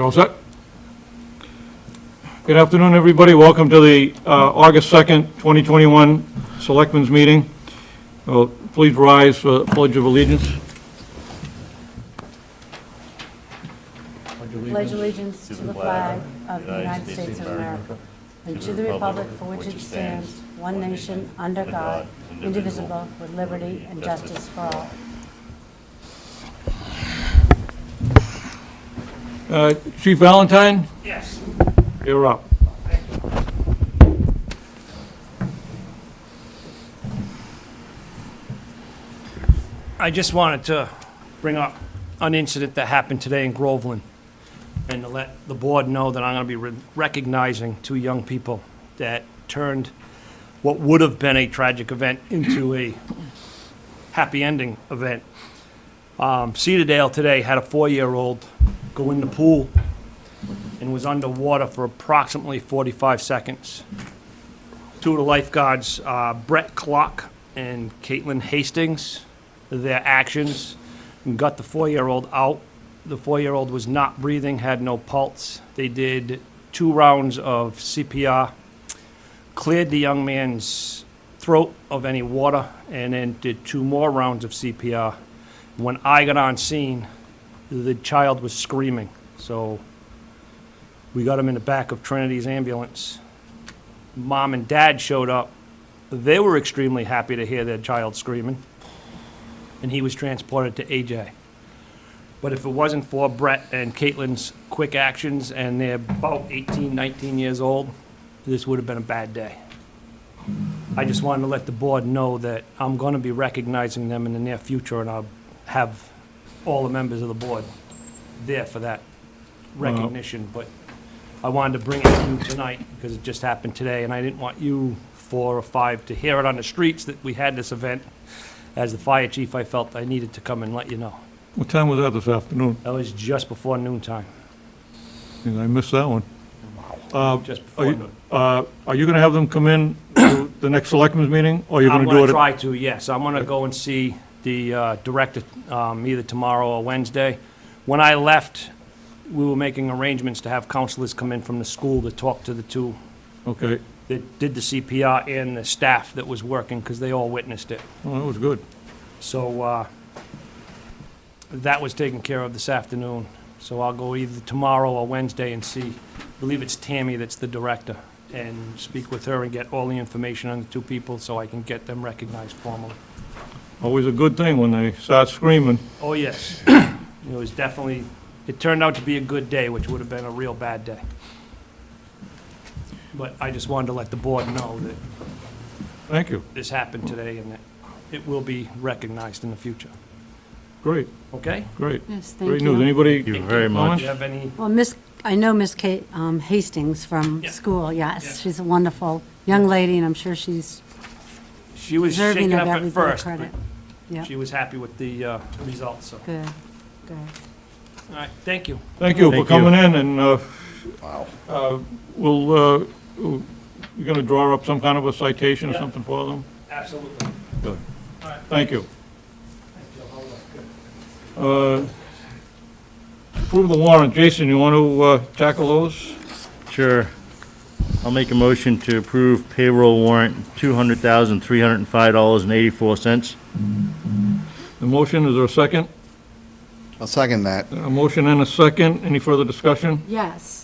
All set? Good afternoon, everybody. Welcome to the August 2nd, 2021 Selectmen's Meeting. Please rise for the Pledge of Allegiance. Pledge allegiance to the flag of the United States of America and to the republic for which it stands, one nation, under God, indivisible, with liberty and justice for all. Chief Valentine, Yes. you're up. I just wanted to bring up an incident that happened today in Groveland and to let the board know that I'm going to be recognizing two young people that turned what would have been a tragic event into a happy ending event. Cedardale today had a 4-year-old go in the pool and was underwater for approximately 45 seconds. Two of the lifeguards, Brett Clark and Caitlin Hastings, their actions got the 4-year-old out. The 4-year-old was not breathing, had no pulse. They did 2 rounds of CPR, cleared the young man's throat of any water, and then did 2 more rounds of CPR. When I got on scene, the child was screaming. So we got him in the back of Trinity's ambulance. Mom and Dad showed up. They were extremely happy to hear their child screaming, and he was transported to AJ. But if it wasn't for Brett and Caitlin's quick actions, and they're about 18, 19 years old, this would have been a bad day. I just wanted to let the board know that I'm going to be recognizing them in the near future, and I'll have all the members of the board there for that recognition. But I wanted to bring it to you tonight because it just happened today, and I didn't want you 4 or 5 to hear it on the streets that we had this event. As the fire chief, I felt I needed to come and let you know. What time was that this afternoon? That was just before noontime. I missed that one. Just before noon. Are you going to have them come in to the next Selectmen's meeting, or are you going I'm to do going it? to try to, yes. I'm going to go and see the director either tomorrow or Wednesday. When I left, we were making arrangements to have counselors come in from the school to talk to the 2 Okay. that did the CPR and the staff that was working, because they all witnessed it. Well, that was good. So that was taken care of this afternoon. So I'll go either tomorrow or Wednesday and see, I believe it's Tammy that's the director, and speak with her and get all the information on the 2 people so I can get them recognized formally. Always a good thing when they start screaming. Oh, yes. It was definitely, it turned out to be a good day, which would have been a real bad day. But I just wanted to let the board know that Thank you. this happened today and that it will be recognized in the future. Great, Okay? great. Yes, thank Great you. news. Anybody? Thank you very Do much. you have any? Well, I know Miss Kate Hastings from Yeah. school, yes. Yeah. She's a wonderful young lady, and I'm sure she's She was deserving shaken of up every at bit of first, credit. but Yeah, she was happy with the results, so. good, good. All right, thank you. Thank you for Thank coming in, and you're going to draw up some kind of a citation or Yeah. something for them? Absolutely. Good. All right. Thank you. Thank you. I'll, good. Approve the warrant. Jason, you want to tackle those? Sure. I'll make a motion to approve payroll warrant $200,305.84. The motion, is there a second? I'll second that. A motion and a second. Any further discussion? Yes.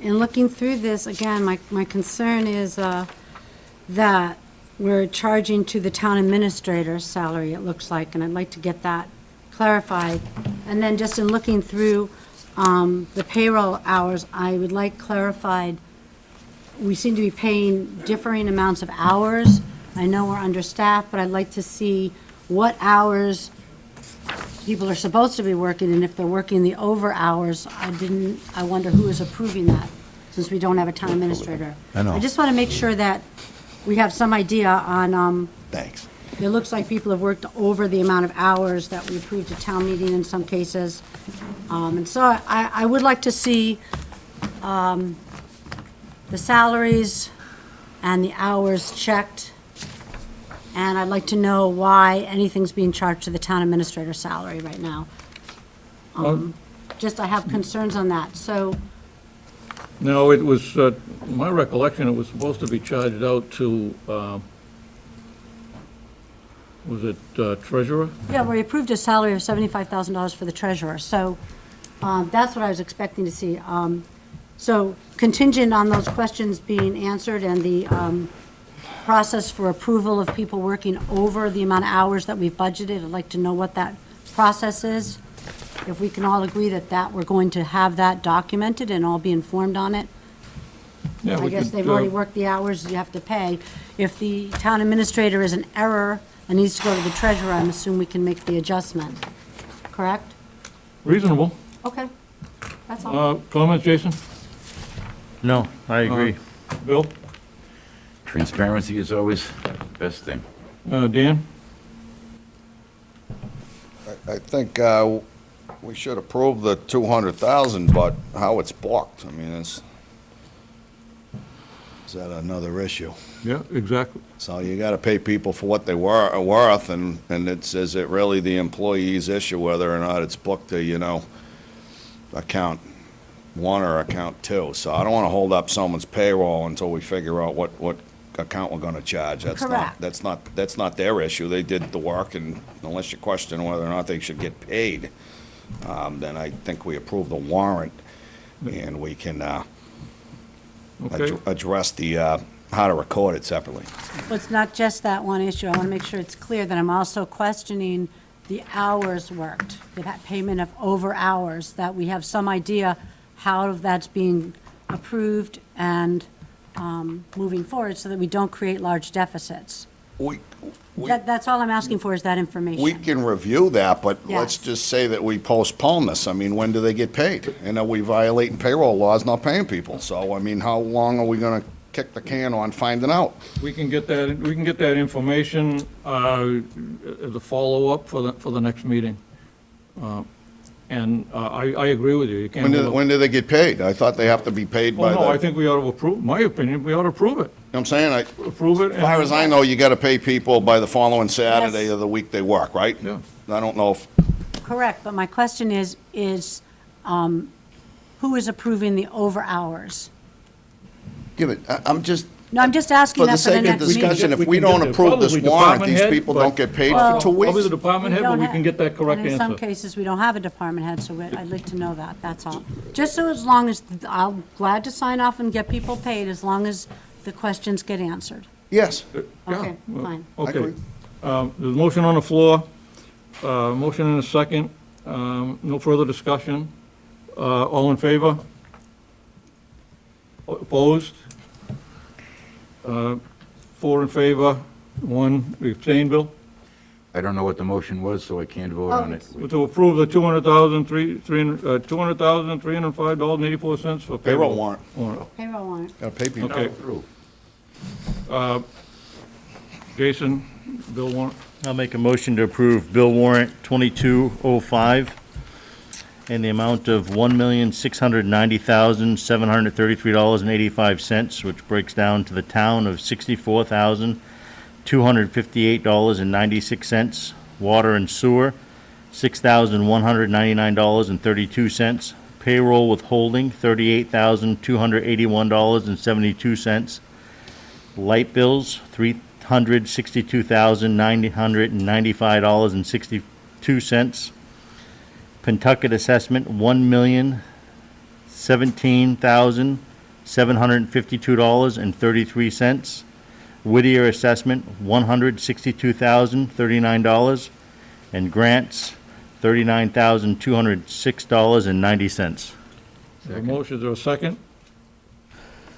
In looking through this, again, my concern is that we're charging to the town administrator's salary, it looks like, and I'd like to get that clarified. And then just in looking through the payroll hours, I would like clarified, we seem to be paying differing amounts of hours. I know we're understaffed, but I'd like to see what hours people are supposed to be working, and if they're working the over hours, I wonder who is approving that, since we don't have a town administrator. I know. I just want to make sure that we have some idea on, Thanks. it looks like people have worked over the amount of hours that we approved at town meeting in some cases. And so I would like to see the salaries and the hours checked. And I'd like to know why anything's being charged to the town administrator's salary right now. just I have concerns on that. So, No, it was, my recollection, it was supposed to be charged out to, was it treasurer? yeah, we approved a salary of $75,000 for the treasurer, so that's what I was expecting to see. So contingent on those questions being answered and the process for approval of people working over the amount of hours that we've budgeted, I'd like to know what that process is. If we can all agree that we're going to have that documented and all be informed on it. Yeah, I we guess could, they've already worked the hours you have to pay. If the town administrator is an error and needs to go to the treasurer, I'm assuming we can make the adjustment. Correct? Reasonable. Okay. That's all. Comments, Jason? No, I agree. Bill? Transparency is always the best thing. Dan? I think we should approve the 200,000, but how it's booked, I mean, is that another issue? Yeah, exactly. So you gotta pay people for what they are worth, and is it really the employee's issue whether or not it's booked to, account 1 or account 2? So I don't wanna hold up someone's payroll until we figure out what account we're gonna charge. Correct. That's not their issue. They did the work, and unless you question whether or not they should get paid, then I think we approve the warrant, and we can Okay. address the how to record it separately. Well, it's not just that one issue. I want to make sure it's clear that I'm also questioning the hours worked, the payment of over hours, that we have some idea how that's being approved and moving forward so that we don't create large deficits. We That's all I'm asking for is that information. We can review that, but let's Yes. just say that we postpone this. I mean, when do they get paid? And are we violating payroll laws, not paying people? So, I mean, how long are we gonna kick the can on finding out? We can get that information as a follow-up for the next meeting. And I agree with you. You can't. When do they get paid? I thought they have to be paid by Oh, the, no, I you know think we ought to approve, my opinion, we ought to approve it. what I'm saying? Approve it. As far as I know, you gotta pay people by the following Saturday Yes. of the week they work, right? Yeah. I don't know if, Correct, but my question is who is approving the over hours? give it, I'm just, No, I'm just asking for the that for the sake of next meeting. discussion, if We we can don't get the- approve this probably warrant, department these head, people but- don't get paid Well, for 2 Probably weeks? the department head, but we can get that correct And in some answer. cases, we don't have a department head, so I'd like to know that, that's all. Just so as long as, I'm glad to sign off and get people paid, as long as the questions get answered. Yes. Yeah, Okay, well, fine. Okay. agree. There's a motion on the floor, motion and a second, no further discussion. All in favor? Opposed? 4 in favor, 1 abstained, Bill? I don't know what the motion was, so I can't vote on it. To approve the $200,305.84 for Payroll payroll. warrant, Payroll warrant. gotta pay people. Okay. Jason, Bill warrant. I'll make a motion to approve bill warrant 2205 in the amount of $1,690,733.85, which breaks down to the town of $64,258.96, water and sewer, $6,199.32, payroll withholding, $38,281.72, light bills, $362,995.62, Pentucket assessment, $1,017,752.33. Whittier assessment, $162,039. And grants, $39,206.90. A motion, is there a second?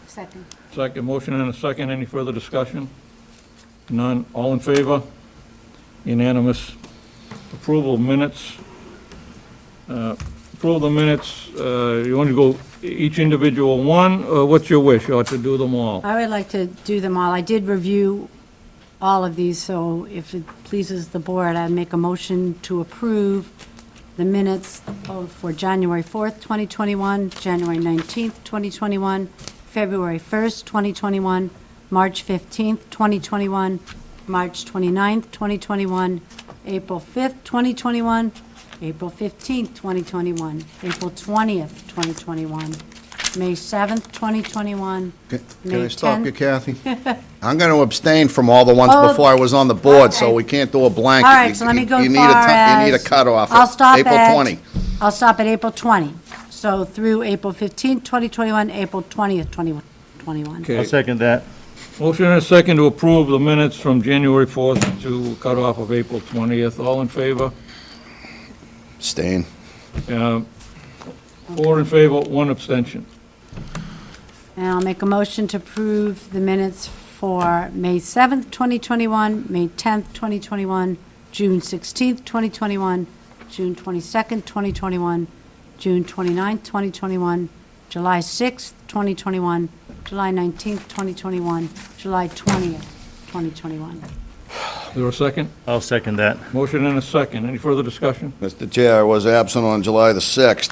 Second. Second, motion and a second, any further discussion? None, all in favor? Unanimous. Approval of minutes. Approval of the minutes, you want to go each individual one, or what's your wish, or to do them all? I would like to do them all. I did review all of these, so if it pleases the board, I'd make a motion to approve the minutes for January 4th, 2021, January 19th, 2021, February 1st, 2021, March 15th, 2021, March 29th, 2021, April 5th, 2021, April 15th, 2021, April 20th, 2021, May 7th, 2021. Can May I stop you, 10th. Kathy? I'm going to abstain from all the ones Oh, before I was on the board, so okay. we can't do a blanket. All right, so let me go You need far You need a as- cutoff I'll at stop April at- 20. I'll stop at April 20. So through April 15th, 2021, April 20th, 2021. I'll Okay. second that. Motion and a second to approve the minutes from January 4th to cut off of April 20th. All in favor? Abstain. 4 in favor, 1 abstention. And I'll make a motion to approve the minutes for May 7th, 2021, May 10th, 2021, June 16th, 2021, June 22nd, 2021, June 29th, 2021, July 6th, 2021, July 19th, 2021, July 20th, 2021. Is there a second? I'll second that. Motion and a second. Any further discussion? Mr. Chair, I was absent on July the 6th.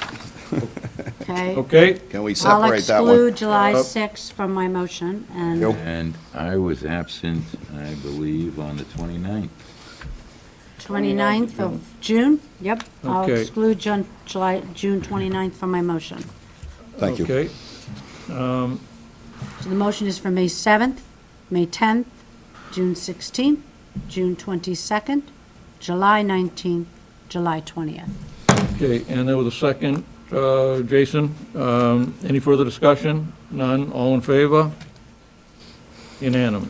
Okay? Okay, Can we I'll separate that one? exclude July 6th from my motion, and Yep. And I was absent, I believe, on the 29th. 29th of June? Yep. I'll Okay. exclude June 29th from my motion. Thank you. okay. So the motion is for May 7th, May 10th, June 16th, June 22nd, July 19th, July 20th. Okay, and there was a second, Jason. Any further discussion? None, all in favor? Unanimous.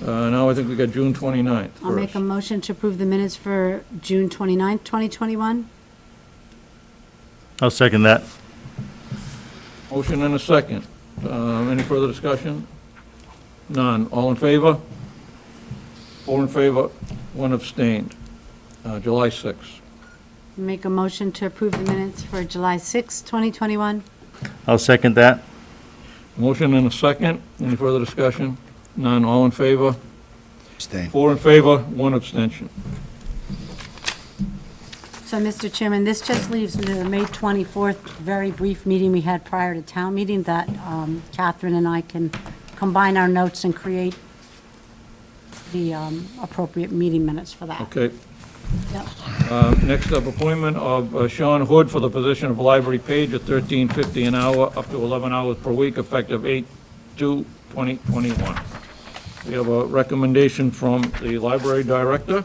Now I think we got June 29th I'll make a first. motion to approve the minutes for June 29th, 2021. I'll second that. Motion and a second. Any further discussion? None, all in favor? 4 in favor, 1 abstained. July 6th. Make a motion to approve the minutes for July 6th, 2021. I'll second that. Motion and a second. Any further discussion? None, all in favor? Abstain. 4 in favor, 1 abstention. So, Mr. Chairman, this just leaves the May 24th very brief meeting we had prior to town meeting that Catherine and I can combine our notes and create the appropriate meeting minutes for that. Okay. Yep. Next up, appointment of Sean Hood for the position of library page at $13.50 an hour, up to 11 hours per week, effective 8/2/2021. We have a recommendation from the library director,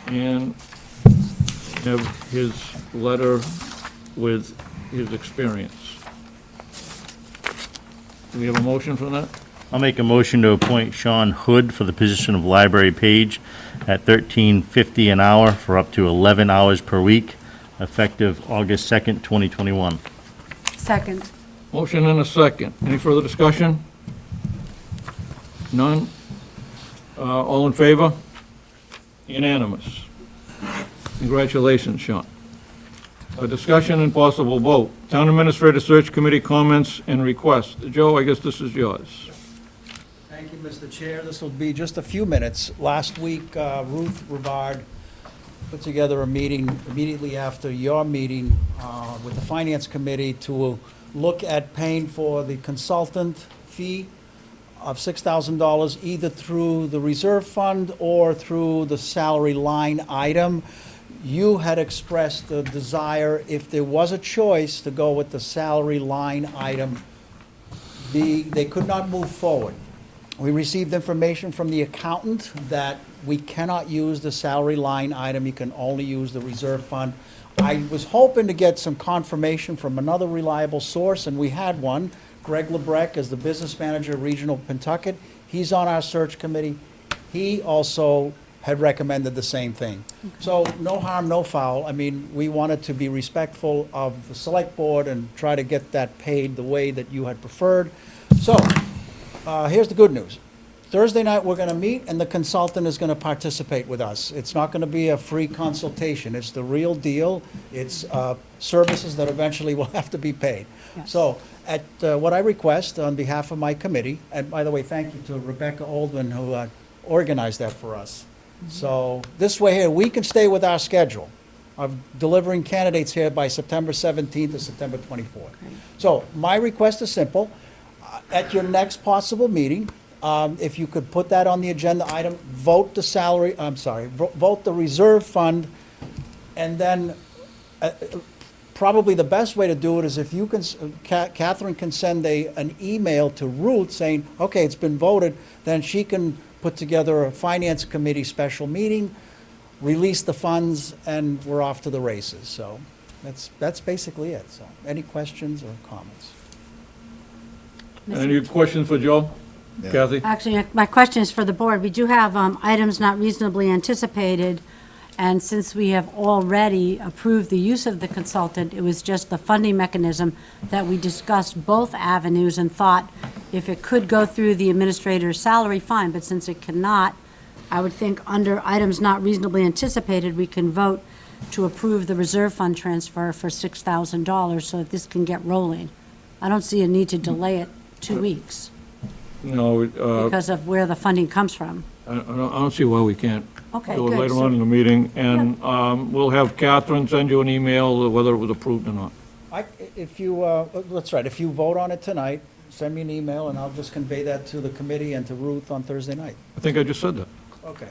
and we have his letter with his experience. Do we have a motion for that? I'll make a motion to appoint Sean Hood for the position of library page at $13.50 an hour for up to 11 hours per week, effective August 2nd, 2021. Second. Motion and a second. Any further discussion? None? All in favor? Unanimous. Congratulations, Sean. A discussion and possible vote. Town Administrator Search Committee comments and requests. Joe, I guess this is yours. Thank you, Mr. Chair. This will be just a few minutes. Last week, Ruth Rivard put together a meeting immediately after your meeting with the Finance Committee to look at paying for the consultant fee of $6,000 either through the reserve fund or through the salary line item. You had expressed the desire, if there was a choice, to go with the salary line item. They could not move forward. We received information from the accountant that we cannot use the salary line item, you can only use the reserve fund. I was hoping to get some confirmation from another reliable source, and we had one. Greg Lebrecq is the business manager of Regional Pentucket. He's on our search committee. He also had recommended the same thing. So no harm, no foul. I mean, we wanted to be respectful of the select board and try to get that paid the way that you had preferred. So, here's the good news. Thursday night, we're gonna meet, and the consultant is gonna participate with us. It's not gonna be a free consultation. It's the real deal. It's services that eventually will have to be paid. Yes. So, at what I request on behalf of my committee, and by the way, thank you to Rebecca Oldman who organized that for us. So, this way here, we can stay with our schedule of delivering candidates here by September 17th to September 24th. So, my request is simple. At your next possible meeting, if you could put that on the agenda item, vote the reserve fund And then, probably the best way to do it is if you can, Catherine can send an email to Ruth saying, okay, it's been voted, then she can put together a finance committee special meeting, release the funds, and we're off to the races. So that's basically it. So any questions or comments? Any questions for Joe? Kathy? Actually, my question is for the board. We do have items not reasonably anticipated, and since we have already approved the use of the consultant, it was just the funding mechanism that we discussed both avenues and thought if it could go through the administrator's salary, fine, but since it cannot, I would think under items not reasonably anticipated, we can vote to approve the reserve fund transfer for $6,000 so that this can get rolling. I don't see a need to delay it 2 weeks No, because of where the funding comes from. I don't see why we can't Okay, do it good. later So- on in the meeting, and we'll have Catherine send you an email whether it was approved or not. If you, that's right, if you vote on it tonight, send me an email and I'll just convey that to the committee and to Ruth on Thursday night. I think I just said that. Okay.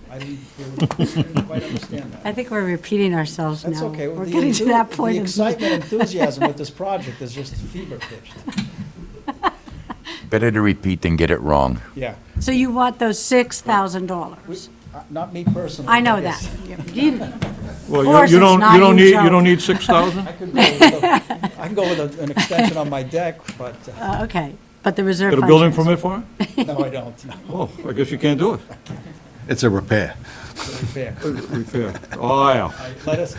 I didn't quite understand that. I think we're repeating ourselves now. That's okay. We're The getting to that the point. in- excitement and enthusiasm with this project is just fever pitched. Better to repeat than get it wrong. Yeah. So you want those $6,000? Not me personally. I know but that. yes. You- Well, course you it's don't, not you don't you, need, Joe. you don't need 6,000? I could go with I can go with an extension on my deck, but Okay, but the reserve Get a fund building transfer. permit for it? no, I don't. No, Oh, I guess you can't do it. It's a repair. to be fair. Repair. Oh, yeah. Let us,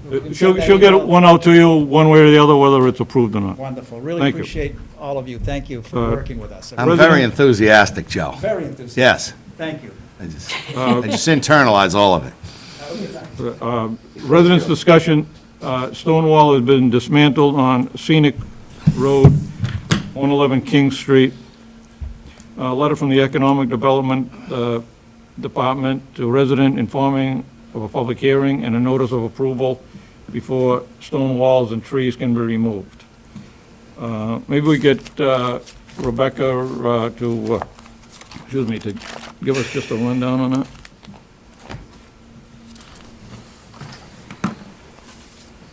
we can She'll, send that she'll get email. one out to you one way or the other, whether it's approved or not. Wonderful. Really Thank you. appreciate all of you. Thank you for working with us. I'm very enthusiastic, Joe. Very enthusiastic. Yes. Thank you. I just internalize all of it. Residents' discussion, stone wall has been dismantled on Scenic Road, 111 King Street. A letter from the Economic Development Department to resident informing of a public hearing and a notice of approval before stone walls and trees can be removed. Maybe we get Rebecca to give us just a rundown on that?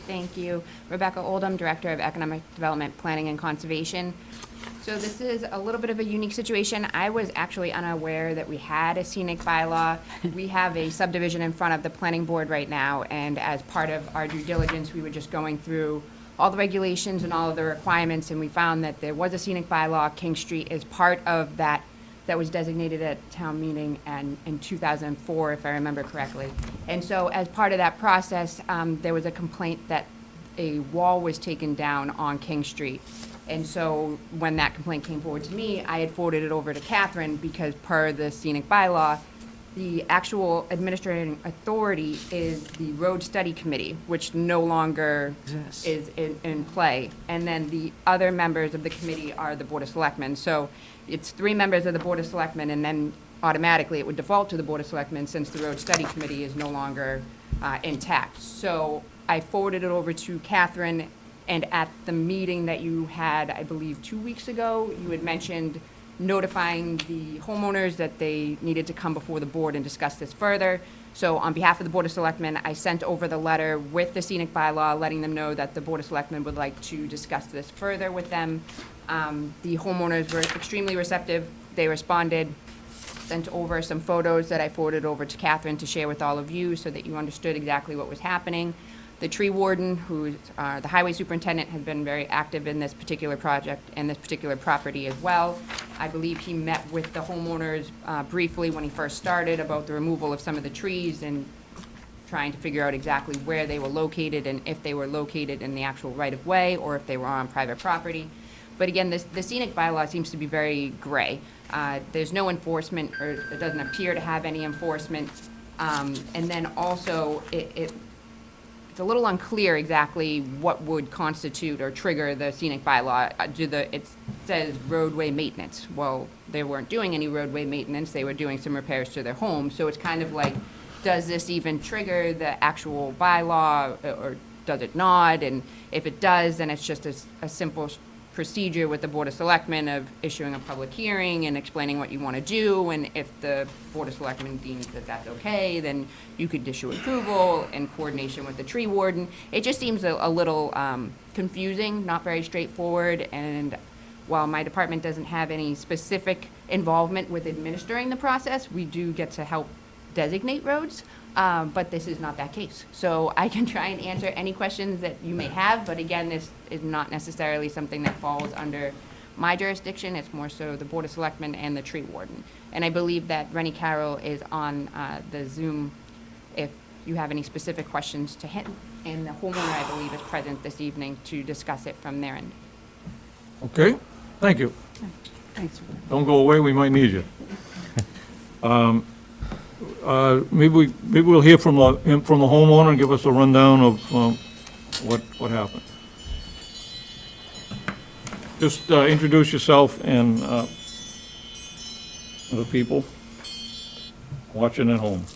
Thank you. Rebecca Oldham, Director of Economic Development, Planning and Conservation. So this is a little bit of a unique situation. I was actually unaware that we had a scenic bylaw. We have a subdivision in front of the planning board right now, and as part of our due diligence, we were just going through all the regulations and all of the requirements, and we found that there was a scenic bylaw. King Street is part of that was designated at town meeting and in 2004, if I remember correctly. And so as part of that process, there was a complaint that a wall was taken down on King Street. And so when that complaint came forward to me, I had forwarded it over to Catherine because per the scenic bylaw, the actual administrating authority is the road study committee, which no longer is in play. And then the other members of the committee are the Board of Selectmen. So it's 3 members of the Board of Selectmen, and then automatically it would default to the Board of Selectmen since the road study committee is no longer intact. So I forwarded it over to Catherine, and at the meeting that you had, I believe 2 weeks ago, you had mentioned notifying the homeowners that they needed to come before the board and discuss this further. So on behalf of the Board of Selectmen, I sent over the letter with the scenic bylaw, letting them know that the Board of Selectmen would like to discuss this further with them. The homeowners were extremely receptive. They responded, sent over some photos that I forwarded over to Catherine to share with all of you so that you understood exactly what was happening. The tree warden, who's the highway superintendent, has been very active in this particular project and this particular property as well. I believe he met with the homeowners briefly when he first started about the removal of some of the trees and trying to figure out exactly where they were located and if they were located in the actual right-of-way or if they were on private property. But again, the scenic bylaw seems to be very gray. There's no enforcement, or it doesn't appear to have any enforcement. And then also, it's a little unclear exactly what would constitute or trigger the scenic bylaw. It says roadway maintenance. Well, they weren't doing any roadway maintenance. They were doing some repairs to their home. So it's kind of like, does this even trigger the actual bylaw or does it not? And if it does, then it's just a simple procedure with the Board of Selectmen of issuing a public hearing and explaining what you want to do, and if the Board of Selectmen deems that that's okay, then you could issue approval in coordination with the tree warden. It just seems a little confusing, not very straightforward, and while my department doesn't have any specific involvement with administering the process, we do get to help designate roads, but this is not that case. So I can try and answer any questions that you may have, but again, this is not necessarily something that falls under my jurisdiction. It's more so the Board of Selectmen and the tree warden. And I believe that Rennie Carroll is on the Zoom if you have any specific questions to him. And the homeowner, I believe, is present this evening to discuss it from their end. Okay, thank you. Thanks. Don't go away, we might need you. Maybe we'll hear from the homeowner and give us a rundown of what happened. Just introduce yourself and the people watching at home.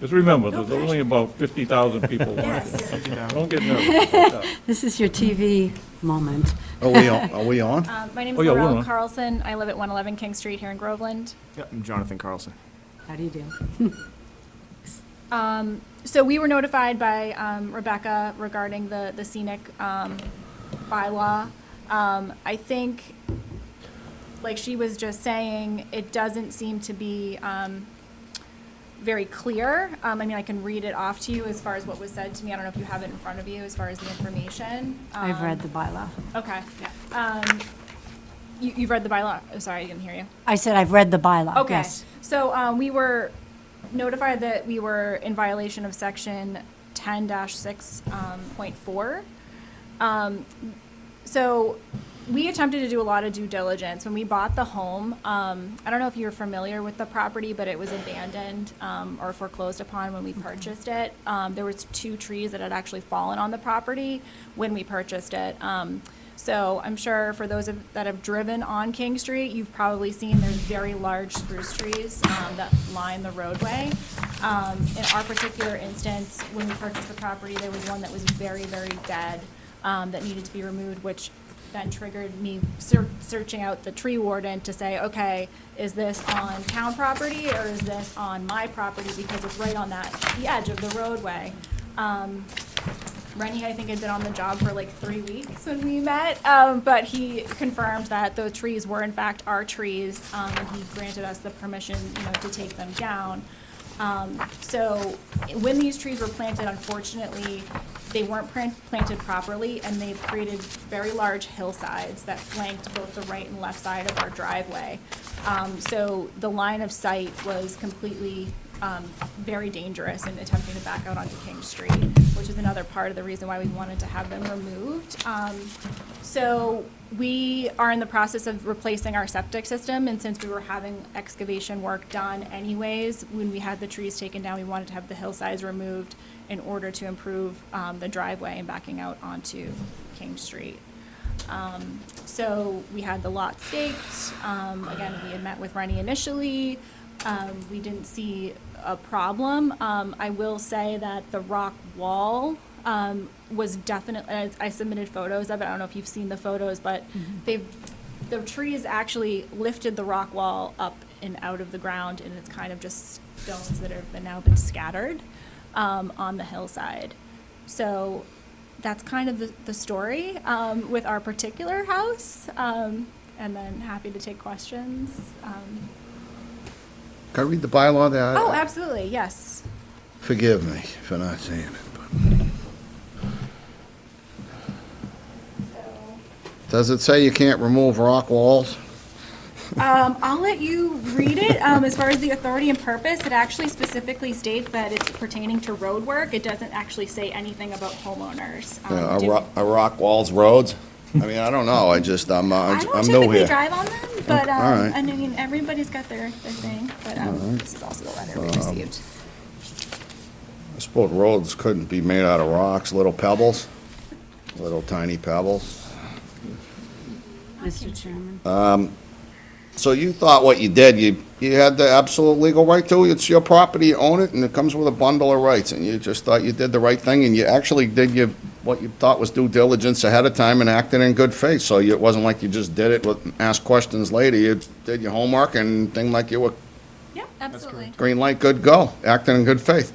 Just remember, there's only about 50,000 people watching. Don't get nervous about that. This is your TV moment. Are we on? Are we on? My name's Oh, yeah, we're Laurel on. Carlson. I live at 111 King Street here in Groveland. Yep, I'm Jonathan Carlson. How do you do? So we were notified by Rebecca regarding the scenic bylaw. I think, like she was just saying, it doesn't seem to be very clear. I mean, I can read it off to you as far as what was said to me. I don't know if you have it in front of you as far as the information. I've read the bylaw. Okay. You've read the bylaw? Oh, sorry, I didn't hear you. I said I've read the bylaw, Okay. yes. So we were notified that we were in violation of section 10-6.4. So we attempted to do a lot of due diligence. When we bought the home, I don't know if you're familiar with the property, but it was abandoned or foreclosed upon when we purchased it. There was 2 trees that had actually fallen on the property when we purchased it. So I'm sure for those that have driven on King Street, you've probably seen there's very large spruce trees that line the roadway. In our particular instance, when we purchased the property, there was one that was very, very dead that needed to be removed, which then triggered me searching out the tree warden to say, okay, is this on town property or is this on my property, because it's right on the edge of the roadway. Rennie, I think, had been on the job for like 3 weeks when we met, but he confirmed that the trees were in fact our trees, and he granted us the permission, to take them down. So when these trees were planted, unfortunately, they weren't planted properly, and they've created very large hillsides that flanked both the right and left side of our driveway. So the line of sight was completely very dangerous in attempting to back out onto King Street, which is another part of the reason why we wanted to have them removed. So we are in the process of replacing our septic system, and since we were having excavation work done anyways, when we had the trees taken down, we wanted to have the hillsides removed in order to improve the driveway and backing out onto King Street. So we had the lot staked. Again, we had met with Rennie initially. We didn't see a problem. I will say that the rock wall was definitely, I submitted photos of it. I don't know if you've seen the photos, but the trees actually lifted the rock wall up and out of the ground, and it's kind of just stones that have now been scattered on the hillside. So that's kind of the story with our particular house, and then happy to take questions. Can I read the bylaw there? Oh, absolutely, yes. Forgive me for not saying it, but. Does it say you can't remove rock walls? I'll let you read it. As far as the authority and purpose, it actually specifically states that it's pertaining to road work. It doesn't actually say anything about homeowners. Are rock walls roads? I mean, I don't know, I I'm don't new typically here. drive on them, but, all right. I mean, everybody's got their thing, but, this is also the letter we received. I suppose roads couldn't be made out of rocks, little pebbles, little tiny pebbles. Mr. Chairman. So you thought what you did, you you had the absolute legal right to. It's your property, you own it, and it comes with a bundle of rights, and you just thought you did the right thing, and you actually did what you thought was due diligence ahead of time and acted in good faith. So it wasn't like you just did it with, asked questions later. You did your homework and thing like you were Yep, absolutely. green light, good go, acting in good faith.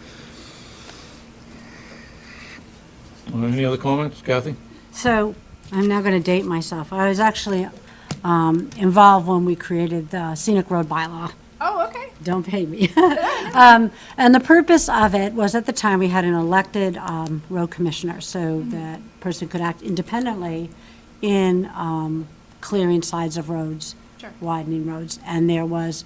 Any other comments, Kathy? So, I'm now going to date myself. I was actually involved when we created the scenic road bylaw. Oh, okay. Don't pay me. And the purpose of it was, at the time, we had an elected road commissioner, so that person could act independently in clearing sides of roads, Sure. widening roads. And there was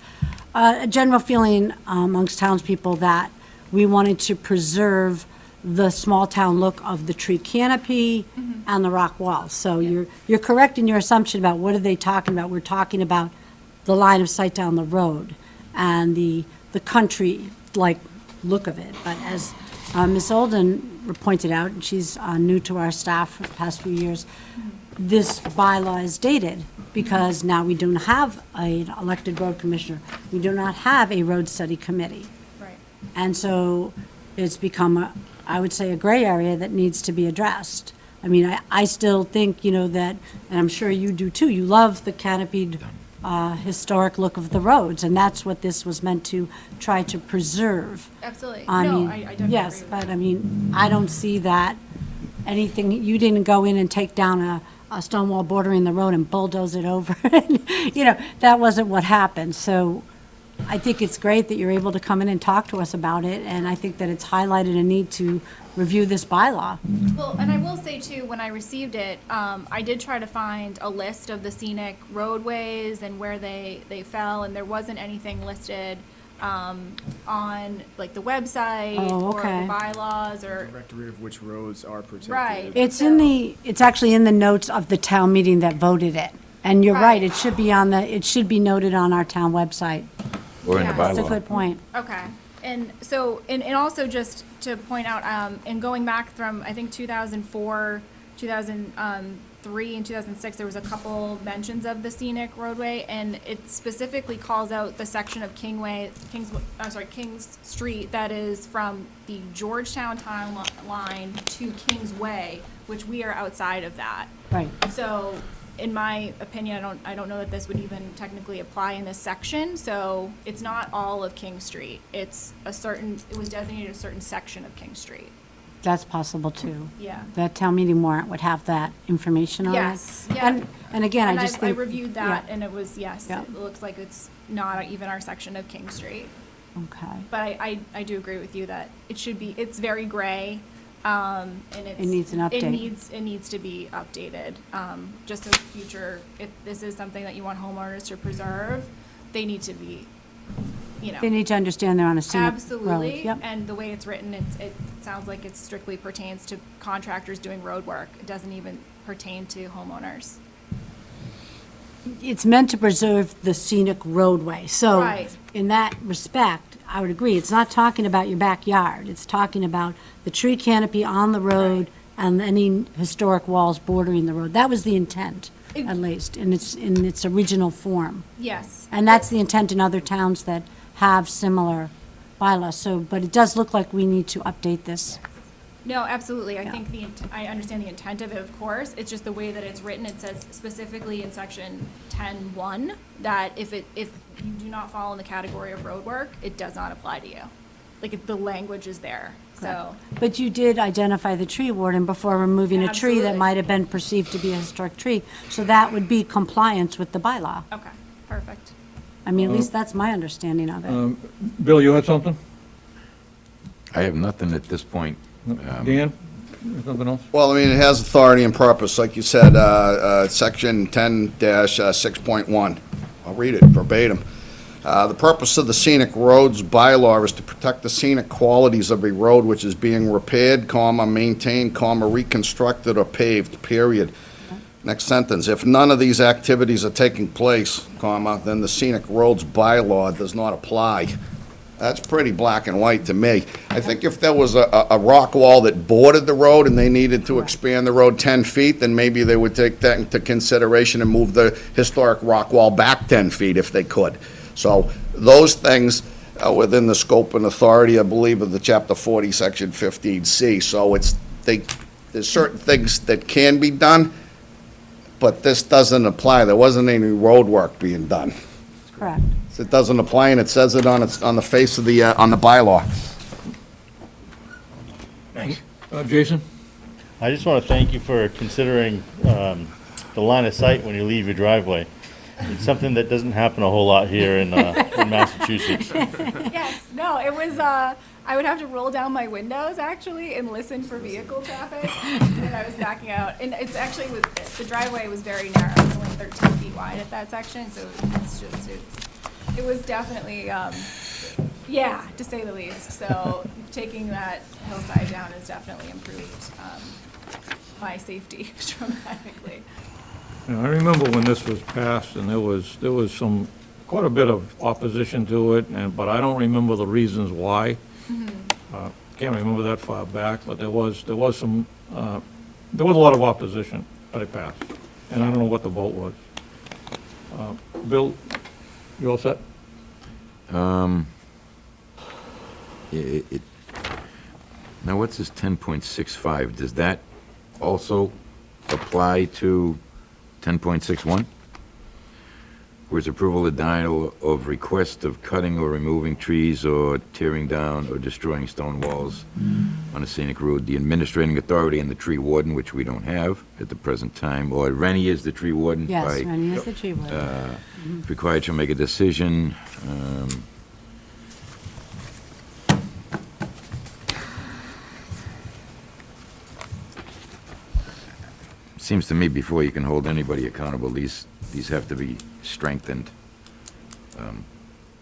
a general feeling amongst townspeople that we wanted to preserve the small-town look of the tree canopy and the rock wall. So you're correct in your assumption about what are they talking about. We're talking about the line of sight down the road and the country-like look of it. But as Ms. Olden pointed out, and she's new to our staff for the past few years, this bylaw is dated because now we don't have an elected road commissioner. We do not have a road study committee. Right. And so it's become, I would say, a gray area that needs to be addressed. I mean, I still think, that, and I'm sure you do too, you love the canopied historic look of the roads, and that's what this was meant to try to preserve. Absolutely. I No, mean, I definitely yes, agree with but that. I mean, I don't see that anything, you didn't go in and take down a stone wall bordering the road and bulldoze it over. That wasn't what happened. So I think it's great that you're able to come in and talk to us about it, and I think that it's highlighted a need to review this bylaw. Well, and I will say too, when I received it, I did try to find a list of the scenic roadways and where they fell, and there wasn't anything listed on like the website Oh, or okay. the bylaws or, Directory of which roads are protected. right. It's actually in the notes of the town meeting that voted it. And you're right, Right. it should be noted on our town website. Or in the Yeah, That's a bylaw. good point. Okay, and so, and also just to point out, and going back from, I think 2004, 2003, and 2006, there was a couple mentions of the scenic roadway, and it specifically calls out the section of Kings Street that is from the Georgetown town line to Kings Way, which we are outside of that. Right. So, in my opinion, I don't know that this would even technically apply in this section, so it's not all of King Street. It was designated a certain section of King Street. That's possible too. Yeah. That town meeting warrant would have that information on it. Yes, yeah. And again, I And just I think. reviewed that, yeah, and it was, yes, Yeah. it looks like it's not even our section of King Street. Okay. But I do agree with you that it's very gray, and it's. It needs an update. It needs to be updated, just in future, if this is something that you want homeowners to preserve, they need to be, They need to understand they're on a scenic road. Absolutely, Yep. and the way it's written, it sounds like it strictly pertains to contractors doing road work. It doesn't even pertain to homeowners. It's meant to preserve the scenic roadway. So Right. in that respect, I would agree. It's not talking about your backyard. It's talking about the tree canopy on the road and any historic walls bordering the road. That was the intent, at least, in its original form. Yes. And that's the intent in other towns that have similar bylaws. So, but it does look like we need to update this. No, absolutely. I Yeah. think I understand the intent of it, of course. It's just the way that it's written. It says specifically in section 10(1) that if you do not fall in the category of road work, it does not apply to you. Like, the language is there, so. But you did identify the tree warden before removing a tree that Absolutely. might have been perceived to be a historic tree. So that would be compliance with the bylaw. Okay, perfect. I mean, at least that's my understanding of it. Bill, you had something? I have nothing at this point. Dan? Something else? Well, I mean, it has authority and purpose, like you said, section 10-6.1. I'll read it verbatim. The purpose of the scenic roads bylaw is to protect the scenic qualities of a road which is being repaired, maintained, reconstructed, or paved, period. Next sentence, if none of these activities are taking place, then the scenic roads bylaw does not apply. That's pretty black and white to me. I think if there was a rock wall that bordered the road and they needed to expand the road 10 feet, then maybe they would take that into consideration and move the historic rock wall back 10 feet if they could. So those things are within the scope and authority, I believe, of the Chapter 40, Section 15C. So there's certain things that can be done, but this doesn't apply. There wasn't any road work being done. Correct. It doesn't apply, and it says it on the face of on the bylaw. Jason? I just want to thank you for considering the line of sight when you leave your driveway. It's something that doesn't happen a whole lot here in Massachusetts. Yes, no, it was, I would have to roll down my windows actually and listen for vehicle traffic when I was backing out. And it's actually, the driveway was very narrow, it was only 13 feet wide at that section, so it was definitely, yeah, to say the least. So taking that hillside down has definitely improved my safety dramatically. Yeah, I remember when this was passed, and there was quite a bit of opposition to it, but I don't remember the reasons why. Can't remember that far back, but there was a lot of opposition, but it passed. And I don't know what the vote was. Bill, you all set? Now, what's this 10.65? Does that also apply to 10.61? Whereas approval or denial of request of cutting or removing trees or tearing down or destroying stone walls on a scenic road, the administrating authority and the tree warden, which we don't have at the present time, or Rennie is the tree warden. Yes, by- Rennie is the tree warden. If required, shall make a decision. Seems to me before you can hold anybody accountable, these have to be strengthened.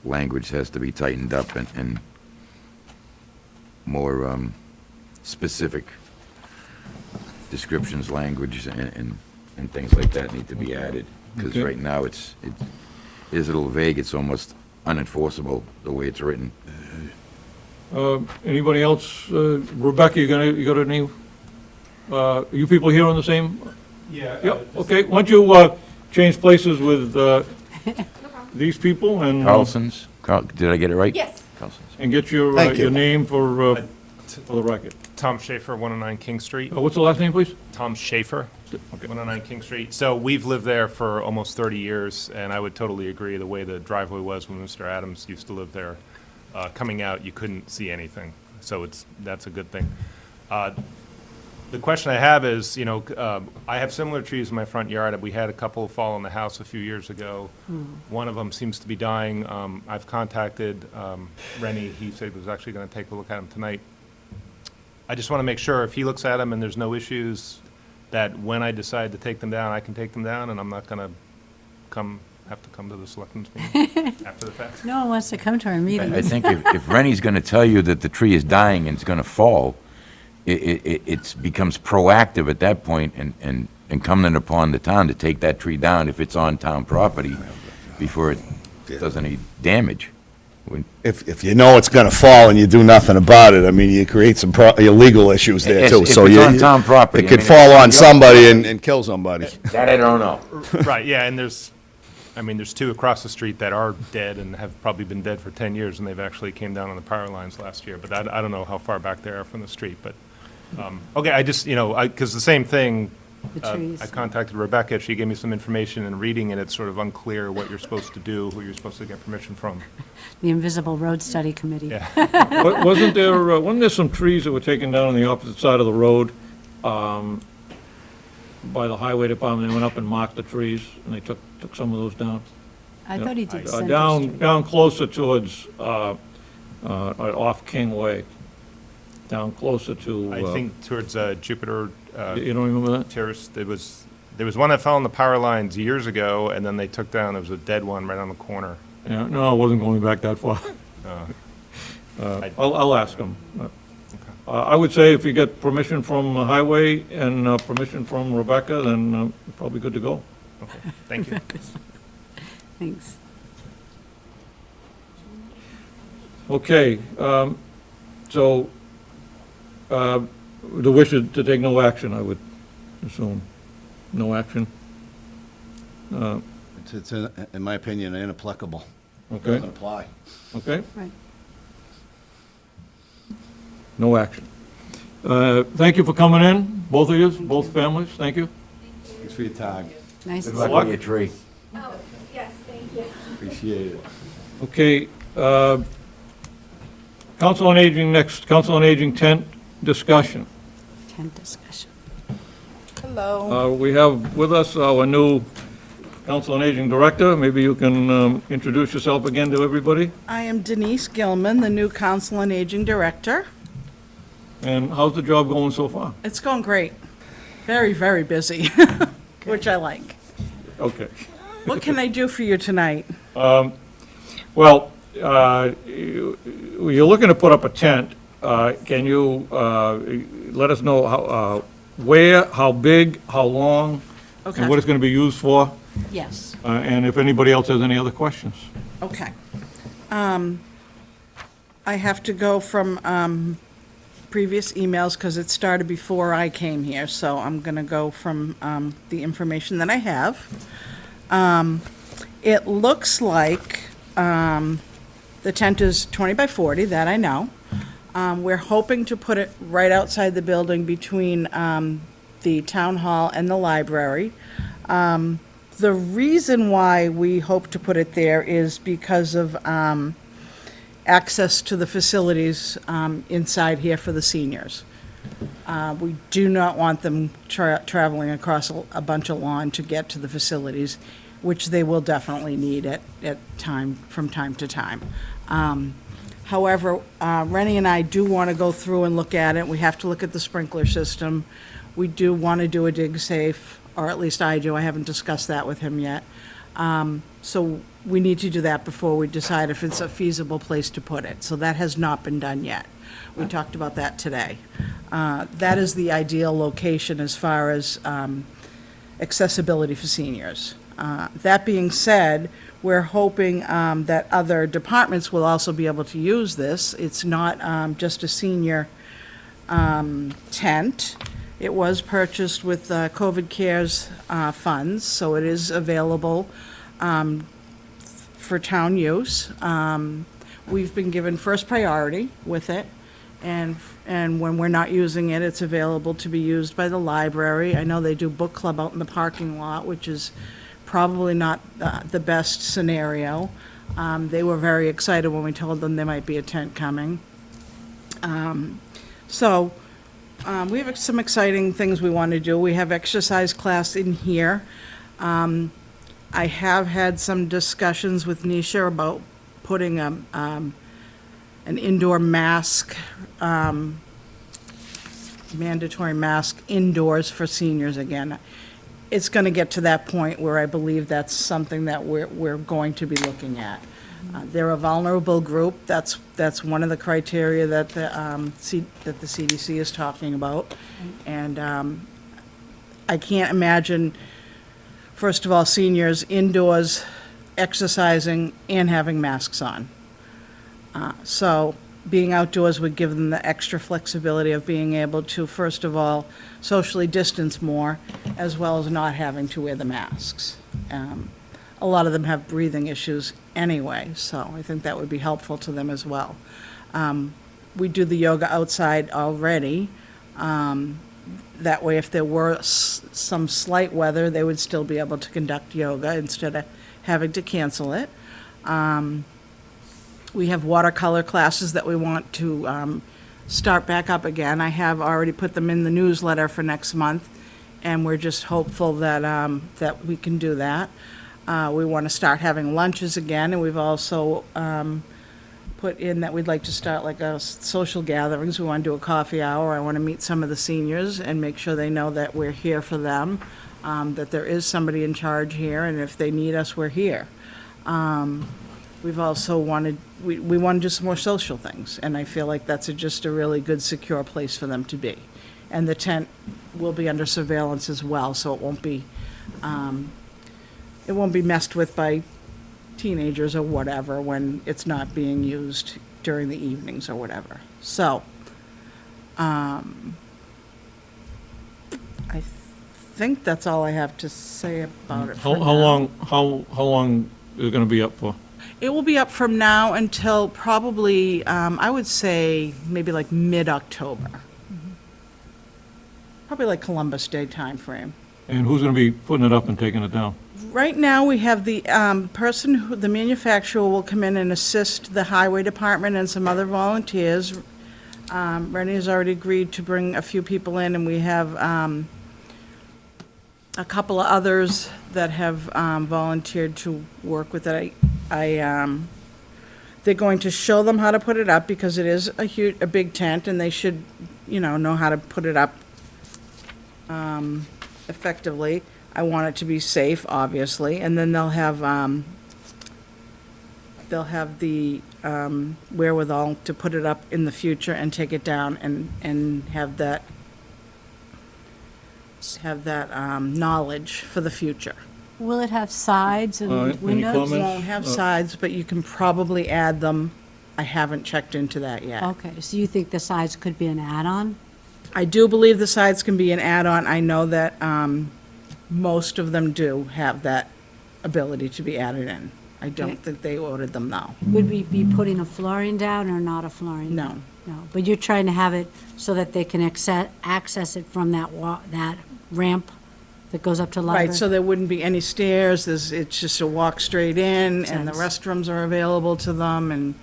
Language has to be tightened up and more specific descriptions, language, and things like that need to be added. Because Okay. right now, it is a little vague, it's almost unenforceable the way it's written. Anybody else? Rebecca, you got any, you people here on the same? Yeah. Yep, okay. Why don't you change places with these people and Did I get it right? Yes. Carlson's. and get your Thank you. your name for the record. Tom Schaefer, 109 King Street. What's the last name, please? Tom Schaefer, 109 King Street. So we've lived there for almost 30 years, and I would totally agree the way the driveway was when Mr. Adams used to live there. Coming out, you couldn't see anything, so that's a good thing. The question I have is, I have similar trees in my front yard. We had a couple fall in the house a few years ago. One of them seems to be dying. I've contacted Rennie. He said he was actually going to take a look at them tonight. I just want to make sure if he looks at them and there's no issues, that when I decide to take them down, I can take them down, and I'm not going to have to come to the selectmen's meeting after the fact. No one wants to come to our meetings. I think if Rennie's going to tell you that the tree is dying and it's going to fall, it becomes proactive at that point and incumbent upon the town to take that tree down if it's on town property before it does any damage. If you know it's gonna fall and you do nothing about it, I mean, you create some illegal issues there too. If So it's you- on town property, It I could mean, fall if on it's somebody and kill somebody. That I don't know. Right, yeah, and there's two across the street that are dead and have probably been dead for 10 years, and they've actually came down on the power lines last year, but I don't know how far back they are from the street, but, okay, I just, because the same thing, The trees. I contacted Rebecca, she gave me some information, and reading it, it's sort of unclear what you're supposed to do, who you're supposed to get permission from. The Invisible Road Study Committee. Yeah. Wasn't there some trees that were taken down on the opposite side of the road by the highway department? They went up and marked the trees, and they took some of those down. I thought he did Center Down Street. closer towards, off King Way, down closer to. I think towards Jupiter You don't remember that? Terrace, there was one that fell on the power lines years ago, and then they took down, there was a dead one right on the corner. Yeah, no, I wasn't going back that far. I'll ask them. I would say if you get permission from the highway and permission from Rebecca, then you're probably good to go. Okay, thank you. Thanks. Okay, so the wish is to take no action, I would assume. No action? It's, in my opinion, inapplicable. Okay, Doesn't apply. okay? Right. No action. Thank you for coming in, both of you, both families, thank you. Thanks for your time. Nice. Good to luck see with you. your tree. Oh, yes, thank you. Appreciate it. Okay, Council on Aging next, Council on Aging tent discussion. Tent discussion. Hello. We have with us our new Council on Aging Director. Maybe you can introduce yourself again to everybody. I am Denise Gilman, the new Council on Aging Director. And how's the job going so far? It's going great. Very, very busy, which I like. Okay. What can I do for you tonight? Well, you're looking to put up a tent. Can you let us know how, where, how big, how long, Okay. and what it's going to be used for? Yes. And if anybody else has any other questions. Okay. I have to go from previous emails because it started before I came here, so I'm going to go from the information that I have. It looks like the tent is 20 by 40, that I know. We're hoping to put it right outside the building between the town hall and the library. The reason why we hope to put it there is because of access to the facilities inside here for the seniors. We do not want them traveling across a bunch of lawn to get to the facilities, which they will definitely need from time to time. However, Rennie and I do want to go through and look at it. We have to look at the sprinkler system. We do want to do a dig safe, or at least I do. I haven't discussed that with him yet. So we need to do that before we decide if it's a feasible place to put it. So that has not been done yet. We talked about that today. That is the ideal location as far as accessibility for seniors. That being said, we're hoping that other departments will also be able to use this. It's not just a senior tent. It was purchased with COVID CARES funds, so it is available for town use. We've been given first priority with it, and when we're not using it, it's available to be used by the library. I know they do book club out in the parking lot, which is probably not the best scenario. They were very excited when we told them there might be a tent coming. We have some exciting things we want to do. We have exercise class in here. I have had some discussions with Nisha about putting an indoor mask, mandatory mask indoors for seniors again. It's going to get to that point where I believe that's something that we're going to be looking at. They're a vulnerable group. That's one of the criteria that the CDC is talking about. And I can't imagine, first of all, seniors indoors exercising and having masks on. So being outdoors would give them the extra flexibility of being able to, first of all, socially distance more, as well as not having to wear the masks. A lot of them have breathing issues anyway, so I think that would be helpful to them as well. We do the yoga outside already. That way, if there were some slight weather, they would still be able to conduct yoga instead of having to cancel it. We have watercolor classes that we want to start back up again. I have already put them in the newsletter for next month, and we're just hopeful that that we can do that. We want to start having lunches again, and we've also put in that we'd like to start like a social gatherings. We want to do a coffee hour. I want to meet some of the seniors and make sure they know that we're here for them, that there is somebody in charge here, and if they need us, we're here. We've also wanted, we want to do some more social things, and I feel like that's just a really good, secure place for them to be. And the tent will be under surveillance as well, so it won't be messed with by teenagers or whatever when it's not being used during the evenings or whatever. So, I think that's all I have to say about it How for now. long is it going to be up for? It will be up from now until probably, I would say, maybe like mid-October. Probably like Columbus Day timeframe. And who's going to be putting it up and taking it down? Right now, we have the the manufacturer will come in and assist the highway department and some other volunteers. Rennie has already agreed to bring a few people in, and we have a couple of others that have volunteered to work with it. They're going to show them how to put it up, because it is a big tent, and they should, know how to put it up effectively. I want it to be safe, obviously, and then they'll have the wherewithal to put it up in the future and take it down and have that knowledge for the future. Will it have sides and Any windows? comments? It won't have sides, but you can probably add them. I haven't checked into that yet. Okay, so you think the sides could be an add-on? I do believe the sides can be an add-on. I know that most of them do have that ability to be added in. I don't Okay. think they ordered them, though. Would we be putting a flooring down or not a flooring? No. No, but you're trying to have it so that they can access it from that that ramp that goes up to library? Right, so there wouldn't be any stairs, it's just a walk straight in, and the Sense. restrooms are available to them, and,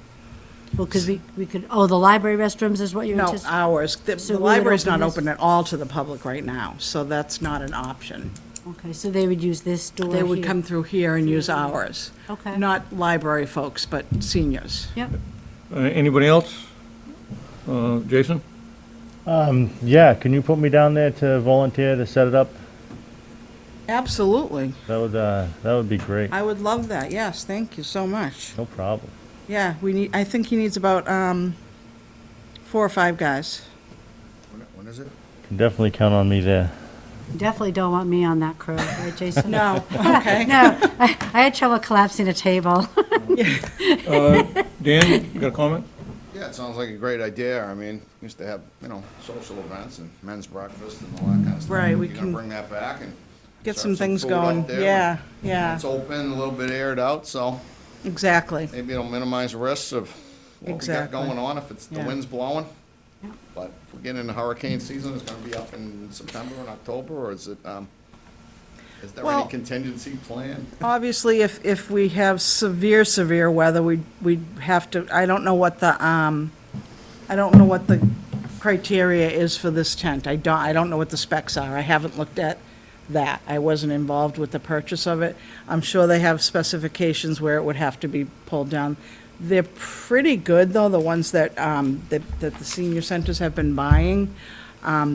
Well, because we could, the library restrooms is what you're no, anticipating? hours. So The we would library's open not this- open at all to the public right now, so that's not an option. Okay, so they would use this door They would here. come through here and use ours. Okay. Not library folks, but seniors. Yep. Anybody else? Jason? Yeah, can you put me down there to volunteer to set it up? Absolutely. That would be great. I would love that, yes, thank you so much. No problem. Yeah, I think he needs about 4 or 5 guys. When is it? Can definitely count on me there. Definitely don't want me on that crew, right, Jason? No, okay. No, I had trouble collapsing a table. Dan, you got a comment? Yeah, it sounds like a great idea. I mean, used to have, social events and men's breakfast and all that kind of stuff. Right, we You're can gonna bring that back and Get serve some things food out going, there. yeah, yeah, It's open, a little bit aired out, so exactly. maybe it'll minimize risks of what we got Exactly. going on if the Yeah. wind's blowing. But if we get into hurricane season, it's gonna be up in September and October, or is it, is there Well- any contingency plan? Obviously, if we have severe weather, we'd have to, I don't know what the criteria is for this tent. I don't know what the specs are. I haven't looked at that. I wasn't involved with the purchase of it. I'm sure they have specifications where it would have to be pulled down. They're pretty good, though, the ones that the senior centers have been buying.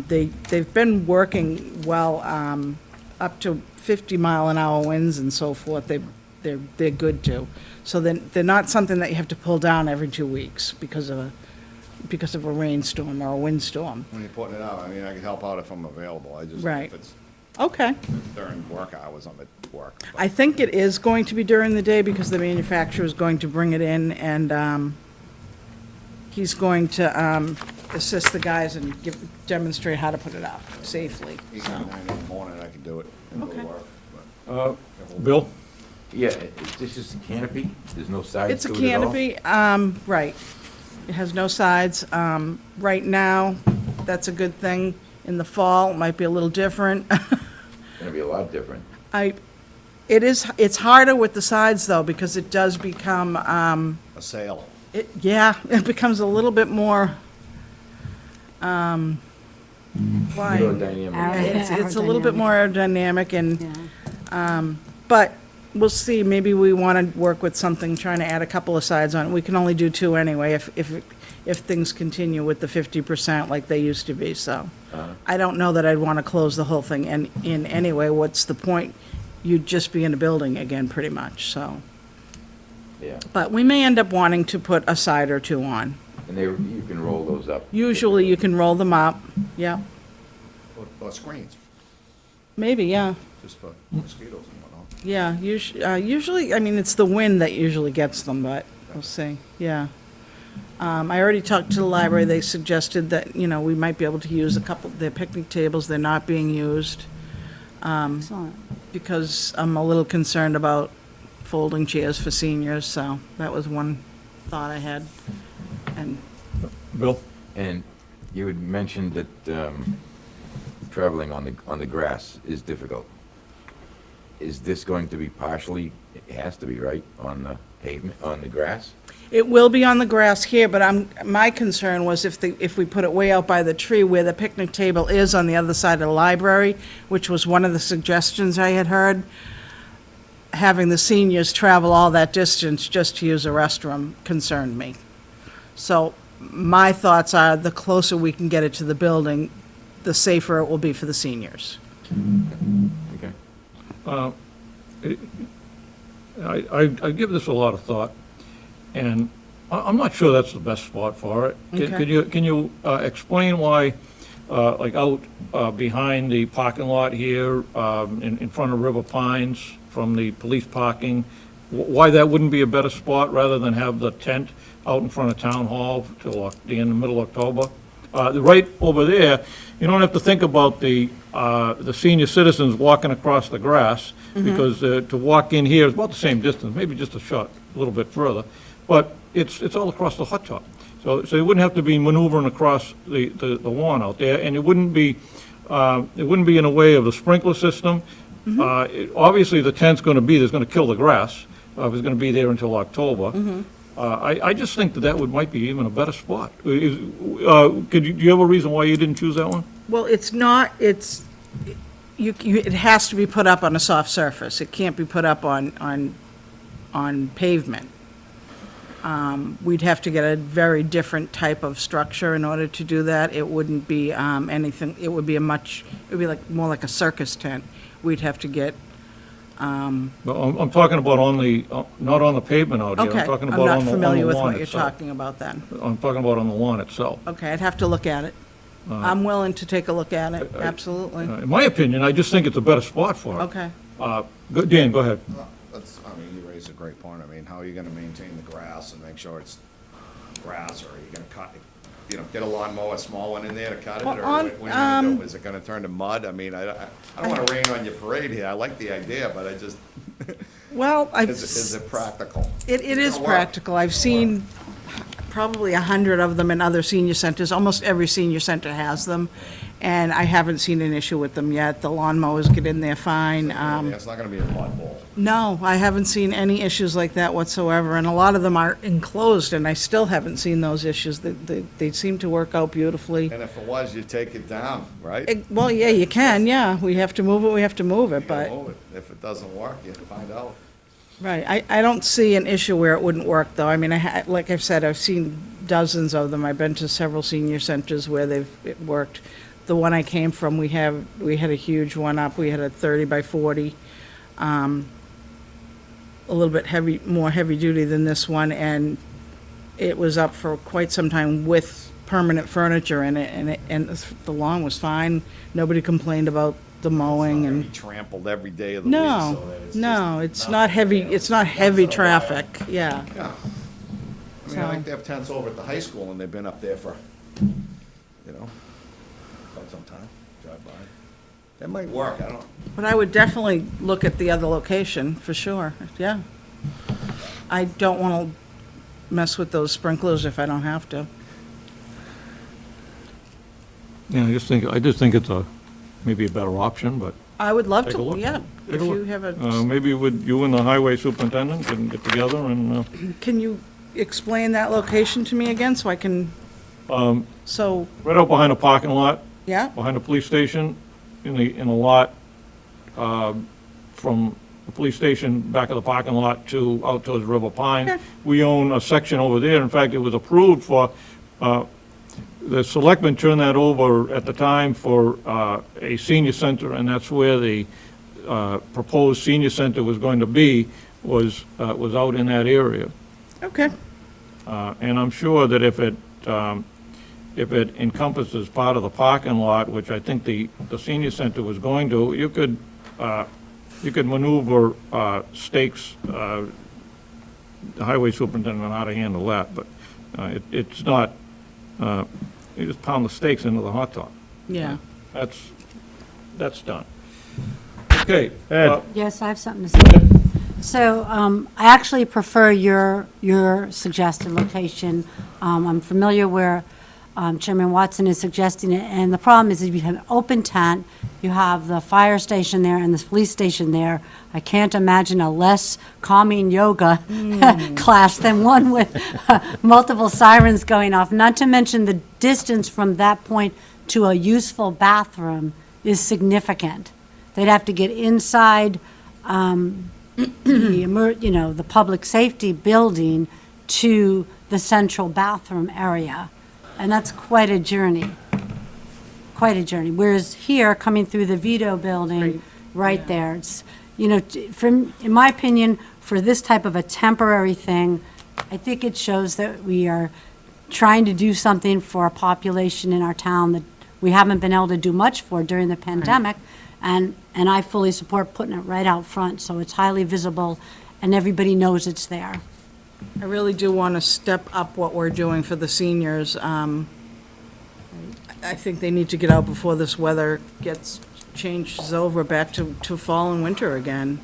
They've been working well, up to 50-mile-an-hour winds and so forth. They're good, too. So they're not something that you have to pull down every 2 weeks because of a rainstorm or a windstorm. When you're putting it out, I mean, I can help out if I'm available. I just, Right. if it's Okay. during work hours, I'm at work. but- I think it is going to be during the day because the manufacturer is going to bring it in, and he's going to assist the guys and demonstrate how to put it up safely. 8 So, or 9 in the morning, I can do it and go to Okay. work. Bill? Yeah, this is a canopy, there's no sides it's a to it at all? canopy, right. It has no sides. Right now, that's a good thing. In the fall, it might be a little different. Gonna be a lot different. It's harder with the sides, though, because it does become, A sale. it becomes a little bit more, flying. Aerodynamic. It's a little bit more aerodynamic, and, Yeah. but we'll see, maybe we want to work with something, trying to add a couple of sides on it. We can only do 2 anyway, if things continue with the 50% like they used to be, so. I don't know that I'd want to close the whole thing in anyway. What's the point? You'd just be in a building again, pretty much, so. Yeah, But we may end up wanting to put a side or 2 on. and you can roll those up. Usually you can roll them up, yeah, Or screens, maybe, yeah. just for mosquitoes and whatnot. Yeah, usually, I mean, it's the wind that usually gets them, but we'll see, yeah. I already talked to the library, they suggested that, we might be able to use a couple, their picnic tables, they're not being used, Excellent. because I'm a little concerned about folding chairs for seniors, so that was one thought I had. And Bill? And you had mentioned that traveling on the grass is difficult. Is this going to be partially, it has to be, right, on the pavement, on the grass? it will be on the grass here, but my concern was if we put it way out by the tree where the picnic table is on the other side of the library, which was one of the suggestions I had heard, having the seniors travel all that distance just to use a restroom concerned me. So my thoughts are, the closer we can get it to the building, the safer it will be for the seniors. Okay. I give this a lot of thought, and I'm not sure that's the best spot for it. Okay. Can you explain why, like out behind the parking lot here, in front of River Pines, from the police parking, why that wouldn't be a better spot rather than have the tent out in front of Town Hall till the end of middle October? Right over there, you don't have to think about the senior citizens walking across the grass, because to walk in here is about the same distance, maybe just a little bit further, but it's all across the hot top. So you wouldn't have to be maneuvering across the lawn out there, and it wouldn't be in the way of the sprinkler system. Obviously, the tent's going to be, there's going to kill the grass, if it's going to be there until October. I just think that might be even a better spot. Do you have a reason why you didn't choose that one? Well, it's not, it has to be put up on a soft surface. It can't be put up on pavement. We'd have to get a very different type of structure in order to do that. It wouldn't be anything, it would be more like a circus tent. We'd have to get, No, I'm talking about not on the pavement out here. okay, I'm talking I'm about not on the familiar with lawn what you're itself. talking about then. I'm talking about on the lawn itself. Okay, I'd have to look at it. I'm willing to take a look at it, absolutely. In my opinion, I just think it's a better spot for it. Okay. Dan, go ahead. You raise a great point. I mean, how are you gonna maintain the grass and make sure it's grass, or are you gonna cut, get a lawnmower, a small one in there to cut it, or Well, on- what are you gonna do? Is it gonna turn to mud? I mean, I don't wanna rain on your parade here. I like the idea, but I just, Well, is it practical? It is It'll work. practical. I've seen probably 100 of them in other senior centers. Almost every senior center has them, and I haven't seen an issue with them yet. The lawnmowers get in there fine. It's not gonna be a mud bowl. No, I haven't seen any issues like that whatsoever, and a lot of them are enclosed, and I still haven't seen those issues. They seem to work out beautifully. And if it was, you take it down, right? Well, yeah, you can, yeah. We have to move it, You gotta but, move it. If it doesn't work, you find out. right. I don't see an issue where it wouldn't work, though. I mean, like I've said, I've seen dozens of them. I've been to several senior centers where it worked. The one I came from, we had a huge one up. We had a 30 by 40, a little bit more heavy duty than this one, and it was up for quite some time with permanent furniture in it, and the lawn was fine. Nobody complained about the mowing It's not gonna and. be trampled every day of the week, so No, that it's no, just it's not heavy, it's not heavy Once in a while. traffic, yeah. Yeah. I mean, I think they have tents over at the high school, and they've been up there for, quite some time, drive by. That might work, I don't know. But I would definitely look at the other location, for sure, yeah. I don't want to mess with those sprinklers if I don't have to. Yeah, I just think it's maybe a better option, but I would love Take a to, look. yeah, Take if a you look. have a, maybe you and the highway superintendent can get together and, can you explain that location to me again, so I can, so, right out behind the parking lot, yeah, behind the police station, in a lot, from the police station, back of the parking lot out towards River Pine. Okay. We own a section over there. In fact, it was approved for, the selectmen turned that over at the time for a senior center, and that's where the proposed senior center was going to be, was out in that area. okay, And I'm sure that if it encompasses part of the parking lot, which I think the senior center was going to, you could maneuver stakes. The highway superintendent know how to handle that, but it's not, you just pound the stakes into the hot top. yeah. That's done. Okay. Ed. Yes, I have something to say. So I actually prefer your suggested location. I'm familiar where Chairman Watson is suggesting it, and the problem is if you have an open tent, you have the fire station there and the police station there. I can't imagine a less calming yoga class than one with multiple sirens going off, not to mention the distance from that point to a useful bathroom is significant. They'd have to get inside the public safety building to the central bathroom area. And that's quite a journey. Quite a journey. Whereas here, coming through the Vito building, right there, it's, in my opinion, for this type of a temporary thing, I think it shows that we are trying to do something for a population in our town that we haven't been able to do much for during the pandemic. And I fully support putting it right out front, so it's highly visible and everybody knows it's there. I really do want to step up what we're doing for the seniors. I think they need to get out before this weather changes over back to fall and winter again.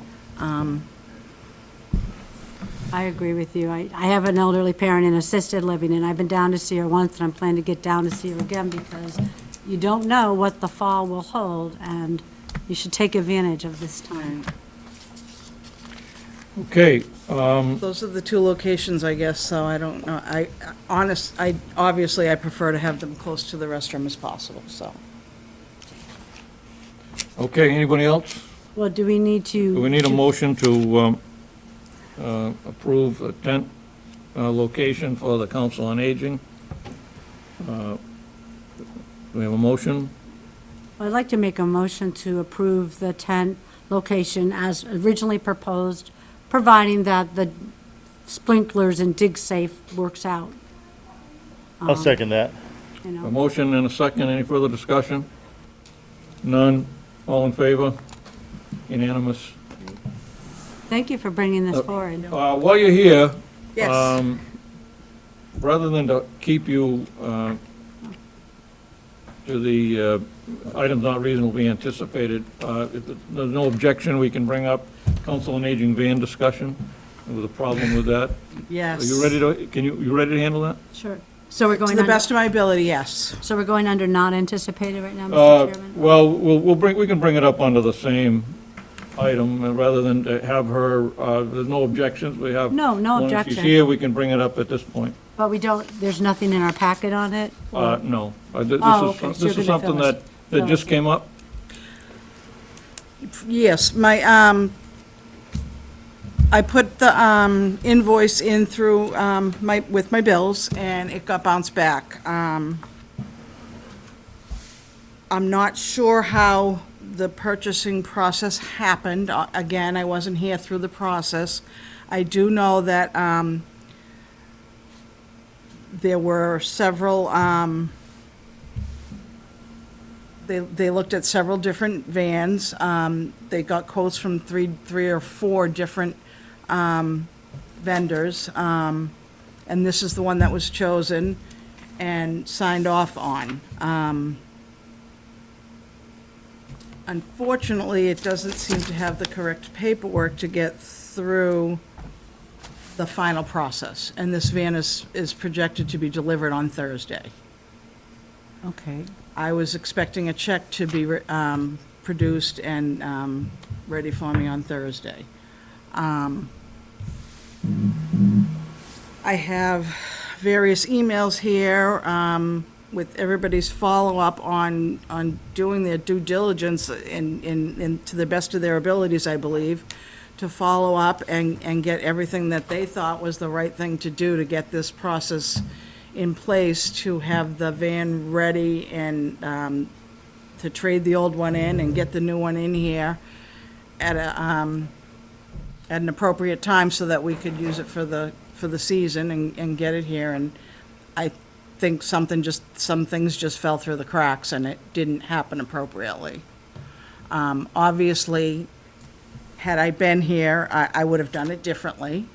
I agree with you. I have an elderly parent in assisted living, and I've been down to see her once, and I'm planning to get down to see her again because you don't know what the fall will hold, and you should take advantage of this time. Okay, Those are the two locations, I guess, so I don't know. Obviously, I prefer to have them close to the restroom as possible, so. okay, anybody else? Well, do we need to? Do we need a motion to approve a tent location for the Council on Aging? Do we have a motion? I'd like to make a motion to approve the tent location as originally proposed, providing that the sprinklers and dig safe works out. I'll second that. You A know, motion and a second, any further discussion? None, all in favor? Unanimous. thank you for bringing this forward. While you're here, Yes. rather than to keep you to the items not reasonably anticipated, if there's no objection, we can bring up Council on Aging van discussion. There was a problem with that. Yes. Are you ready to, you ready to handle that? Sure. So we're To going the under, best of my ability, yes. so we're going under not anticipated right now, Mr. Chairman? Well, we can bring it up under the same item, rather than to have her, there's no objections, we have. No If objection. she's here, we can bring it up at this point. But we don't, there's nothing in our packet on it? No. Oh, okay, so This you're is gonna something fill us- that just came up. Yes, I put the invoice in through with my bills, and it got bounced back. I'm not sure how the purchasing process happened. Again, I wasn't here through the process. I do know that there were several, they looked at several different vans. They got quotes from three or four different vendors. And this is the one that was chosen and signed off on. Unfortunately, it doesn't seem to have the correct paperwork to get through the final process. And this van is projected to be delivered on Thursday. Okay. I was expecting a check to be produced and ready for me on Thursday. I have various emails here with everybody's follow-up on doing their due diligence in to the best of their abilities, I believe, to follow up and get everything that they thought was the right thing to do to get this process in place to have the van ready and to trade the old one in and get the new one in here at an appropriate time so that we could use it for the season and get it here. And I think some things just fell through the cracks and it didn't happen appropriately. Obviously, had I been here, I would have done it differently.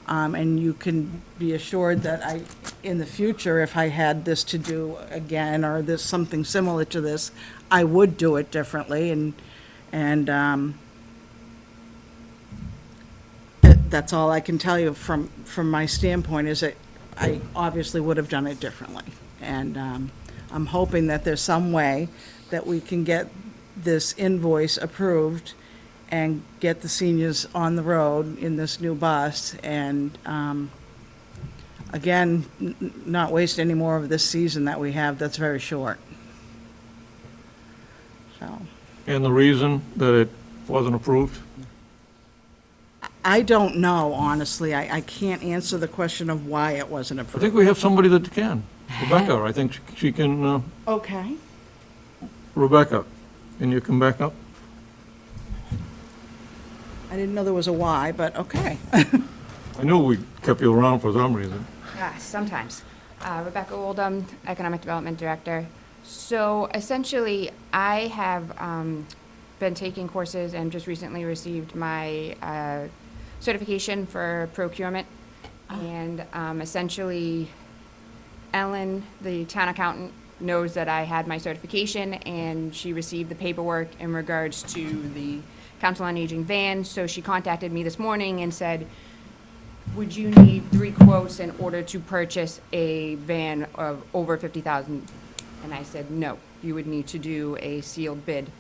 And you can be assured that in the future, if I had this to do again, or there's something similar to this, I would do it differently, and That's all I can tell you from my standpoint, is that I obviously would have done it differently. And I'm hoping that there's some way that we can get this invoice approved and get the seniors on the road in this new bus, and, again, not waste any more of this season that we have that's very short. So, And the reason that it wasn't approved? I don't know, honestly. I can't answer the question of why it wasn't I think approved. we have somebody that can. Rebecca, I think she can, Okay. Rebecca, can you come back up? I didn't know there was a why, but okay. I knew we kept you around for some reason. Sometimes. Rebecca Oldham, Economic Development Director. So essentially, I have been taking courses and just recently received my certification for procurement. And essentially, Ellen, the town accountant, knows that I had my certification, and she received the paperwork in regards to the Council on Aging van. So she contacted me this morning and said, would you need 3 quotes in order to purchase a van of over 50,000? And I said, no, you would need to do a sealed bid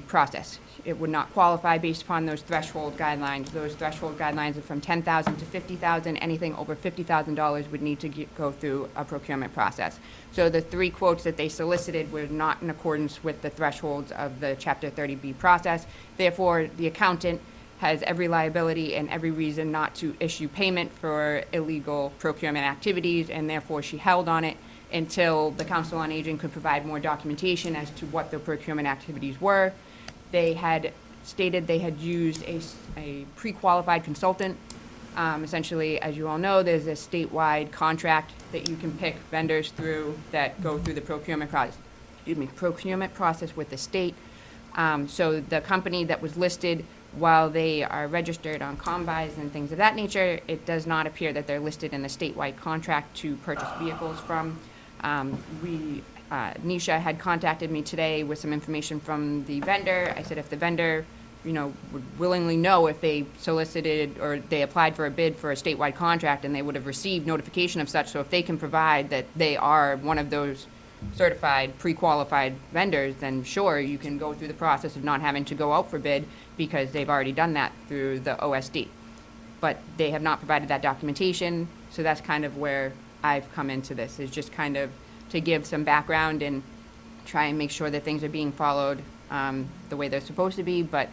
process. It would not qualify based upon those threshold guidelines. Those threshold guidelines are from 10,000 to 50,000. Anything over $50,000 would need to go through a procurement process. So the 3 quotes that they solicited were not in accordance with the thresholds of the Chapter 30B process. Therefore, the accountant has every liability and every reason not to issue payment for illegal procurement activities, and therefore she held on it until the Council on Aging could provide more documentation as to what the procurement activities were. They had stated they had used a pre-qualified consultant. Essentially, as you all know, there's a statewide contract that you can pick vendors through that go through the procurement process with the state. So the company that was listed, while they are registered on combis and things of that nature, it does not appear that they're listed in the statewide contract to purchase vehicles from. Nisha had contacted me today with some information from the vendor. I said if the vendor, would willingly know if they solicited or they applied for a bid for a statewide contract, and they would have received notification of such. So if they can provide that they are one of those certified, pre-qualified vendors, then sure, you can go through the process of not having to go out for bid because they've already done that through the OSD. But they have not provided that documentation, so that's kind of where I've come into this, is just kind of to give some background and try and make sure that things are being followed the way they're supposed to be. But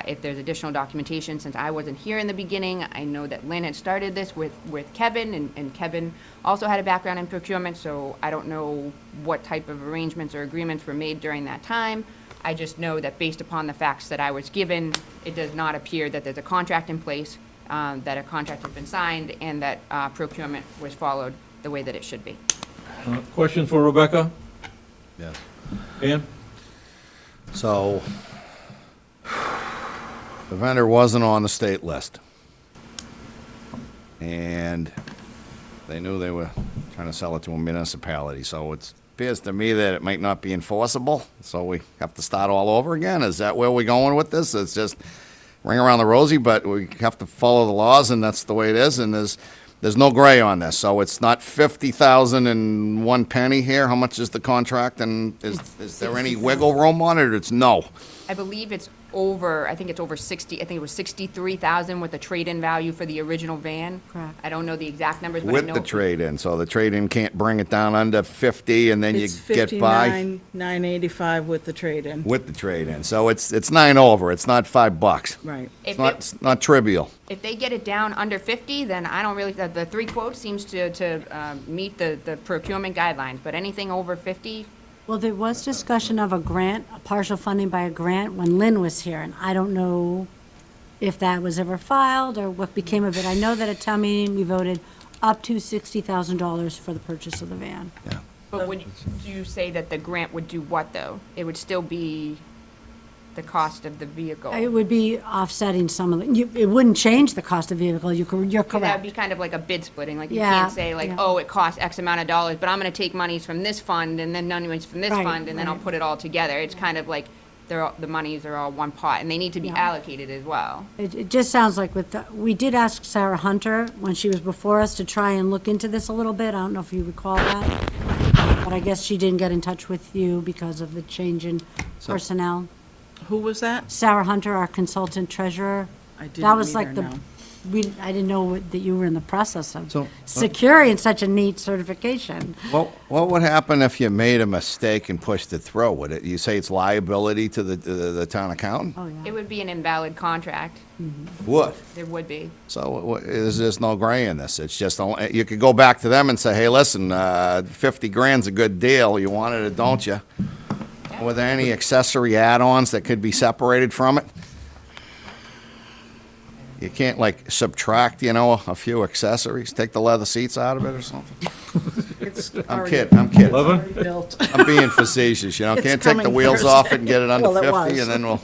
if there's additional documentation, since I wasn't here in the beginning, I know that Lynn had started this with Kevin, and Kevin also had a background in procurement, so I don't know what type of arrangements or agreements were made during that time. I just know that based upon the facts that I was given, it does not appear that there's a contract in place, that a contract has been signed, and that procurement was followed the way that it should be. Questions for Rebecca? Yes. Dan? So, the vendor wasn't on the state list. And they knew they were trying to sell it to a municipality, so it appears to me that it might not be enforceable, so we have to start all over again. Is that where we're going with this? It's just ring around the rosy, but we have to follow the laws, and that's the way it is, and there's no gray on this, so it's not 50,000 and 1 penny here. How much is the contract, and is there any wiggle room on it, or it's no? I believe it's over, I think it's over 60, I think it was 63,000 with the trade-in value for the original van. Correct. I don't know the exact numbers, but I With know. the trade-in, so the trade-in can't bring it down under 50, and then you It's get by 59,985 with the trade-in. with the trade-in. So it's 9 over, it's not $5. Right. It's not trivial. If they get it down under 50, then I don't really, the 3 quotes seems to meet the procurement guidelines, but anything over 50, Well, there was discussion of a grant, a partial funding by a grant when Lynn was here, and I don't know if that was ever filed or what became of it. I know that at town meeting, we voted up to $60,000 for the purchase of the van. but would you say that the grant would do what, though? It would still be the cost of the vehicle? It would be offsetting some of the, it wouldn't change the cost of the vehicle, you're That would correct. be kind of like a bid splitting, like you Yeah, can't say like, yeah. oh, it costs X amount of dollars, but I'm gonna take monies from this fund and then monies from this Right, fund, and then I'll right. put it all together. It's kind of like the monies are all one pot, and they need to be Yeah. allocated as well. It just sounds like we did ask Sarah Hunter when she was before us to try and look into this a little bit. I don't know if you recall that. But I guess she didn't get in touch with you because of the change in personnel. Who was that? Sarah Hunter, our consultant treasurer. I That didn't was meet like her, the, no. I didn't know that you were in the process of So, securing such a neat certification. What would happen if you made a mistake and pushed it through? Would it, you say it's liability to the town accountant? Oh, It yeah. would be an invalid contract. Would. There would be. So there's no gray in this. It's just, you could go back to them and say, hey, listen, 50 grand's a good deal. You wanted it, don't you? Were there any accessory add-ons that could be separated from it? You can't like subtract, a few accessories, take the leather seats out of it or something? It's I'm already- kidding, I'm kidding. it's already built. I'm being facetious, It's Can't take the coming wheels off it and get it under Well, it 50 was. and then we'll.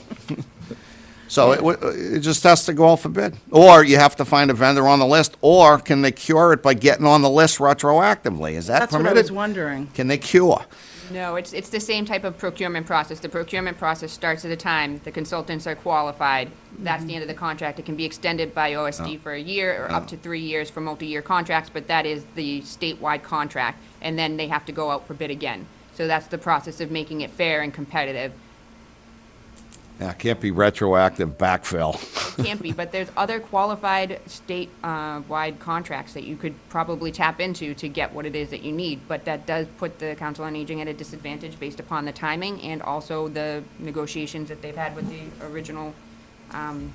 So it just has to go out for bid. Or you have to find a vendor on the list, or can they cure it by getting on the list retroactively? Is that That's what I was permitted? wondering. Can they cure? No, it's the same type of procurement process. The procurement process starts at the time the consultants are qualified. That's the end of the contract. It can be extended by OSD for a year or up to 3 years for multi-year contracts, but that is the statewide contract, and then they have to go out for bid again. So that's the process of making it fair and competitive. Yeah, it can't be retroactive backfill. It can't be, but there's other qualified state-wide contracts that you could probably tap into to get what it is that you need, but that does put the Council on Aging at a disadvantage based upon the timing and also the negotiations that they've had with the original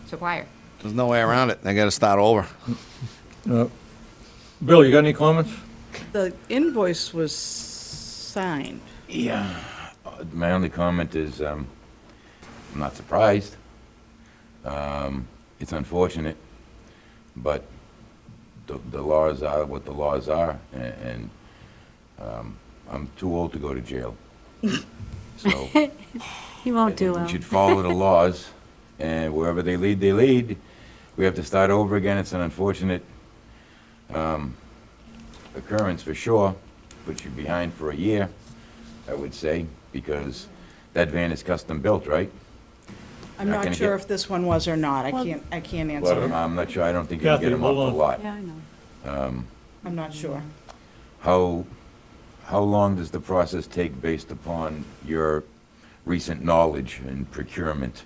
supplier. There's no way around it. They gotta start over. Bill, you got any comments? The invoice was signed. Yeah. My only comment is, I'm not surprised. It's unfortunate, but the laws are what the laws are, and I'm too old to go to jail. So He won't do we well. should follow the laws, and wherever they lead, they lead. We have to start over again. It's an unfortunate occurrence for sure. Put you behind for a year, I would say, because that van is custom built, right? I'm Not not gonna sure get- if this one was or not. I can't answer. Well, I'm not sure. I don't think you can Kathy, get them off hold the on. lot. Yeah, I know. I'm not sure. How long does the process take based upon your recent knowledge in procurement?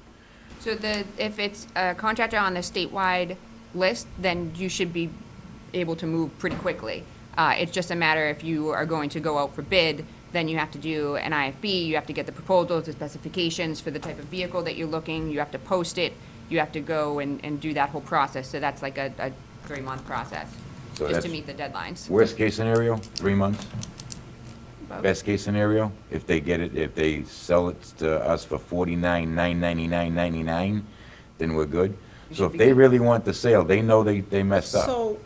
So if it's a contractor on the statewide list, then you should be able to move pretty quickly. It's just a matter if you are going to go out for bid, then you have to do an IFB, you have to get the proposals, the specifications for the type of vehicle that you're looking, you have to post it, you have to go and do that whole process. So that's like a 3-month process, So just to that's meet the deadlines. worst case scenario, 3 months? About- Best case scenario, if they get it, if they sell it to us for $49,999.99, then we're good. So if they really want the sale, they know they messed up. So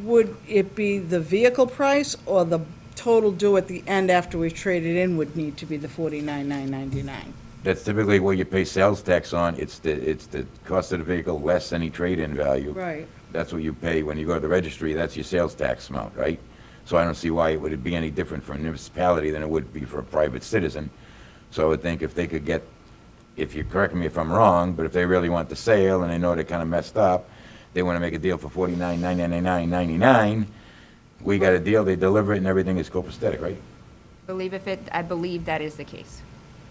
would it be the vehicle price or the total due at the end after we've traded in would need to be the $49,999? That's typically what you pay sales tax on. It's the cost of the vehicle less any trade-in value. Right. That's what you pay when you go to the registry, that's your sales tax amount, right? So I don't see why it would be any different for a municipality than it would be for a private citizen. So I would think if they could get, if you correct me if I'm wrong, but if they really want the sale and they know they kind of messed up, they want to make a deal for $49,999.99, we got a deal, they deliver it and everything is copacetic, right? I believe that is the case.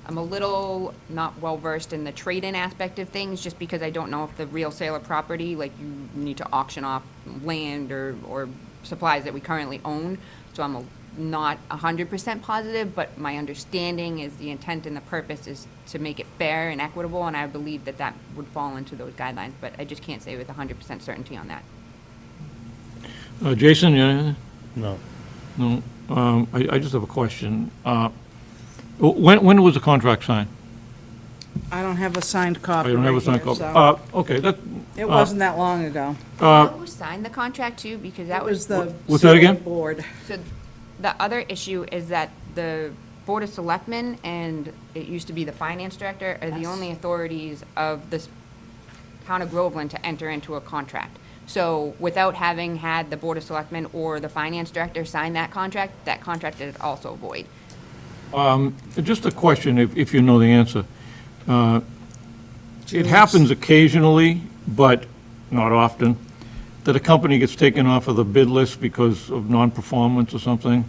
I'm a little not well-versed in the trade-in aspect of things, just because I don't know if the real sale of property, like you need to auction off land or supplies that we currently own. So I'm not 100% positive, but my understanding is the intent and the purpose is to make it fair and equitable, and I believe that that would fall into those guidelines, but I just can't say with 100% certainty on that. Jason, you have anything? No. No. I just have a question. When was the contract signed? I don't have a signed copy I don't have a right signed here, copy. so. Okay, that, It wasn't that long ago. Who signed the contract too? Because that That was the. What's that again? Board. So the other issue is that the Board of Selectmen and it used to be the Finance Director are the only authorities of this town of Groveland to enter into a contract. So without having had the Board of Selectmen or the Finance Director sign that contract is also void. Just a question, if you know the answer. It happens occasionally, but not often, that a company gets taken off of the bid list because of non-performance or something.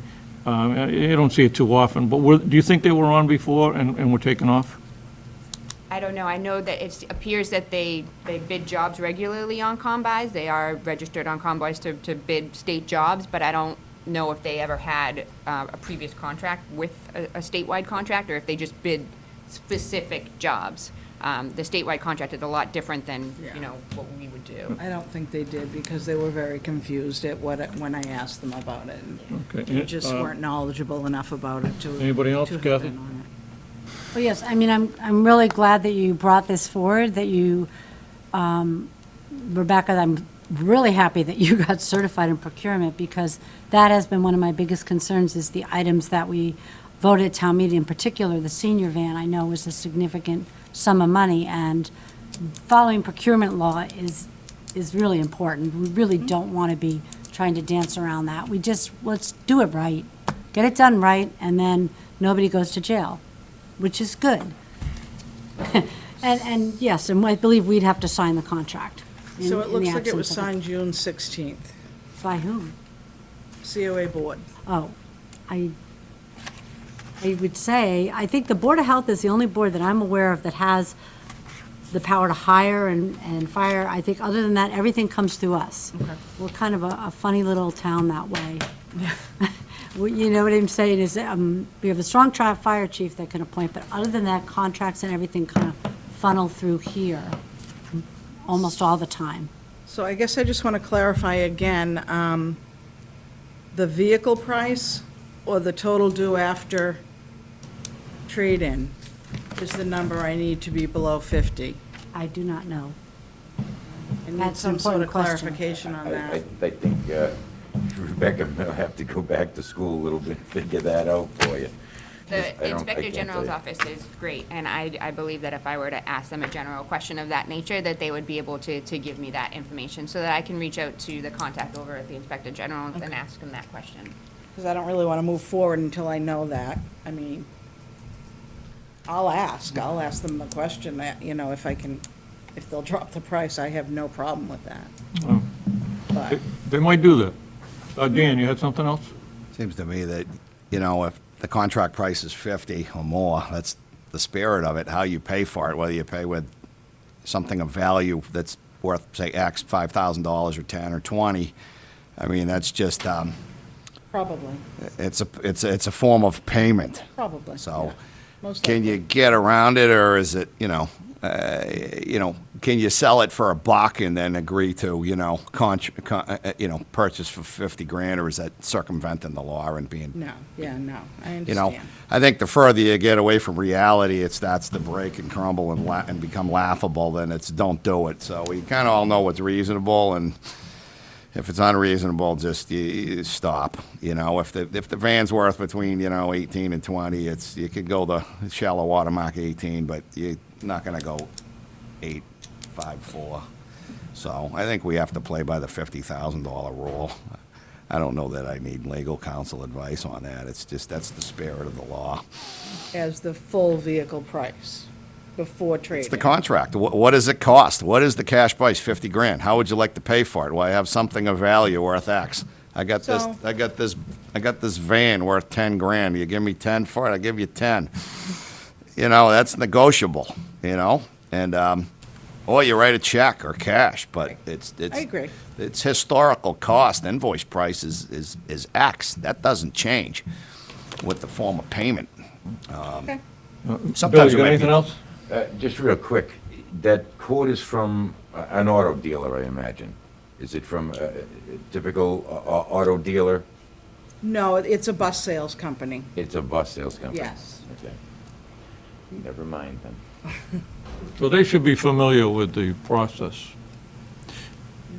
You don't see it too often, but do you think they were on before and were taken off? I don't know. I know that it appears that they bid jobs regularly on combis. They are registered on combis to bid state jobs, but I don't know if they ever had a previous contract with a statewide contract, or if they just bid specific jobs. The statewide contract is a lot different than, you know, what we would do. I don't think they did, because they were very confused at when I asked them about it. Okay. They just weren't knowledgeable enough about it to. Anybody else, to have Kathy? been on it. Well, yes, I mean, I'm really glad that you brought this forward, that you, Rebecca, I'm really happy that you got certified in procurement, because that has been one of my biggest concerns, is the items that we voted at town meeting, in particular, the senior van, I know was a significant sum of money, and following procurement law is really important. We really don't want to be trying to dance around that. Let's do it right, get it done right, and then nobody goes to jail, which is good. And yes, and I believe we'd have to sign the contract. So it in looks the like it was absence of signed June 16th, By whom? COA board. Oh, I would say, I think the Board of Health is the only board that I'm aware of that has the power to hire and fire. I think other than that, everything comes through us. Okay. We're kind of a funny little town that way. You know what I'm saying, is we have a strong fire chief that can appoint, but other than that, contracts and everything kind of funnel through here almost all the time. So I guess I just want to clarify again, the vehicle price or the total due after trade-in is the number I need to be below 50. I do not know. I need That's an some sort of important question. clarification on that. I think Rebecca will have to go back to school a little bit, figure that out for you. I The can't Inspector tell General's you. office is great, and I believe that if I were to ask them a general question of that nature, that they would be able to give me that information, so that I can reach out to the contact over at the Inspector General and ask him that question. Because I don't really want to move forward until I know that. I mean, I'll ask them the question, that, you know, if they'll drop the price, I have no problem with that. Well, But They might do that. Dan, you had something else? Seems to me that, you know, if the contract price is 50 or more, that's the spirit of it, how you pay for it, whether you pay with something of value that's worth, say, X, $5,000 or 10 or 20. I mean, that's just, probably, it's a form of payment. probably. So, yeah. Most can likely. you get around it, or is it, can you sell it for $1 and then agree to, purchase for 50 grand, or is that circumventing the law and being, No, yeah, no, I you know? understand. I think the further you get away from reality, it starts to break and crumble and become laughable, then it's don't do it. So we kind of all know what's reasonable, and if it's unreasonable, just you stop. If the van's worth between 18 and 20, you could go the shallow water mark 18, but you're not going to go 8, 5, 4. So I think we have to play by the $50,000 rule. I don't know that I need legal counsel advice on that. It's just that's the spirit of the law. As the full vehicle price before trade-in. It's the contract. What does it cost? What is the cash price? 50 grand. How would you like to pay for it? Well, I have something of value worth X. I got this van worth 10 grand. You give me 10 for it, I give you 10. That's negotiable, and or you write a check or cash, but it's I agree. It's historical cost. Invoice price is X. That doesn't change with the form of payment. Okay. Bill, Sometimes you got anything else? Just real quick, that quote is from an auto dealer, I imagine. Is it from a typical auto dealer? No, it's a bus sales company. It's a bus sales company? Yes. Okay. Never mind then. So they should be familiar with the process.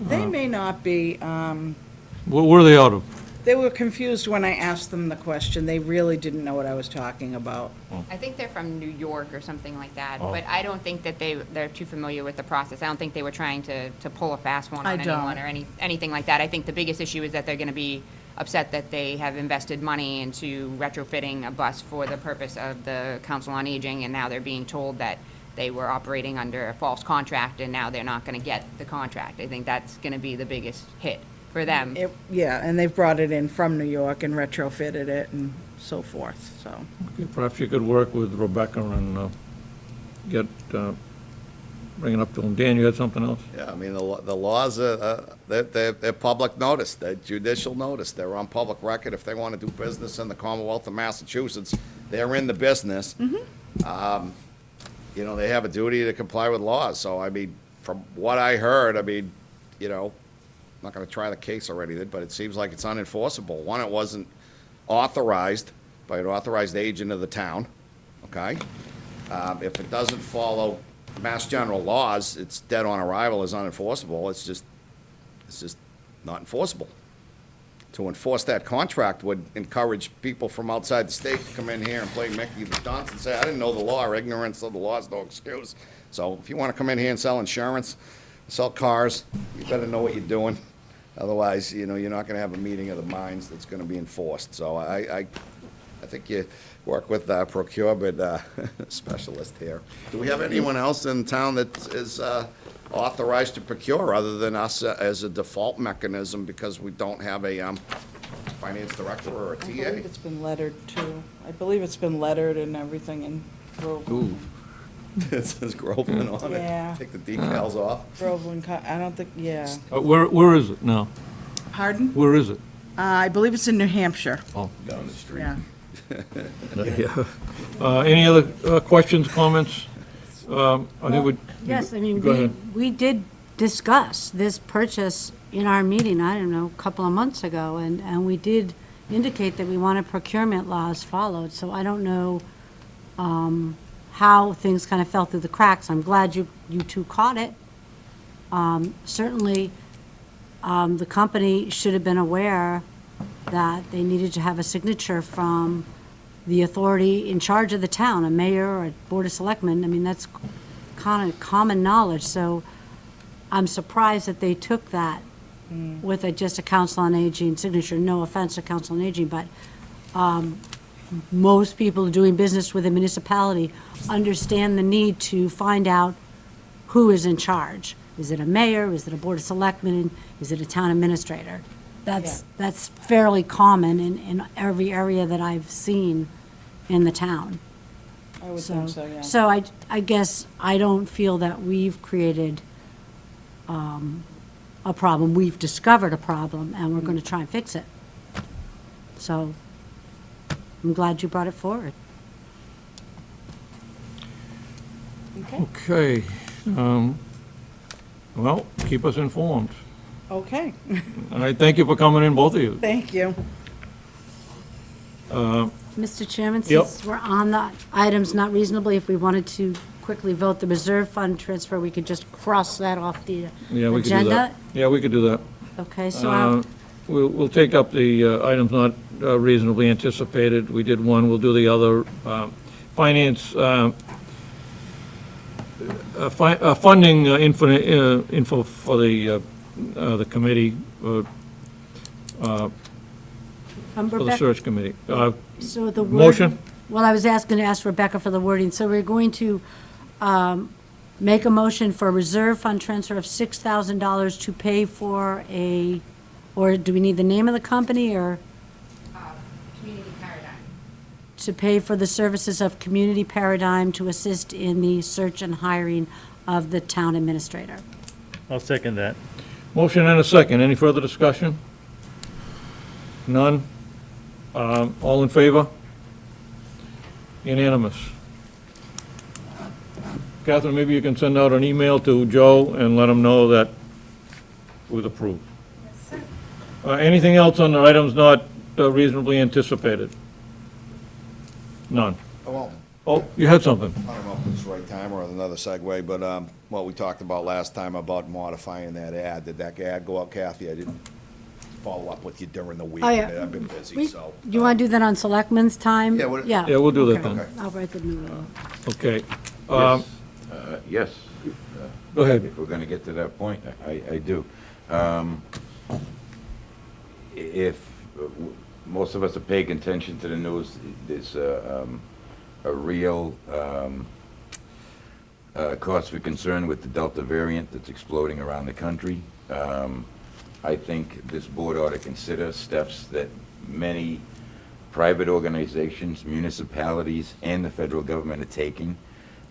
They may not be, Where are they out of? they were confused when I asked them the question. They really didn't know what I was talking about. I think they're from New York or something like that, Oh. but I don't think that they're too familiar with the process. I don't think they were trying to pull a fast one I on anyone don't. or anything like that. I think the biggest issue is that they're gonna be upset that they have invested money into retrofitting a bus for the purpose of the Council on Aging, and now they're being told that they were operating under a false contract, and now they're not going to get the contract. I think that's going to be the biggest hit for them. Yeah, and they've brought it in from New York and retrofitted it and so forth, so. Perhaps you could work with Rebecca and get, bring it up to them. Dan, you had something else? Yeah, I mean, the laws are, they're public notice, they're judicial notice, they're on public record. If they want to do business in the Commonwealth of Massachusetts, they're in the business. You know, they have a duty to comply with laws. So, I mean, from what I heard, I mean, you know, I'm not going to try the case or anything, but it seems like it's unenforceable. One, it wasn't authorized by an authorized agent of the town, okay? If it doesn't follow Mass General laws, it's dead on arrival as unenforceable. It's just not enforceable. To enforce that contract would encourage people from outside the state to come in here and play Mickey the Dunce and say, I didn't know the law, ignorance of the law is no excuse. So if you want to come in here and sell insurance, sell cars, you better know what you're doing. Otherwise, you know, you're not going to have a meeting of the minds that's going to be enforced. So I think you work with procurement specialist here. Do we have anyone else in town that is authorized to procure other than us as a default mechanism because we don't have a finance director or a I TA? believe it's been lettered too. I believe it's been lettered and everything in Groveland. It says Groveland on Yeah. it. Take the decals off. Groveland, I don't think, yeah. Where is it now? Pardon? Where is it? I believe it's in New Hampshire, Oh. Down the street. yeah. Any other questions, comments? I think we. Yes, I mean, Go ahead. we did discuss this purchase in our meeting, I don't know, a couple of months ago, and we did indicate that we wanted procurement laws followed, so I don't know how things kind of fell through the cracks. I'm glad you two caught it. Certainly, the company should have been aware that they needed to have a signature from the authority in charge of the town, a mayor or a board of selectmen. I mean, that's kind of common knowledge, so I'm surprised that they took that with just a council on aging signature. No offense to council on aging, but most people doing business with a municipality understand the need to find out who is in charge. Is it a mayor? Is it a board of selectmen? Is it a town administrator? That's fairly common in every area that I've seen in the town. I would think so, yeah. So I guess I don't feel that we've created a problem. We've discovered a problem, and we're going to try and fix it. So I'm glad you brought it forward. Okay. Well, keep us informed. Okay, All right, thank you for coming in, both of you. thank you. Mr. Chairman, Yep. since we're on the items not reasonably, if we wanted to quickly vote the reserve fund transfer, we could just cross that off the Yeah, we could do agenda. that. Yeah, we could do that. Okay, so We'll take up the items not reasonably anticipated. We did one, we'll do the other. Finance, funding info for the committee, for the Rebecca, search committee. so the word. Motion? Well, I was going to ask Rebecca for the wording. So we're going to make a motion for a reserve fund transfer of $6,000 to pay for or do we need the name of the company or Community Paradigm. to pay for the services of Community Paradigm to assist in the search and hiring of the town administrator? I'll second that. Motion and a second. Any further discussion? None? All in favor? Unanimous. Catherine, maybe you can send out an email to Joe and let him know that it was approved. Anything else on the items not reasonably anticipated? None. Well, Oh, you had something? I don't know if it's the right time or another segue, but what we talked about last time about modifying that ad, did that ad go out, Kathy? I didn't follow up with you during the week. Oh, yeah. I've been busy, We- so. Do you want to do that on Selectmen's time? Yeah, what- Yeah. Yeah, we'll do that Okay. then. I'll write the new one. Okay. Yes, Go ahead. if we're going to get to that point, I do. If most of us are paying attention to the news. There's a real cause for concern with the Delta variant that's exploding around the country. I think this board ought to consider steps that many private organizations, municipalities, and the federal government are taking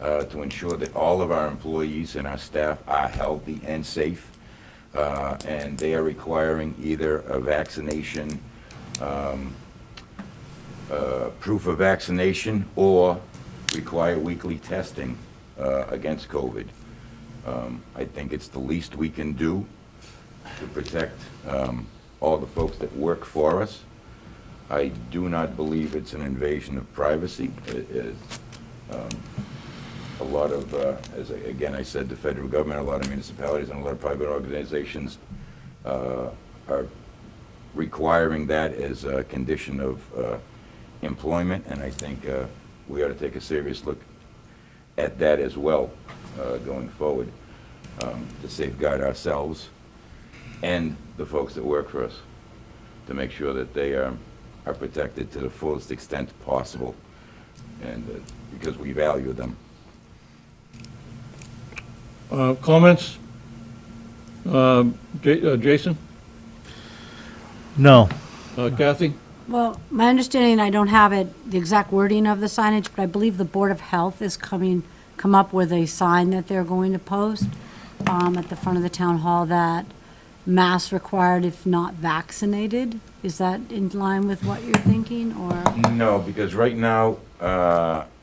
to ensure that all of our employees and our staff are healthy and safe. And they are requiring either a vaccination, proof of vaccination, or require weekly testing against COVID. I think it's the least we can do to protect all the folks that work for us. I do not believe it's an invasion of privacy. It is a lot of, again, I said, the federal government, a lot of municipalities, and a lot of private organizations are requiring that as a condition of employment, and I think we ought to take a serious look at that as well going forward to safeguard ourselves and the folks that work for us, to make sure that they are protected to the fullest extent possible, and because we value them. Comments? Jason? No. Kathy? Well, my understanding, I don't have it, the exact wording of the signage, but I believe the Board of Health is come up with a sign that they're going to post at the front of the town hall that masks required if not vaccinated. Is that in line with what you're thinking, or? No, because right now,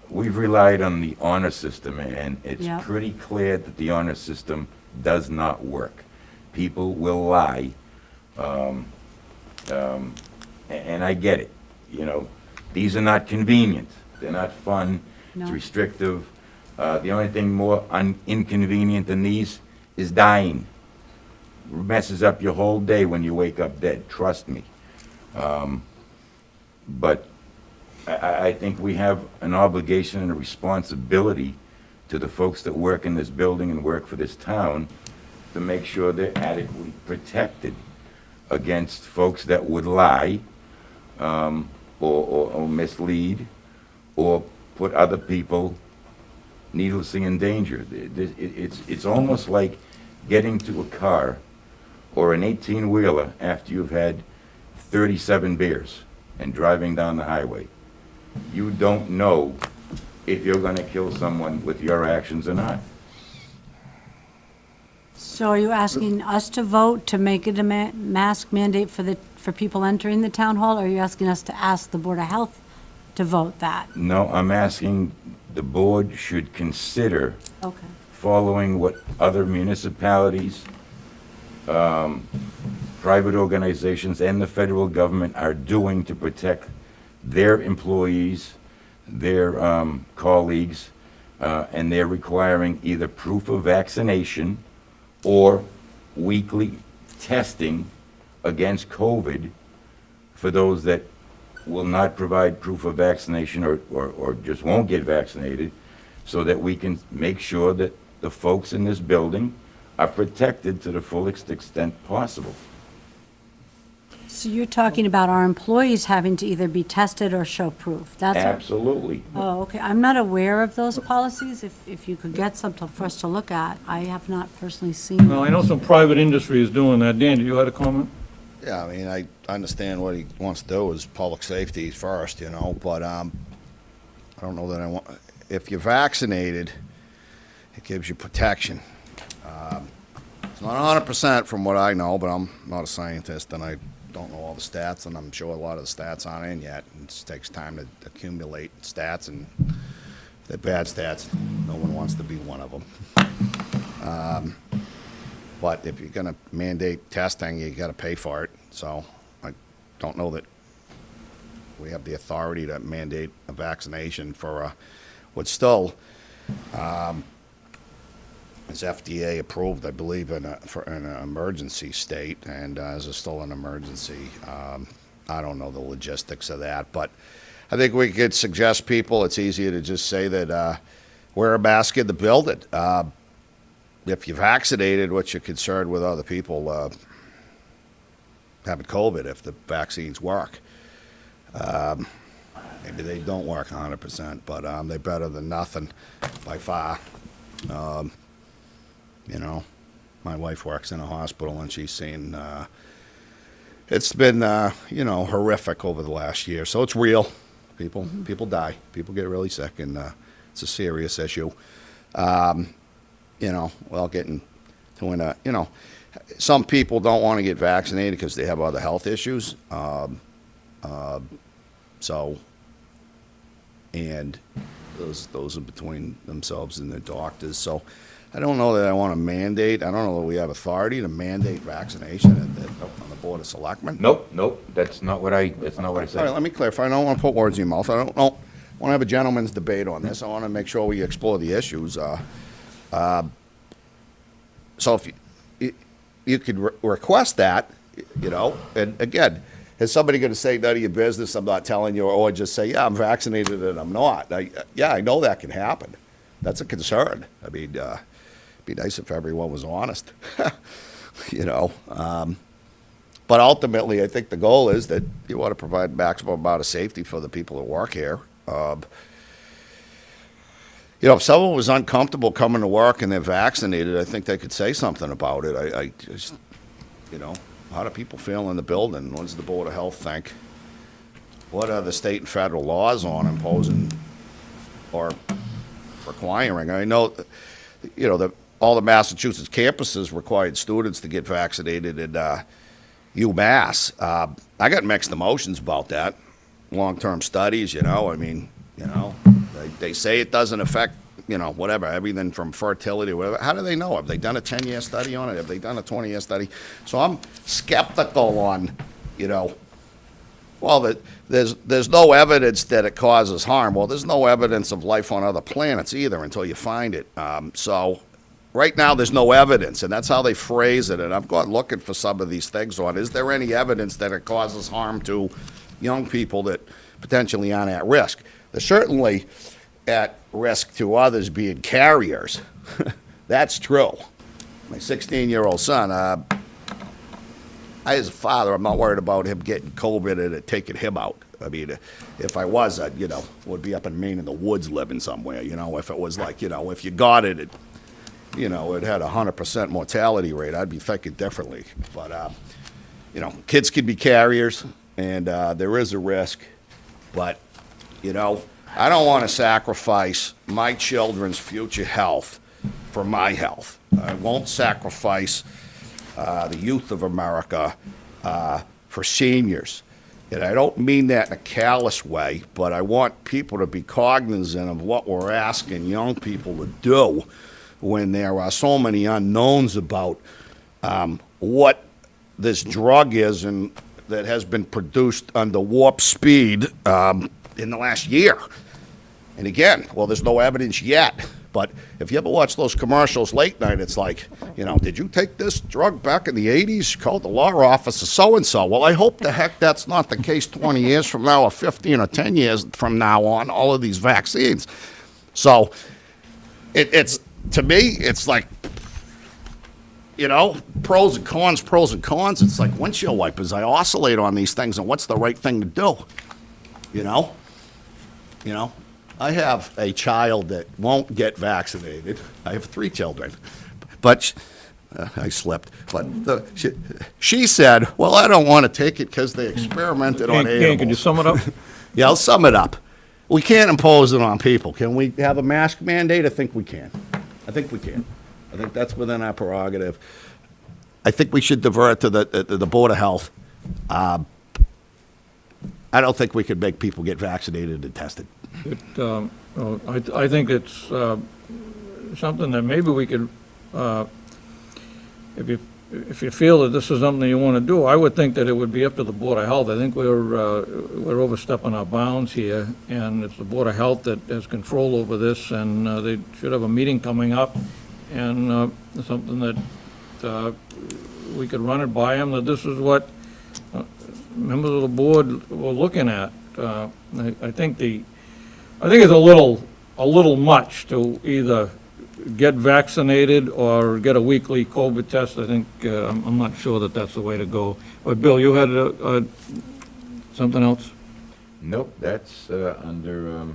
we've relied on the honor system, and it's Yeah. pretty clear that the honor system does not work. People will lie, and I get it. You know, these are not convenient. They're not fun. It's No. restrictive. The only thing more inconvenient than these is dying. Messes up your whole day when you wake up dead, trust me. But I think we have an obligation and a responsibility to the folks that work in this building and work for this town to make sure they're adequately protected against folks that would lie or mislead or put other people needlessly in danger. It's almost like getting to a car or an 18-wheeler after you've had 37 beers and driving down the highway. You don't know if you're going to kill someone with your actions or not. So are you asking us to vote to make it a mask mandate for people entering the town hall, or are you asking us to ask the Board of Health to vote that? No, I'm asking the board should consider Okay. following what other municipalities, private organizations, and the federal government are doing to protect their employees, their colleagues, and they're requiring either proof of vaccination or weekly testing against COVID for those that will not provide proof of vaccination or just won't get vaccinated, so that we can make sure that the folks in this building are protected to the fullest extent possible. So you're talking about our employees having to either be tested or show proof? That's Absolutely. Oh, okay. I'm not aware of those policies. If you could get some for us to look at. I have not personally seen Well, I them. know some private industry is doing that. Dan, you had a comment? Yeah, I mean, I understand what he wants to do is public safety first, you know, but I don't know that I want, if you're vaccinated, it gives you protection. It's not 100% from what I know, but I'm not a scientist and I don't know all the stats, and I'm sure a lot of the stats aren't in yet. It just takes time to accumulate stats, and they're bad stats. No one wants to be one of them. But if you're going to mandate testing, you got to pay for it. So I don't know that we have the authority to mandate a vaccination for what's still is FDA approved, I believe, for an emergency state, and is still an emergency. I don't know the logistics of that, but I think we could suggest people. It's easier to just say that wear a mask in the building. If you're vaccinated, what you're concerned with other people, having COVID if the vaccines work. Maybe they don't work 100%, but they're better than nothing by far. You know, my wife works in a hospital, and she's seen, it's been, you know, horrific over the last year. So it's real. People die. People get really sick, and it's a serious issue. You know, well, getting to you know, some people don't want to get vaccinated because they have other health issues. So, and those are between themselves and their doctors. So, I don't know that I want to mandate. I don't know that we have authority to mandate vaccination on the Board of Selectmen. Nope, that's not what I All right, said. let me clarify. I don't want to put words in your mouth. I don't want to have a gentleman's debate on this. I want to make sure we explore the issues. So if you could request that, you know, and again, is somebody going to say none of your business, I'm not telling you, or just say, yeah, I'm vaccinated and I'm not? Yeah, I know that can happen. That's a concern. I mean, it'd be nice if everyone was honest, you know. But ultimately, I think the goal is that you want to provide maximum amount of safety for the people that work here. You know, if someone was uncomfortable coming to work and they're vaccinated, I think they could say something about it. I just, you know, how do people feel in the building? What does the Board of Health think? What are the state and federal laws on imposing or requiring? I know, you know, all the Massachusetts campuses required students to get vaccinated in UMass. I got mixed emotions about that. Long-term studies, you know, I mean, you know, they say it doesn't affect, you know, whatever, everything from fertility or whatever. How do they know? Have they done a 10-year study on it? Have they done a 20-year study? So I'm skeptical on, you know, well, there's no evidence that it causes harm. Well, there's no evidence of life on other planets either until you find it. So right now there's no evidence, and that's how they phrase it. And I've gone looking for some of these things on, is there any evidence that it causes harm to young people that potentially aren't at risk? They're certainly at risk to others being carriers. That's true. My 16-year-old son, I, as a father, I'm not worried about him getting COVID and it taking him out. I mean, if I was, I, you know, would be up in Maine in the woods living somewhere, you know. If it was like, you know, if you got it, you know, it had a 100% mortality rate, I'd be thinking differently. But, you know, kids can be carriers, and there is a risk. But, you know, I don't want to sacrifice my children's future health for my health. I won't sacrifice the youth of America for seniors. And I don't mean that in a callous way, but I want people to be cognizant of what we're asking young people to do when there are so many unknowns about what this drug is and that has been produced under warp speed in the last year. And again, well, there's no evidence yet. But if you ever watch those commercials late night, it's like, you know, did you take this drug back in the 80s? Called the law office of so-and-so. Well, I hope the heck that's not the case 20 years from now or 15 or 10 years from now on, all of these vaccines. So it's, to me, it's like, you know, pros and cons, pros and cons. It's like windshield wipers. I oscillate on these things, and what's the right thing to do? You know? You know? I have a child that won't get vaccinated. I have 3 children. But I slipped. But she said, well, I don't want to take it because they experimented on animals. Can you sum it up? Yeah, I'll sum it up. We can't impose it on people. Can we have a mask mandate? I think we can. I think we can. I think that's within our prerogative. I think we should divert to the Board of Health. I don't think we could make people get vaccinated and tested. I think it's something that maybe we could, if you feel that this is something you want to do, I would think that it would be up to the Board of Health. I think we're overstepping our bounds here, and it's the Board of Health that has control over this, and they should have a meeting coming up, and something that we could run it by them, that this is what members of the board were looking at. I think it's a little much to either get vaccinated or get a weekly COVID test. I think, I'm not sure that that's the way to go. But Bill, you had something else? Nope, that's under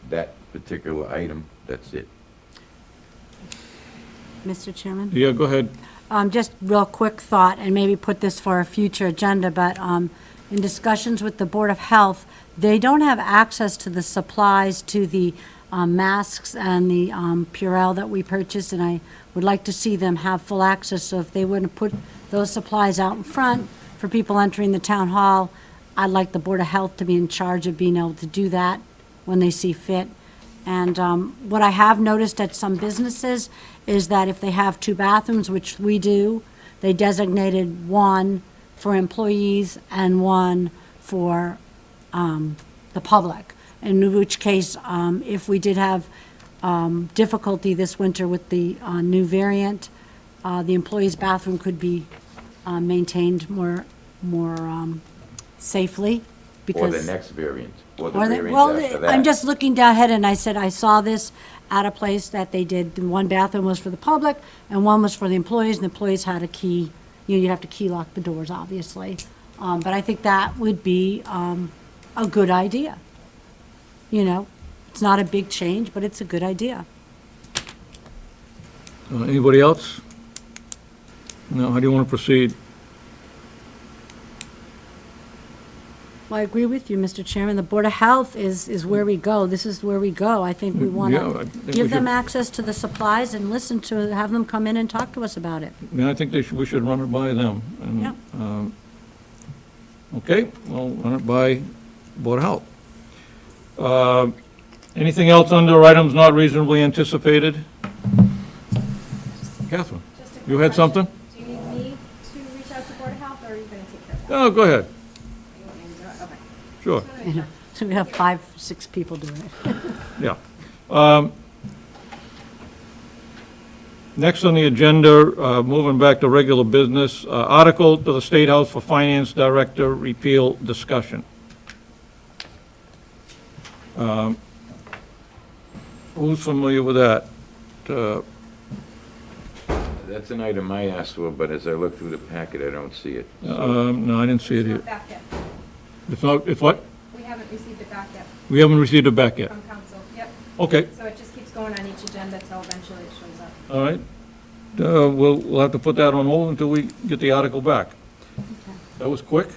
that particular item, that's it. Mr. Chairman? Yeah, go ahead. Just real quick thought, and maybe put this for a future agenda, but in discussions with the Board of Health, they don't have access to the supplies, to the masks and the Purell that we purchased, and I would like to see them have full access. So if they wouldn't put those supplies out in front for people entering the town hall, I'd like the Board of Health to be in charge of being able to do that when they see fit. And what I have noticed at some businesses is that if they have 2 bathrooms, which we do, they designated one for employees and one for the public. In which case, if we did have difficulty this winter with the new variant, the employees' bathroom could be maintained more safely. Or Because the next variant, or the or variant well, after that. I'm just looking down ahead, and I said, I saw this at a place that they did, one bathroom was for the public, and one was for the employees, and the employees had a key. You have to key lock the doors, obviously. But I think that would be a good idea. You know, it's not a big change, but it's a good idea. Anybody else? No, how do you want to proceed? Well, I agree with you, Mr. Chairman. The Board of Health is where we go. This is where we go. I think we want Yeah, I to think we give them should- access to the supplies and listen to, have them come in and talk to us about it. Yeah, I think we should run it by them. And, Yeah. Okay, well, run it by Board of Health. Anything else under items not reasonably anticipated? Catherine, you had something? Do you need me to reach out to Board of Health, or are you going to take care of that? Oh, go ahead, You want me to do it? Okay. sure, So we have 5, 6 people doing it. yeah. Next on the agenda, moving back to regular business, article to the State House for Finance Director repeal discussion. Who's familiar with that? That's an item I asked for, but as I look through the packet, I don't see it. No, I didn't see it It's here. not back yet. It's not, it's what? We haven't received it back yet We haven't received it back yet. from council. Yep. Okay, So it just keeps going on each agenda until eventually it shows up. all right. We'll have to put that on hold until we get the article back. That was quick.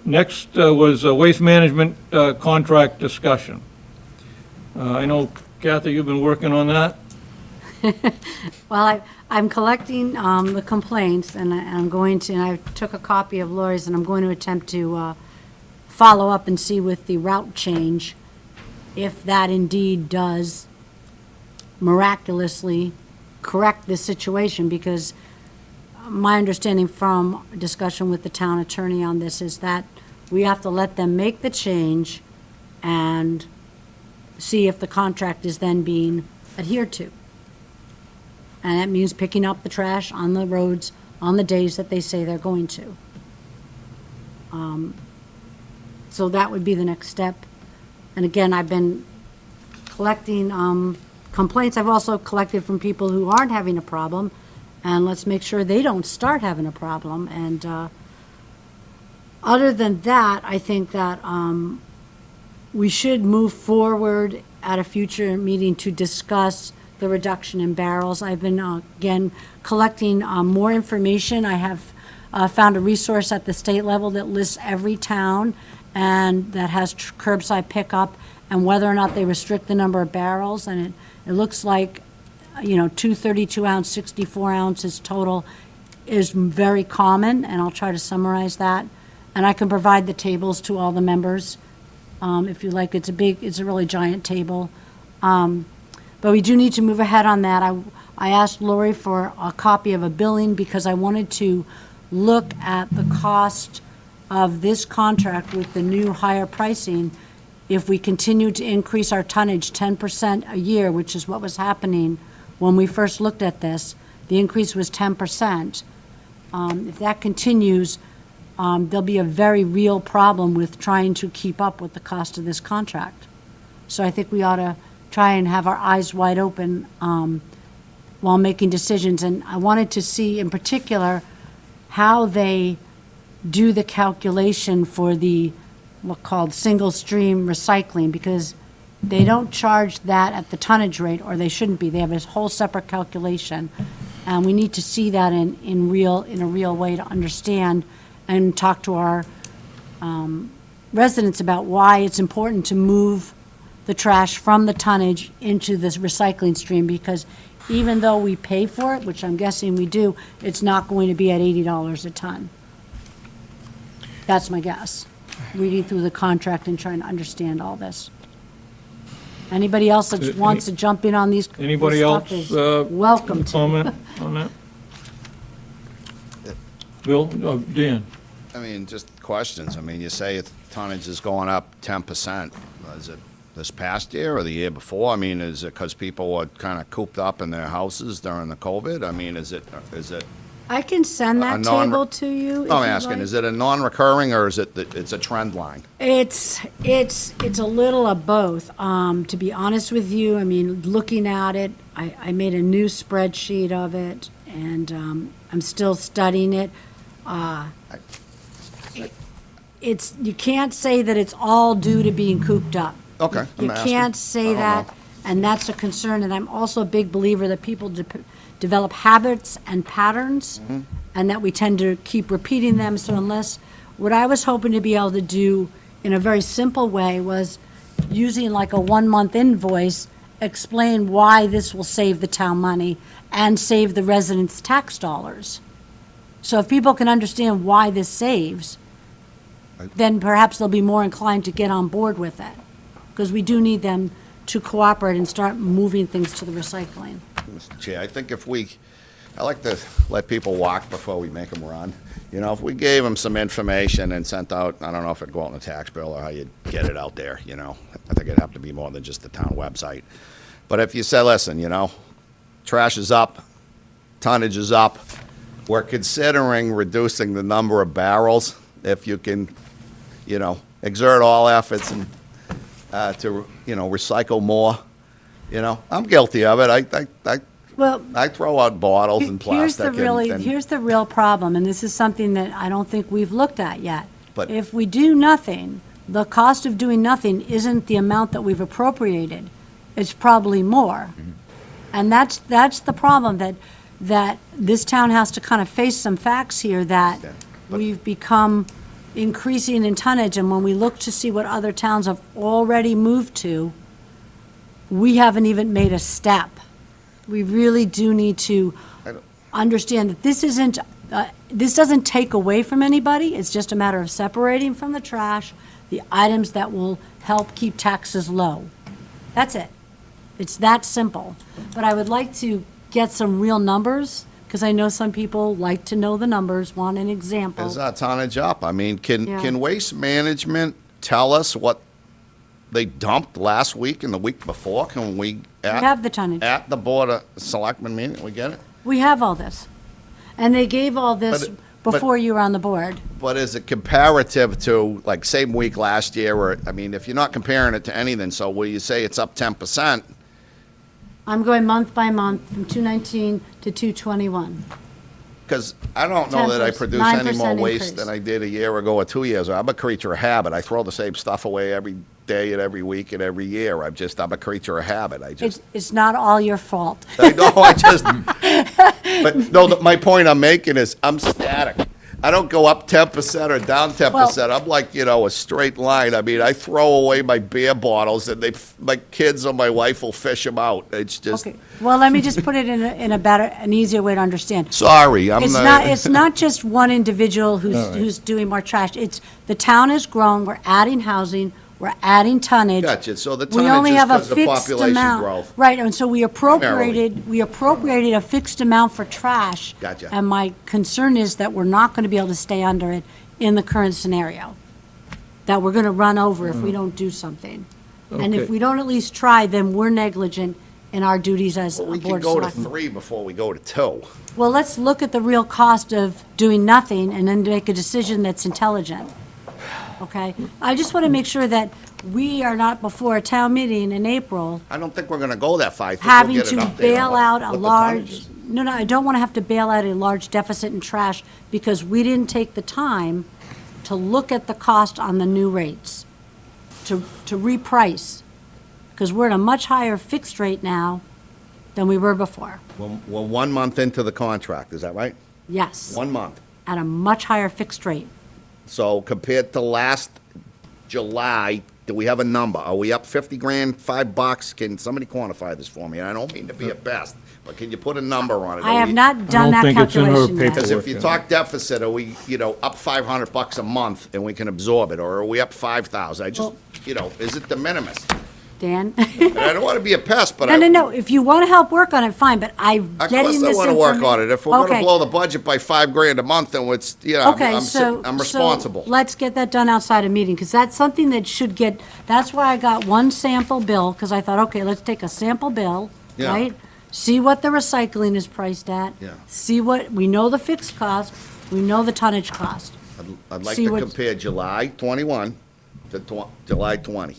Next was waste management contract discussion. I know, Kathy, you've been working on that? Well, I'm collecting the complaints, and I'm going to, and I took a copy of Lori's, and I'm going to attempt to follow up and see with the route change if that indeed does miraculously correct this situation, because my understanding from discussion with the town attorney on this is that we have to let them make the change and see if the contract is then being adhered to. And that means picking up the trash on the roads on the days that they say they're going to. So that would be the next step. And again, I've been collecting complaints. I've also collected from people who aren't having a problem, and let's make sure they don't start having a problem. And other than that, I think that we should move forward at a future meeting to discuss the reduction in barrels. I've been, again, collecting more information. I have found a resource at the state level that lists every town and that has curbside pickup and whether or not they restrict the number of barrels. And it looks like, you know, 2 32-ounce, 64 ounces total is very common, and I'll try to summarize that. And I can provide the tables to all the members if you like. It's a really giant table. But we do need to move ahead on that. I asked Lori for a copy of a billing because I wanted to look at the cost of this contract with the new higher pricing. If we continue to increase our tonnage 10% a year, which is what was happening when we first looked at this, the increase was 10%. If that continues, there'll be a very real problem with trying to keep up with the cost of this contract. So I think we ought to try and have our eyes wide open while making decisions. And I wanted to see in particular how they do the calculation for the, what's called single stream recycling, because they don't charge that at the tonnage rate, or they shouldn't be. They have a whole separate calculation. And we need to see that in a real way to understand and talk to our residents about why it's important to move the trash from the tonnage into this recycling stream, because even though we pay for it, which I'm guessing we do, it's not going to be at $80 a ton. That's my guess, reading through the contract and trying to understand all this. Anybody else that wants to jump in on these Anybody this stuff else, is welcome to. comment on that? Bill, Dan? I mean, just questions. I mean, you say tonnage is going up 10%. Is it this past year or the year before? I mean, is it because people were kind of cooped up in their houses during the COVID? I mean, is it? I can send that table to you if I'm you'd asking, like. is it a non-recurring or is it that it's a trend line? It's a little of both. To be honest with you, I mean, looking at it, I made a new spreadsheet of it, and I'm still studying it. You can't say that it's all due to being cooped up. Okay, You I'm asking. can't I say don't that, know. and that's a concern. And I'm also a big believer that people develop habits and patterns, Mm-hmm. and that we tend to keep repeating them. So unless, what I was hoping to be able to do in a very simple way was using like a 1-month invoice, explain why this will save the town money and save the residents' tax dollars. So if people can understand why this saves, then perhaps they'll be more inclined to get on board with it. Because we do need them to cooperate and start moving things to the recycling. Mr. Chair, I think I like to let people walk before we make them run. You know, if we gave them some information and sent out, I don't know if it'd go out in the tax bill or how you'd get it out there, you know. I think it'd have to be more than just the town website. But if you say, listen, you know, trash is up, tonnage is up, we're considering reducing the number of barrels if you can, you know, exert all efforts and to, you know, recycle more. You know, I'm guilty of it. Well, I throw out bottles and here's plastic. here's the real problem, and this is something that I don't think we've looked at yet. But- If we do nothing, the cost of doing nothing isn't the amount that we've appropriated. It's probably more. Mm-hmm. And that's the problem, that this town has to kind of face some facts here, that Yeah, but- we've become increasing in tonnage, and when we look to see what other towns have already moved to, we haven't even made a step. We really do need to I don't- understand that this doesn't take away from anybody. It's just a matter of separating from the trash the items that will help keep taxes low. That's it. It's that simple. But I would like to get some real numbers, because I know some people like to know the numbers, want an example. Is that tonnage up? I mean, Yeah. can Waste Management tell us what they dumped last week and the week before? Can we, We have the tonnage. at the Board of Selectmen meeting, we get it? We have all this. And they gave all this But- before you were on the board. But is it comparative to, like, same week last year, or, I mean, if you're not comparing it to anything, so will you say it's up 10%? I'm going month by month from 219 to 221. Because I don't know that I 10%, produce any more 9% waste increase. than I did a year ago or 2 years ago. I'm a creature of habit. I throw the same stuff away every day and every week and every year. I'm a creature of habit. It's not all your fault. I know, but no, my point I'm making is I'm static. I don't go up 10% or down 10%. I'm like, you know, a straight line. I mean, I throw away my beer bottles and my kids or my wife will fish them out. It's just, Okay, well, let me just put it in a better, an easier way to understand. sorry, It's not just one individual who's doing more trash. It's, the town has grown, we're adding housing, we're adding tonnage. Gotcha. So the We only tonnage is have a 'cause of the fixed population amount. growth. Right, and so we Primarily. appropriated a fixed amount for trash. Gotcha. And my concern is that we're not gonna be able to stay under it in the current scenario. That we're gonna run over if we don't do something. And if Okay. we don't at least try, then we're negligent in our duties as a we board can of go to selectmen. 3 before we go to 2. Well, let's look at the real cost of doing nothing and then make a decision that's intelligent. okay? I just want to make sure that we are not before a town meeting in April I don't think we're gonna go that far. I think we'll having get an to update on bail what- out a what the large, tonnage is. no, I don't want to have to bail out a large deficit in trash because we didn't take the time to look at the cost on the new rates, to reprice, because we're at a much higher fixed rate now than we were before. We're 1 month into the contract, is that right? Yes, 1 month. at a much higher fixed rate. So compared to last July, do we have a number? Are we up 50 grand, $5? Can somebody quantify this for me? I don't mean to be a pest, but can you put a number on it? I have Are we- not done that think it's in her calculation yet. paperwork. Because if you talk deficit, are we, up $500 a month and we can absorb it, or are we up 5,000? I just, is it de minimis? Dan? And I don't want to be a pest, but No, if you want to help work on it, fine, but I'm Of getting course this I want to work informa- on it. If we're going to Okay. blow the budget by $5 grand a month, then it's, Okay, I'm responsible. let's get that done outside of meeting, because that's something that should get, that's why I got one sample bill, because I thought, okay, let's take a sample bill, Yeah. right? See what the recycling is priced at. Yeah. See what, we know the fixed cost, we know the tonnage cost. I'd like see to what- compare July 21 to July 20.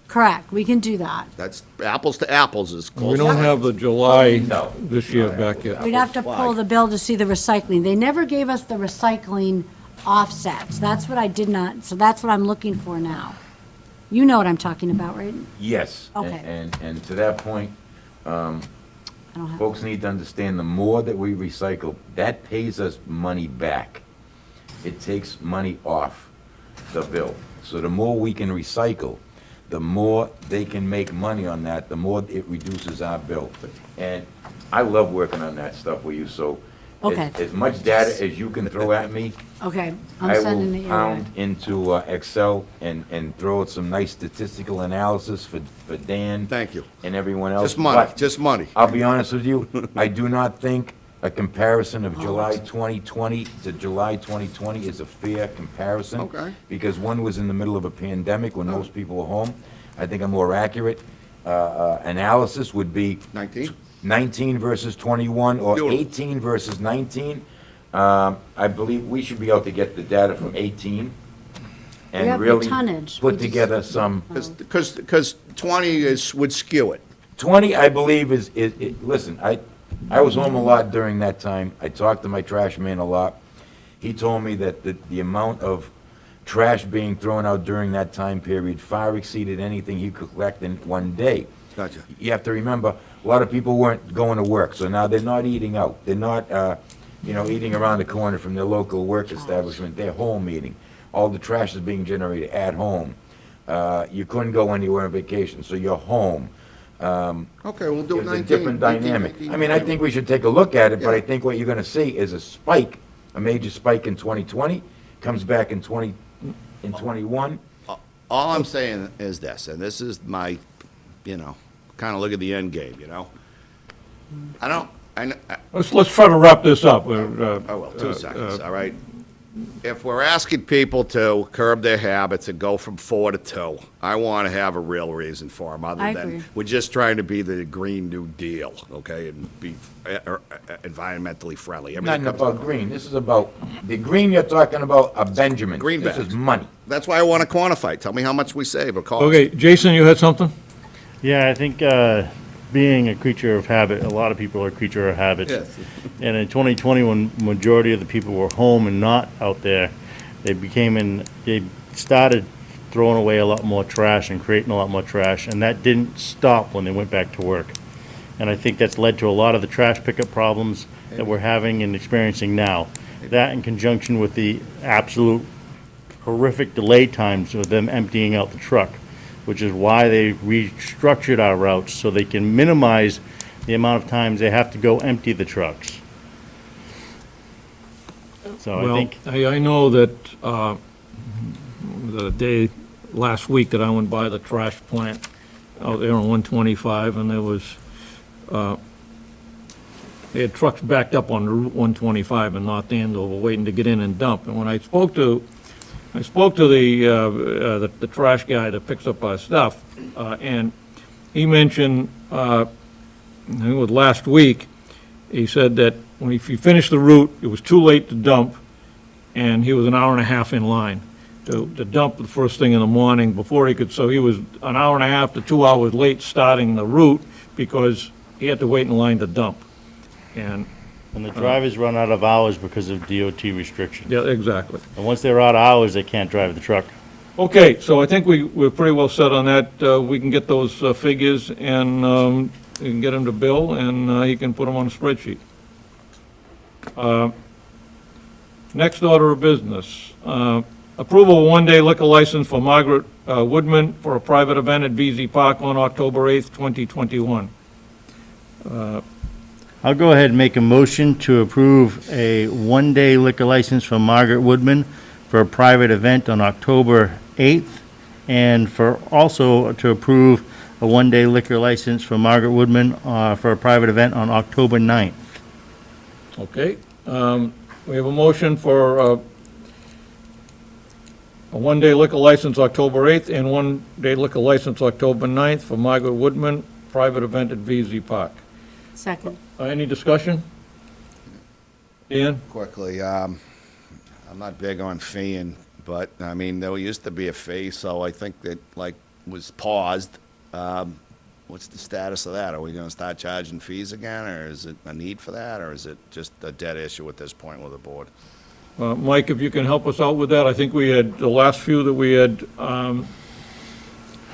Correct, we can do that. That's apples to apples is close. We don't have the July No. this year back yet. We'd have to pull the bill to see the recycling. They never gave us the recycling offsets. That's what I did not, so that's what I'm looking for now. You know what I'm talking about, right? Yes. Okay. And to that point, I don't have, folks need to understand, the more that we recycle, that pays us money back. It takes money off the bill. So the more we can recycle, the more they can make money on that, the more it reduces our bill. And I love working on that stuff with you, so Okay. as much data as you can throw at me, okay, I I'm sending it will your way. pound into Excel and throw out some nice statistical analysis for Dan. Thank you. And everyone else. Just money, But just money. I'll be honest with you, I do not think a comparison of July 2020 to July 2020 is a fair comparison. Okay. Because one was in the middle of a pandemic when most people were home. I think a more accurate analysis would be 19? 19 versus 21, or Beautiful. 18 versus 19. I believe we should be able to get the data from 18 We and have the really tonnage. We put just- together some. Because 20 would skew it. 20, I believe, listen, I was home a lot during that time. I talked to my trash man a lot. He told me that the amount of trash being thrown out during that time period far exceeded anything he could collect in one day. Gotcha. You have to remember, a lot of people weren't going to work, so now they're not eating out. They're not, eating around the corner from their local work establishment. They're home eating. All the trash is being generated at home. You couldn't go anywhere on vacation, so you're home. Okay, we'll do It's 19. a different 19, dynamic. 19. I mean, I think we should take a look at it, but I Yeah. think what you're gonna see is a spike, a major spike in 2020, comes back in 21. All I'm saying is this, and this is my, kind of look at the end game, Let's try to wrap this up. I will, 2 seconds, all right? If we're asking people to curb their habits and go from 4 to 2, I want to have a real reason for them, other I than agree. we're just trying to be the Green New Deal, okay, and be environmentally friendly. Everything Nothing comes- about green, this is about, the green you're talking about are Benjamins. Green This is bags. money. That's why I want to quantify. Tell me how much we save or cost. Okay, Jason, you had something? Yeah, I think being a creature of habit, a lot of people are a creature of habits. Yes. And in 2020, when majority of the people were home and not out there, they started throwing away a lot more trash and creating a lot more trash, and that didn't stop when they went back to work. And I think that's led to a lot of the trash pickup problems that we're having and experiencing now. That in conjunction with the absolute horrific delay times of them emptying out the truck, which is why they restructured our routes, so they can minimize the amount of times they have to go empty the trucks. So I Well, think, I know that the day last week that I went by the trash plant out there on 125, and there was, they had trucks backed up on Route 125 in North Andover waiting to get in and dump. And when I spoke to the trash guy that picks up our stuff, and he mentioned, I think it was last week, he said that if he finished the route, it was too late to dump, and he was an hour and a half in line. to dump the first thing in the morning before he could, so he was an hour and a half to 2 hours late starting the route because he had to wait in line to dump. And, And the drivers run out of hours because of DOT restrictions. yeah, exactly. And once they're out of hours, they can't drive the truck. Okay, so I think we're pretty well set on that. We can get those figures and we can get them to Bill, and he can put them on a spreadsheet. Next order of business, approval of one-day liquor license for Margaret Woodman for a private event at VZ Park on October 8th, 2021. I'll go ahead and make a motion to approve a one-day liquor license for Margaret Woodman for a private event on October 8th, and for also to approve a one-day liquor license for Margaret Woodman for a private event on October 9th. Okay, we have a motion for a one-day liquor license October 8th and one-day liquor license October 9th for Margaret Woodman, private event at VZ Park. Second. Any discussion? Dan? Quickly, I'm not big on feeing, but, I mean, there used to be a fee, so I think that, like, was paused. What's the status of that? Are we gonna start charging fees again, or is it a need for that, or is it just a dead issue at this point with the board? Mike, if you can help us out with that, I think we had, the last few that we had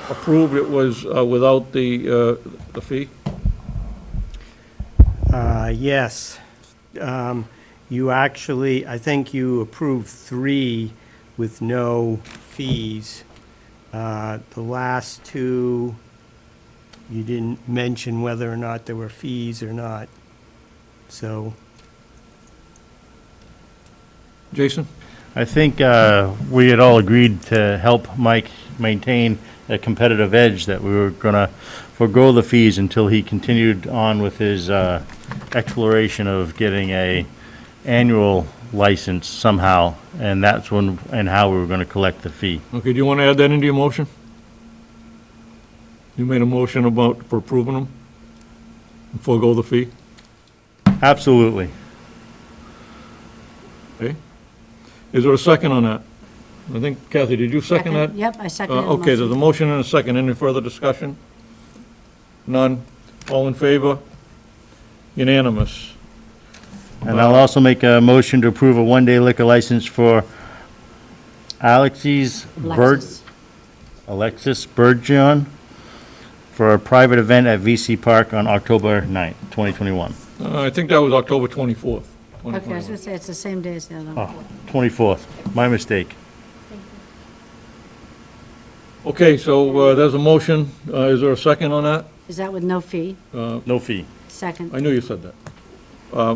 approved, it was without the fee? Yes. You actually, I think you approved 3 with no fees. The last 2, you didn't mention whether or not there were fees or not. So, Jason? I think we had all agreed to help Mike maintain a competitive edge, that we were gonna forego the fees until he continued on with his exploration of getting a annual license somehow, and that's when, and how we were gonna collect the fee. Okay, do you want to add that into your motion? You made a motion about, for approving them? And forego the fee? Absolutely. Okay. Is there a second on that? I think, Kathy, did you second that? Yep, I second the Okay, there's a motion. motion and a second. Any further discussion? None. All in favor? Unanimous. And I'll also make a motion to approve a one-day liquor license for Alexis Burgeon for a private event at VC Park on October 9th, 2021. I think that was October 24th. Okay, I was gonna say, it's the same day as the other one. Oh, 24th, my mistake. Okay, so there's a motion. Is there a second on that? Is that with no fee? No fee. Second. I knew you said that.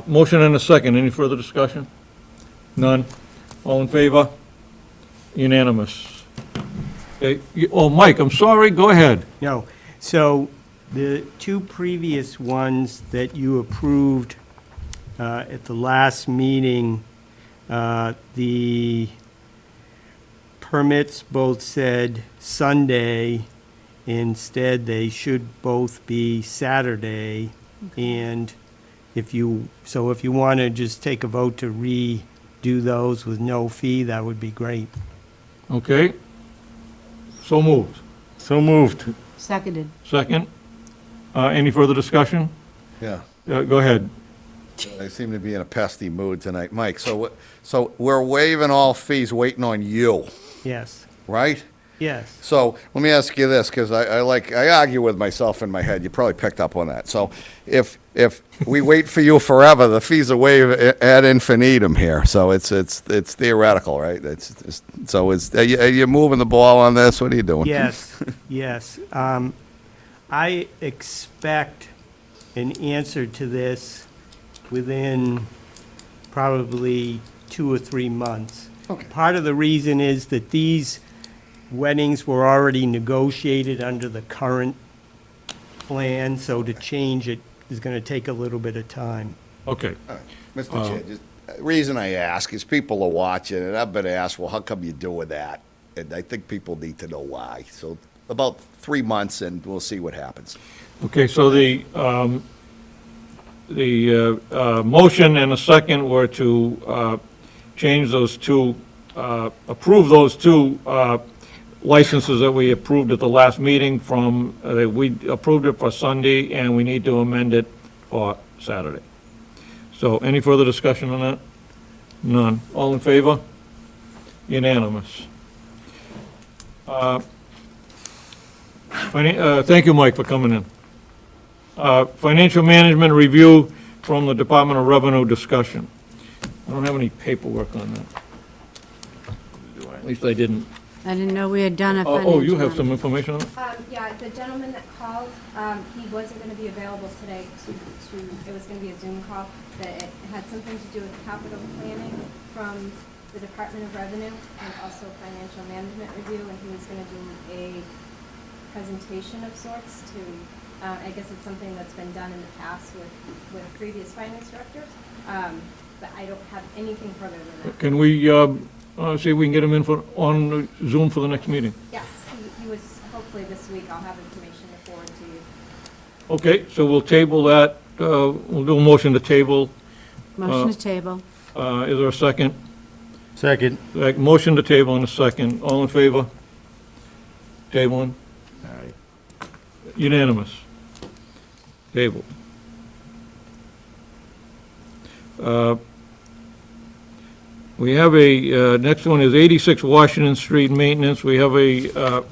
Motion and a second. Any further discussion? None. All in favor? Unanimous. Okay, oh, Mike, I'm sorry. Go ahead. no. So the 2 previous ones that you approved at the last meeting, the permits both said Sunday. Instead, they should both be Saturday. And if you want to just take a vote to redo those with no fee, that would be great. Okay. So moved. So moved. Seconded. Second. Any further discussion? Yeah. Go ahead. I seem to be in a pesty mood tonight. Mike, so we're waiving all fees, waiting on you, Yes, right? yes. So let me ask you this, because I argue with myself in my head. You probably picked up on that. So if we wait for you forever, the fees are waived ad infinitum here. So it's theoretical, right? Are you moving the ball on this? What are you doing? Yes, yes. I expect an answer to this within probably 2 or 3 months. Okay. Part of the reason is that these weddings were already negotiated under the current plan, so to change it is going to take a little bit of time. Okay. Mr. Chair, just, the reason I ask is people are watching, and I've been asked, well, how come you doing that? And I think people need to know why. So about 3 months, and we'll see what happens. Okay, so the motion and a second were to change those 2 approve those two licenses that we approved at the last meeting from, we approved it for Sunday, and we need to amend it for Saturday. So any further discussion on that? None. All in favor? Unanimous. Thank you, Mike, for coming in. Financial management review from the Department of Revenue discussion. I don't have any paperwork on that. At least I didn't. I didn't know we had done a financial. Oh, you have some information on it? Yeah, the gentleman that called, he wasn't gonna be available today it was gonna be a Zoom call, that it had something to do with capital planning from the Department of Revenue and also financial management review, and he was gonna do a presentation of sorts to, I guess it's something that's been done in the past with previous finance directors, but I don't have anything further than that. Can we see if we can get him in on Zoom for the next meeting? Yes, he was, hopefully this week I'll have information to forward to you. Okay, so we'll table that. We'll do a motion to table. Motion to table. Is there a second? Second. Motion to table in a second. All in favor? Tabling? Unanimous. Table. We have a, next one is 86 Washington Street Maintenance. We have a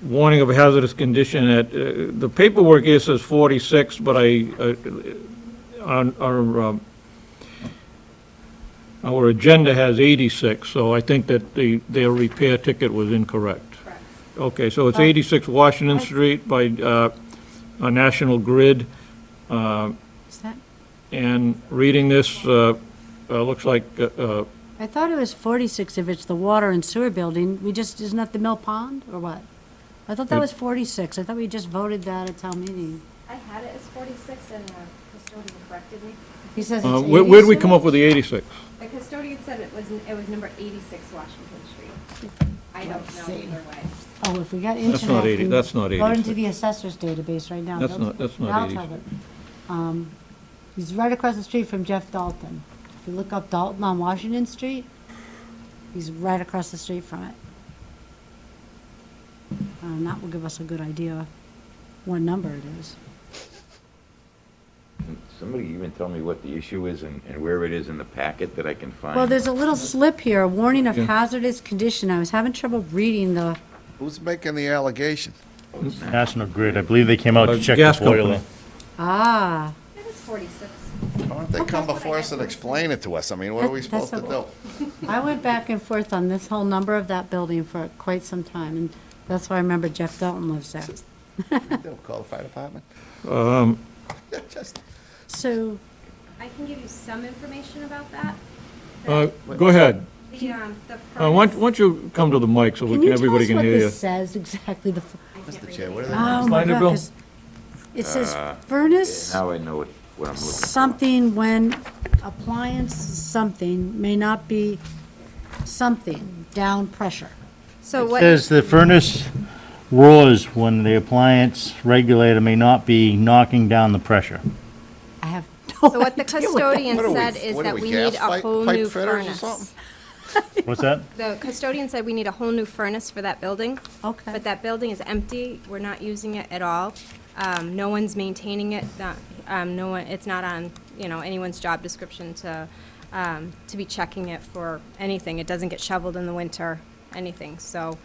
warning of a hazardous condition at, the paperwork here says 46, but our agenda has 86, so I think that their repair ticket was incorrect. Correct. Okay, so it's 86 Washington Street by National Grid. Is that, And reading this, looks like, I thought it was 46 if it's the water and sewer building. Isn't that the Mill Pond, or what? I thought that was 46. I thought we just voted that at town meeting. I had it as 46 and the custodian corrected me. He says it's 86? where did we come up with the 86? The custodian said it was number 86 Washington Street. I don't Let's know see. either way. Oh, if we got That's internet. not 80 and that's not Go into 86. the assessor's database right now. That's not I'll 86. tell it. He's right across the street from Jeff Dalton. If you look up Dalton on Washington Street, he's right across the street from it. That will give us a good idea what number it is. Somebody even tell me what the issue is and where it is in the packet that I can find? Well, there's a little slip here, a warning of Yeah. hazardous condition. I was having trouble reading the, Who's making the allegation? National Grid, I believe they came out to check Gas the boiler. company. It was 46. Why don't they come before us and explain it to us? I mean, what are we That's supposed to do? I went back and forth on this whole number of that building for quite some time, and that's why I remember Jeff Dalton lives there. They'll call the fire department? Just, So, I can give you some information about that. Go ahead. The Why furnace, don't you come to the mic so can you tell everybody us can what hear you? this says exactly? Mr. Chair, what are they? Oh, my Find it, God, Bill? 'cause it says furnace Now I know what I'm looking for. something when appliance something may not be something, down pressure. so It what, says the furnace roars when the appliance regulator may not be knocking down the pressure. I have no so what the idea custodian What are we- said is what are that we, we gas need a pipe- whole pipe new fitters or furnace. something? What's that? The custodian said we need a whole new furnace for that building. Okay. But that building is empty, we're not using it at all. No one's maintaining it, no one, it's not on, anyone's job description to be checking it for anything. It doesn't get shoveled in the winter, anything. So,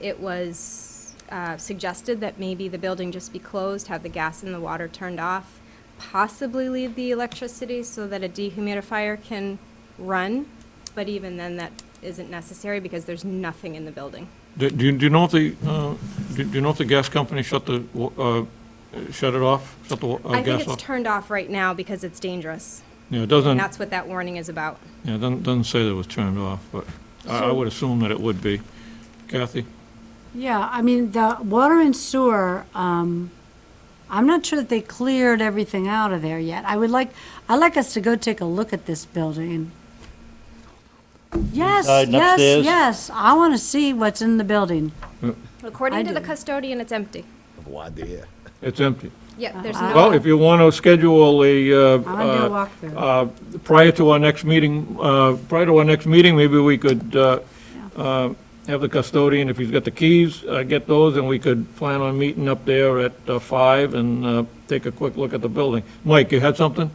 it was suggested that maybe the building just be closed, have the gas and the water turned off, possibly leave the electricity so that a dehumidifier can run, but even then, that isn't necessary because there's nothing in the building. Do you know if the gas company shut it off, shut the I think gas it's off? turned off right now because it's dangerous, Yeah, it and doesn't, that's what that warning is about. yeah, it doesn't say that it was turned off, but I would assume that it would be. Kathy? Yeah, I mean, the water and sewer, I'm not sure that they cleared everything out of there yet. I'd like us to go take a look at this building. Yes, Inside and yes, upstairs? yes, I want to see what's in the building. According to the do. custodian, it's empty. Voir dire. It's empty. Yeah, there's Uh, no. Well, if you want to schedule a, I want to do a walkthrough. prior to our next meeting, maybe we could have the custodian, if he's got the keys, get those, and we could plan on meeting up there at 5 and take a quick look at the building. Mike, you had something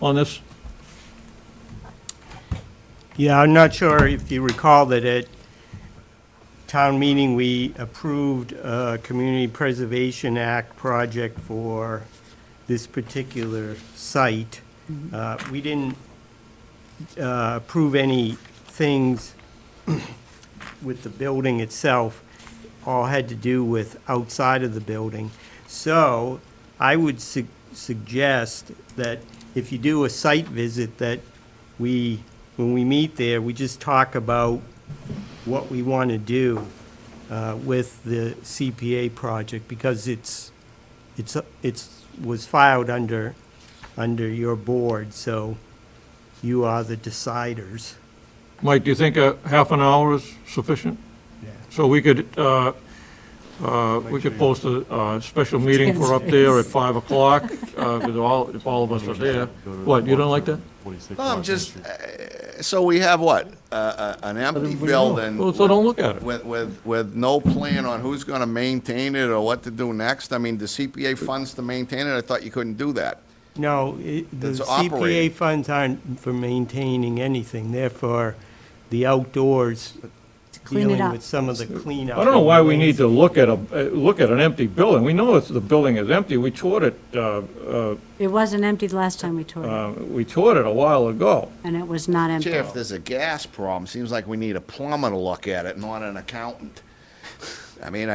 on this? Yeah, I'm not sure if you recall that at town meeting, we approved a Community Preservation Act project for this particular site. We didn't approve any things with the building itself. All had to do with outside of the building. So I would suggest that if you do a site visit, that when we meet there, we just talk about what we want to do with the CPA project, because it's was filed under your board, so you are the deciders. Mike, do you think a half an hour is sufficient? So we could post a special meeting for up there at 5 o'clock, because if all of us are there. What, you don't like that? No, I'm just, so we have what? An empty building Well, so don't look at it. with no plan on who's gonna maintain it or what to do next? I mean, the CPA funds to maintain it, I thought you couldn't do that. No, the It's CPA operating. funds aren't for maintaining anything, they're for the outdoors, clean it dealing up. with some of the cleanup. I don't know why we need to look at an empty building. We know the building is empty. We toured it, It wasn't empty the last time we toured it, a while ago. and it was not empty. Chair, if there's a gas problem, seems like we need a plumber to look at it, not an accountant. I mean,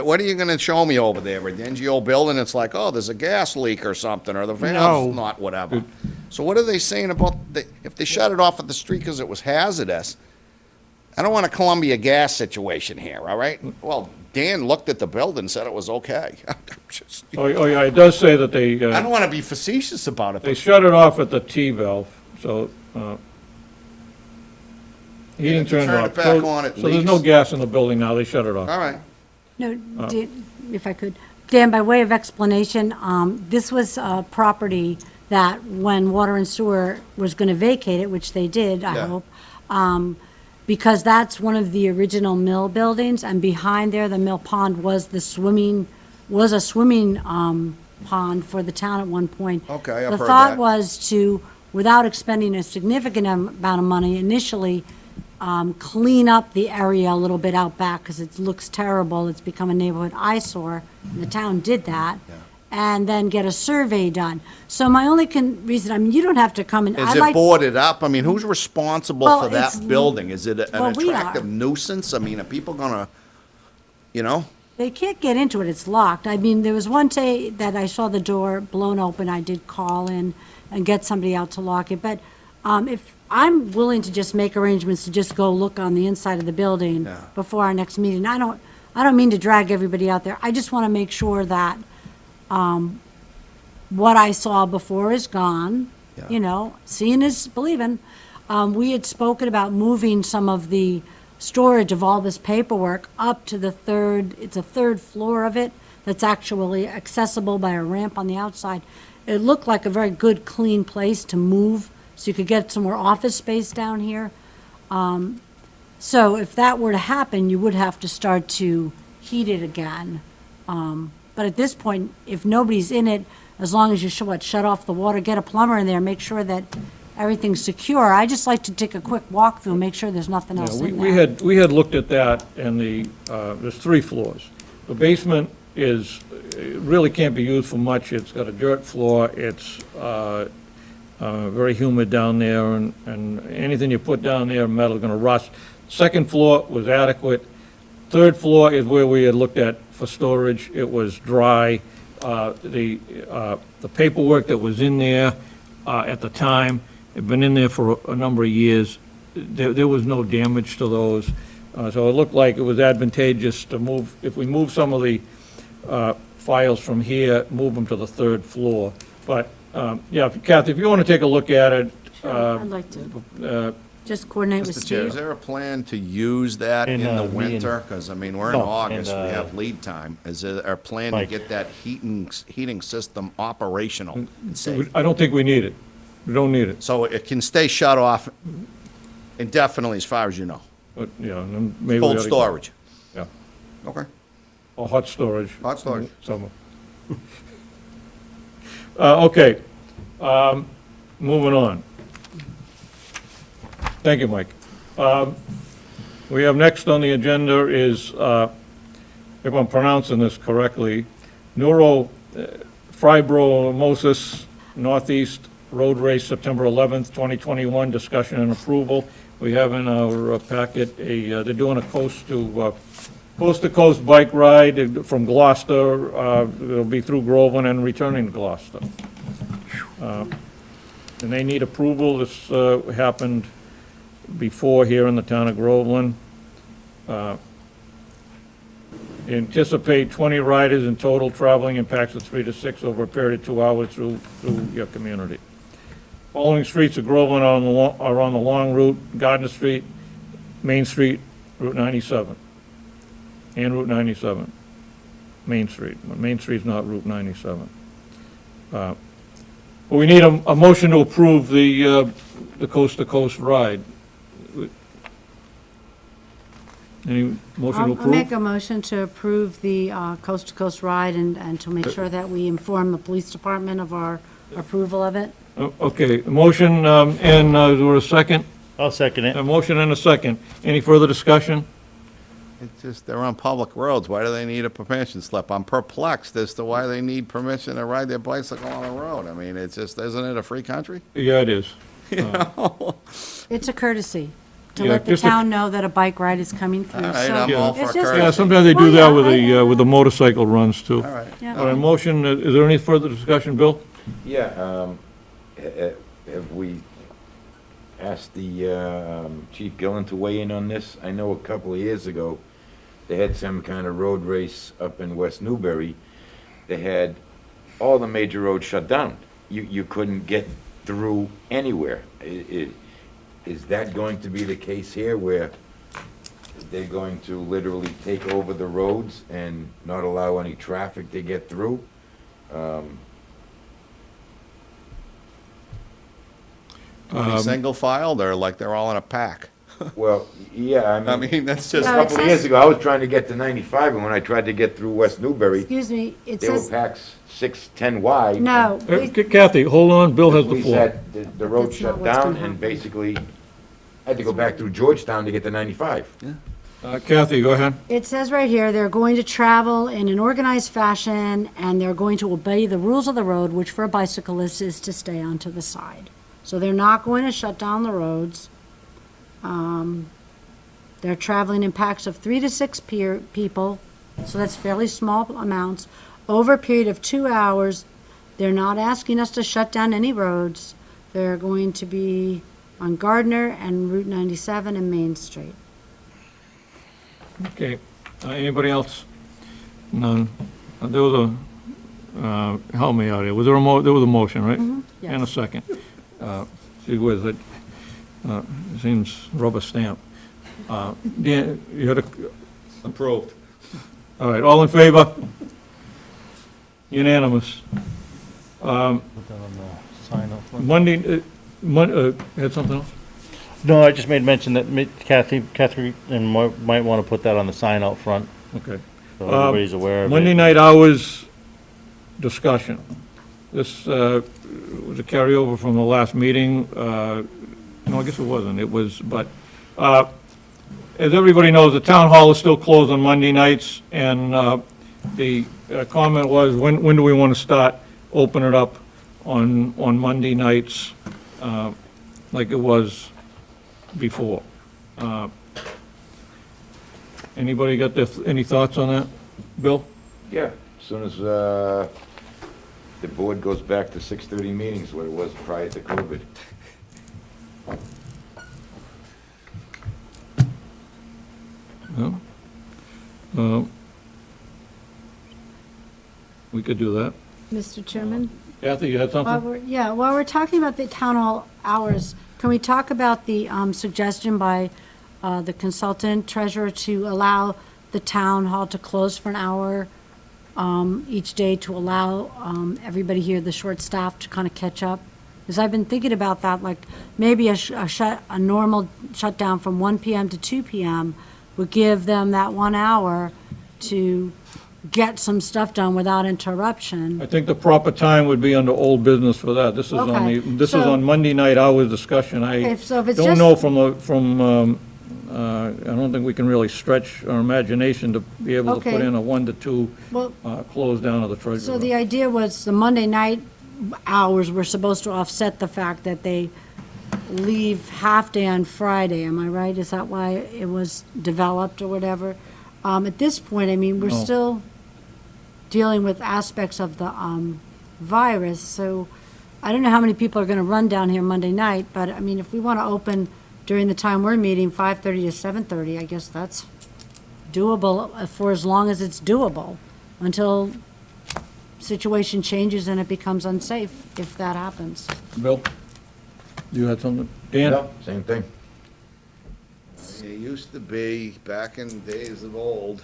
what are you gonna show me over there? A dingy old building, it's like, oh, there's a gas leak or something, or the valve's No. not whatever. So what are they saying about, if they shut it off at the street because it was hazardous? I don't want a Columbia gas situation here, all right? Well, Dan looked at the building and said it was okay. Oh, yeah, it does say that I don't want to be facetious about it, they but shut it off at the T valve, so, heating if you turned turn off. it back on, it So there's no leaks. gas in the building now, they shut it off. all right. No, if I could, Dan, by way of explanation, this was a property that when Water and Sewer was going to vacate it, which they did, I Yeah. hope, because that's one of the original mill buildings, and behind there, the mill pond was a swimming pond for the town at one point. Okay, I've heard The thought that. was to, without expending a significant amount of money initially, clean up the area a little bit out back, because it looks terrible, it's become a neighborhood eyesore, and the town did that, and then get a survey done. So my only reason, I mean, you don't have to come and, Is I'd it like, boarded up? I mean, who's responsible Well, for it's- that building? Is it an well, we are. attractive nuisance? I mean, are people gonna, you know? they can't get into it, it's locked. I mean, there was one day that I saw the door blown open, I did call in and get somebody out to lock it, but if, I'm willing to just make arrangements to just go look on the inside of the building Yeah. before our next meeting. I don't mean to drag everybody out there, I just want to make sure that what I saw before is gone. You know, seeing is believing. We had spoken about moving some of the storage of all this paperwork up to it's a third floor of it that's actually accessible by a ramp on the outside. It looked like a very good, clean place to move, so you could get some more office space down here. So if that were to happen, you would have to start to heat it again. But at this point, if nobody's in it, as long as you shut off the water, get a plumber in there, make sure that everything's secure. I just like to take a quick walkthrough, make sure there's nothing Yeah, else in we there. we had looked at that, and there's 3 floors. The basement really can't be used for much. It's got a dirt floor, it's very humid down there, and anything you put down there, metal's gonna rust. Second floor was adequate. Third floor is where we had looked at for storage. It was dry. The paperwork that was in there at the time had been in there for a number of years. There was no damage to those. So it looked like it was advantageous to move, if we move some of the files from here, move them to the 3rd floor. But, yeah, Kathy, if you want to take a look at it, I'd like to. just coordinate with Mr. Chair, is Steve. there a plan to use that In, in the me and- winter? Because, I mean, we're in No, August, we and, have lead time. Is there a plan to Mike. get that heating system operational and safe? I don't think we need it. We don't need it, So it can stay shut off indefinitely, as far as you know? but, yeah, and then maybe. we Cold oughta- storage? Yeah, Okay. or hot storage. Hot storage. Summer. Okay, moving on. Thank you, Mike. We have next on the agenda is, if I'm pronouncing this correctly, neurofibromosis Northeast Road Race, September 11th, 2021, discussion and approval. We have in our packet they're doing a coast-to-coast bike ride from Gloucester. It'll be through Groveland and returning to Gloucester. And they need approval. This happened before here in the town of Groveland. Anticipate 20 riders in total, traveling in packs of 3 to 6 over a period of 2 hours through your community. Following streets of Groveland are on the long route: Gardner Street, Main Street, Route 97, and Route 97, Main Street. Main Street's not Route 97. But we need a motion to approve the coast-to-coast ride. Any motion to I'll make approve? a motion to approve the coast-to-coast ride and to make sure that we inform the police department of our approval of it. Okay, motion, and is there a second? I'll second it. A motion and a second. Any further discussion? It's just, they're on public roads. Why do they need a permission slip? I'm perplexed as to why they need permission to ride their bicycle on the road. I mean, it's just, isn't it a free country? Yeah, it is. It's a courtesy to Yeah, let the just a- town know that a bike ride is coming through. All right, So I'm all for it's just- courtesy. Yeah, sometimes they do Well, that yeah, with the motorcycle runs, too. All right. Yeah. All right, motion, is there any further discussion, Bill? Yeah, have we asked the Chief Gillen to weigh in on this? I know a couple of years ago, they had some kind of road race up in West Newbury. They had all the major roads shut down. You couldn't get through anywhere. Is that going to be the case here, where they're going to literally take over the roads and not allow any traffic to get through? Single file, they're like, they're all in a pack. Well, yeah, I mean, that's just, A No, it couple of years says- ago, I was trying to get to 95, and when I tried to get through West Newbury, Excuse me, it they were says, packs 6, 10 wide. no, Kathy, hold on, Bill has the We floor. said the road That's not shut what's down, gonna happen. and basically had to go back through Georgetown to get to 95. Kathy, go ahead. it says right here, they're going to travel in an organized fashion, and they're going to obey the rules of the road, which for a bicyclist is to stay onto the side. So they're not going to shut down the roads. They're traveling in packs of 3 to 6 people, so that's fairly small amounts, over a period of 2 hours. They're not asking us to shut down any roads. They're going to be on Gardner and Route 97 and Main Street. Okay, anybody else? None. There was a, help me out here, was there there was a motion, right? And a Yes. second. Gee whiz, it seems rubber stamp. Dan, you had a, approved. all right, all in favor? Unanimous. Put that on the sign up front. Monday, had something else? No, I just made mention that Catherine might want to put that on the sign out front, Okay. so everybody's aware of it. Monday night hours discussion. This was a carryover from the last meeting. No, I guess it wasn't. It was, but as everybody knows, the town hall is still closed on Monday nights, and the comment was, when do we want to start opening it up on Monday nights like it was before? Anybody got any thoughts on that? Bill? Yeah, as soon as the board goes back to 6:30 meetings, what it was prior to COVID. No? We could do that. Mr. Chairman? Kathy, you had While something? while we're talking about the town hall hours, Can we talk about the suggestion by the consultant treasurer to allow the town hall to close for an hour each day to allow everybody here, the short staff, to kind of catch up? Because I've been thinking about that, like maybe a normal shutdown from 1 PM to 2 PM would give them that 1 hour to get some stuff done without interruption. I think the proper time would be under old business for that. This is on Okay, this is so- on Monday night hours discussion. I So if it's don't just- know I don't think we can really stretch our imagination to be able to put Okay. in a 1 to 2 Well, close down of the treasurer. so the idea was the Monday night hours were supposed to offset the fact that they leave half-day on Friday, am I right? Is that why it was developed or whatever? At this point, I mean, we're No. still dealing with aspects of the virus, so I don't know how many people are gonna run down here Monday night, but, I mean, if we wanna open during the time we're meeting, 5:30 to 7:30, I guess that's doable for as long as it's doable, until situation changes and it becomes unsafe, if that happens. Bill, you had something? Dan? Same thing. It used to be, back in days of old,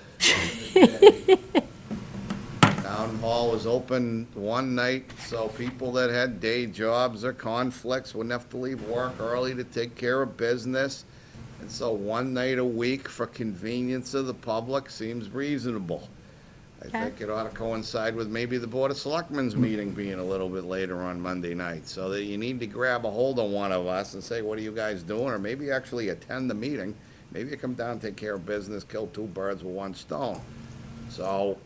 town hall was open one night, so people that had day jobs or conflicts wouldn't have to leave work early to take care of business. And so one night a week for convenience of the public seems reasonable. I think it ought to coincide with maybe the Board of Selectmen's meeting being a little bit later on Monday night, so that you need to grab a hold of one of us and say, what are you guys doing? Or maybe actually attend the meeting. Maybe you come down and take care of business, kill 2 birds with 1 stone. So,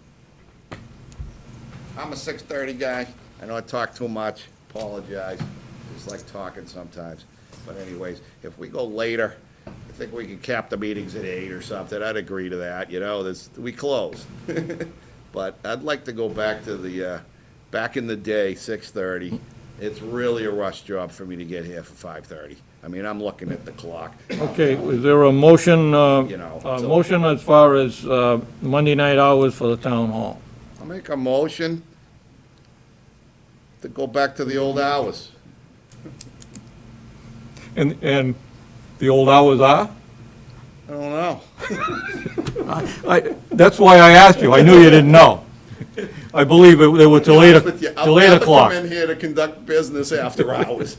I'm a 6:30 guy. I know I talk too much, apologize. Just like talking sometimes. But anyways, if we go later, I think we could cap the meetings at 8 or something. I'd agree to that, you know, we close. But I'd like to go back to the, back in the day, 6:30. It's really a rush job for me to get here for 5:30. I mean, I'm looking at the clock. Okay, is there a motion, You know, so- motion as far as Monday night hours for the town hall? I'll make a motion to go back to the old hours. And the old hours are? I don't know. That's why I asked you, I knew you didn't know. I believe they were till 8 With you, till 8 o'clock. I'll never come in here to conduct business after hours.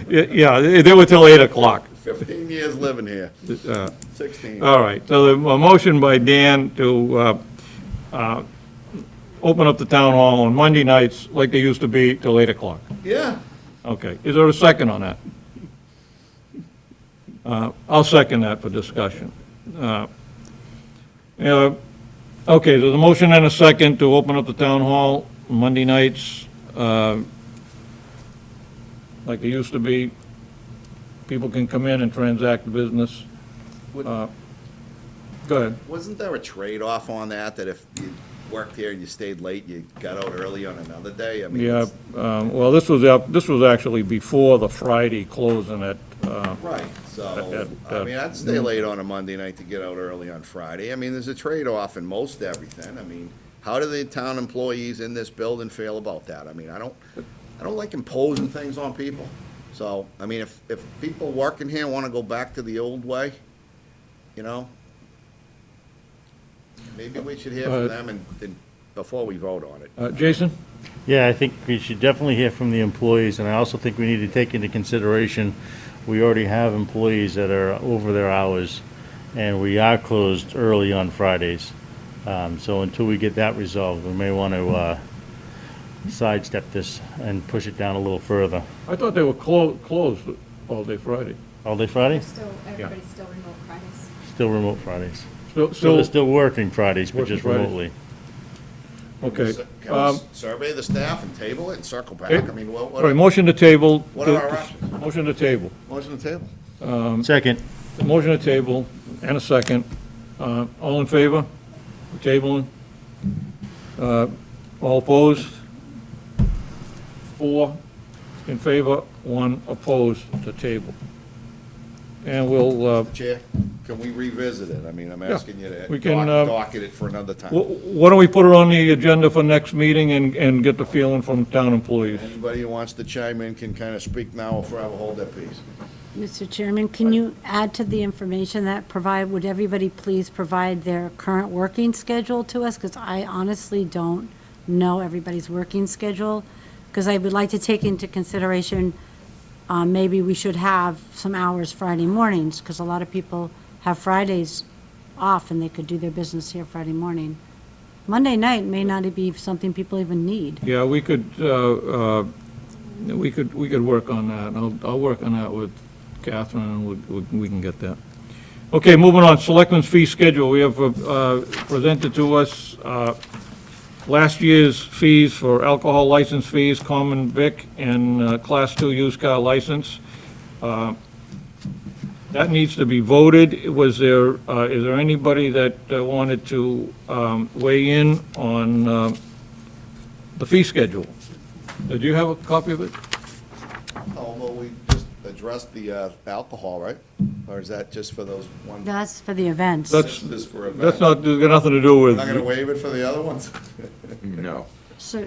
Yeah, they were till 8 o'clock. 15 years living here, 16. All right, so a motion by Dan to open up the town hall on Monday nights like they used to be till 8 o'clock. Yeah, Okay, is there a second on that? I'll second that for discussion. Okay, there's a motion and a second to open up the town hall Monday nights, like they used to be. People can come in and transact business. Go ahead. wasn't there a trade-off on that if you worked here and you stayed late, you got out early on another day? I mean, Yeah, it's- well, this was actually before the Friday closing at, Right, so, I at- mean, I'd stay late on a Monday night to get out early on Friday. I mean, there's a trade-off in most everything. I mean, how do the town employees in this building feel about that? I mean, I don't like imposing things on people. So, I mean, if people working here wanna go back to the old way, you know, maybe we should hear from them and before we vote on it. Jason? Yeah, I think we should definitely hear from the employees, and I also think we need to take into consideration, we already have employees that are over their hours, and we are closed early on Fridays. So until we get that resolved, we may want to sidestep this and push it down a little further. I thought they were closed all day Friday. All day Friday? Everybody's still remote Fridays. Still remote Fridays. Still, So they're still working Fridays, but Working just Fridays. remotely. okay. Can we survey the staff and table it and circle back? I mean, All right, motion to table. What are our options? Motion to table. Motion to table. Second. Motion to table and a second. All in favor? Tabling? All opposed? 4 in favor, 1 opposed to table. And we'll, Chair, can we revisit it? I mean, I'm asking you we to can, docket it for another time. why don't we put it on the agenda for next meeting and get the feeling from town employees? Anybody who wants to chime in can kind of speak now or forever hold their peace. Mr. Chairman, can you add to the information that would everybody please provide their current working schedule to us? Because I honestly don't know everybody's working schedule. Because I would like to take into consideration, maybe we should have some hours Friday mornings, because a lot of people have Fridays off and they could do their business here Friday morning. Monday night may not be something people even need. Yeah, we could work on that. I'll work on that with Catherine, and we can get that. Okay, moving on, Selectmen's fee schedule. We have presented to us last year's fees for alcohol license fees, common vic, and Class 2 used car license. That needs to be voted. Is there anybody that wanted to weigh in on the fee schedule? Did you have a copy of it? Although we just addressed the alcohol, right? Or is that just for those ones? That's for the events. That's For events? That's not, there's got nothing to do with. Not gonna waive it for the other ones? No. So,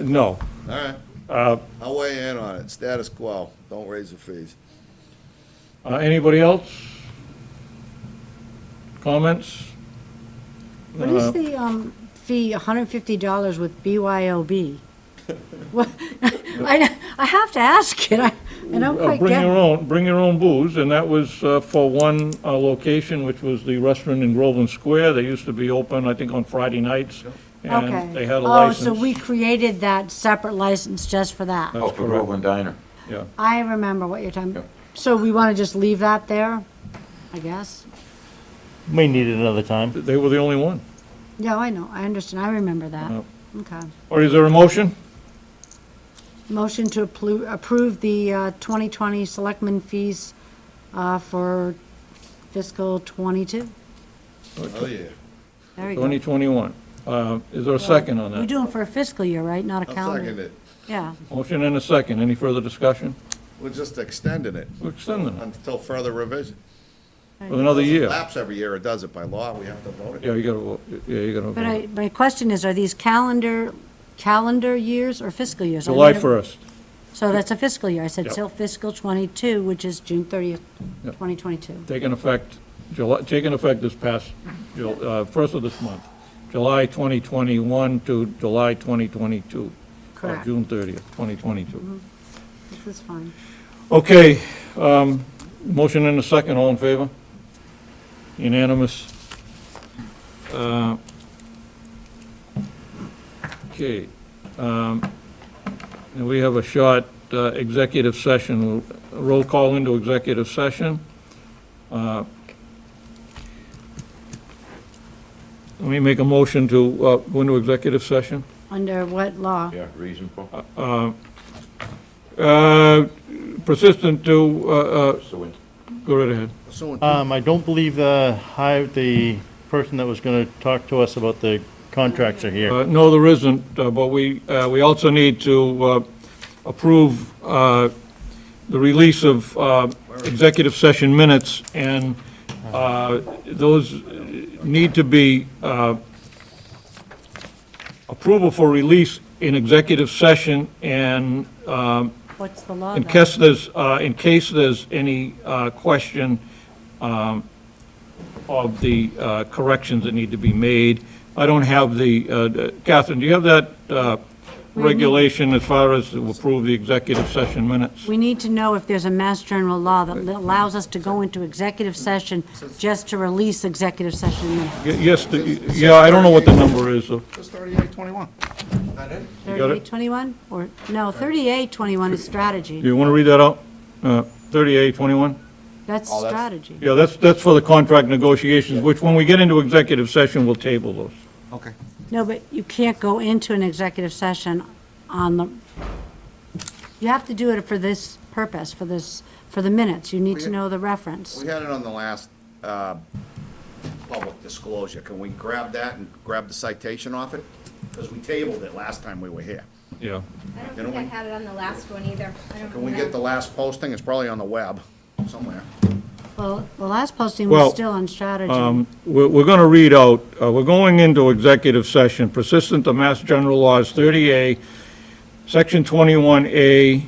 No. All right. I'll weigh in on it. Status quo. Don't raise the fees. Anybody else? Comments? what is the fee, $150 with BYOB? What- I have to ask it. I don't quite Bring get your it. own, bring your own booze, and that was for one location, which was the restaurant in Groveland Square. They used to be open, I think, on Friday nights, and Okay. they had a Oh, license. so we created that separate license just for that. That's Oh, for correct. Groveland Diner. Yeah. I remember what you're talking, Yep. so we want to just leave that there, I guess? May need it another time. They were the only one. Yeah, I know, I understand, I remember that. Yep. Okay. Or is there a motion? Motion to approve the 2020 selectmen fees for fiscal '22. Oh, yeah. There we go. 2021. Is there a second on We're that? doing for a fiscal year, right, not a I'll calendar? second it. Yeah, Motion and a second. Any further discussion? We're just extending it We're extending it until further revision. for another year. Lapse every year, it does it by law, we have to vote it. Yeah, you gotta, you gotta. but my question is, are these calendar years or fiscal years? I July might have- 1st. So that's a fiscal year. I said Yep. till fiscal '22, which is June 30th, Yep. 2022. Taking effect, this past, first of this month, July 2021 to July 2022. Correct. June 30th, 2022. This is fine. Okay, motion and a second, all in favor? Unanimous. Okay, and we have a short executive session, roll call into executive session. Let me make a motion to go into executive session. Under what law? Yeah, reasonable. Persistent to, So go right ahead. I don't believe the person that was gonna talk to us about the contracts are here. No, there isn't, but we also need to approve the release of executive session minutes, and those need to be approval for release in executive session, and What's the law? in then? case there's any question of the corrections that need to be made. I don't have the, Catherine, do you have that regulation as far as to approve the executive session minutes? We need to know if there's a mass general law that allows us to go into executive session just to release executive session minutes. Yes, yeah, I don't know what the number is, so. Just 3821. That it? You got it? 3821? Or, no, 3821 is strategy. Do you want to read that out? 3821? That's Oh, that's- strategy. Yeah, that's for the contract negotiations, which when we get into executive session, we'll table those. Okay. No, but you can't go into an executive session on the, you have to do it for this purpose, for the minutes. You need to know the reference. We had it on the last public disclosure. Can we grab that and grab the citation off it? Because we tabled it last time we were here. Yeah. I don't Didn't think I we? had it on the last one either. I don't Can we know. get the last posting? It's probably on the web somewhere. Well, the last posting Well, was still on strategy. We're going to read out, we're going into executive session persistent to Mass General Laws 30A, Section 21A,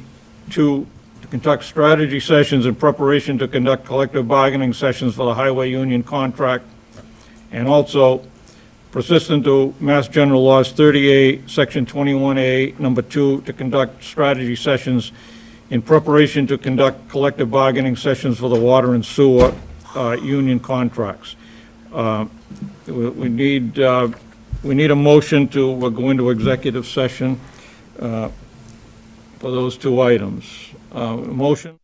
2, to conduct strategy sessions in preparation to conduct collective bargaining sessions for the highway union contract, and also persistent to Mass General Laws 38, Section 21A, Number 2, to conduct strategy sessions in preparation to conduct collective bargaining sessions for the water and sewer union contracts. We need a motion to go into executive session for those two items. Motion?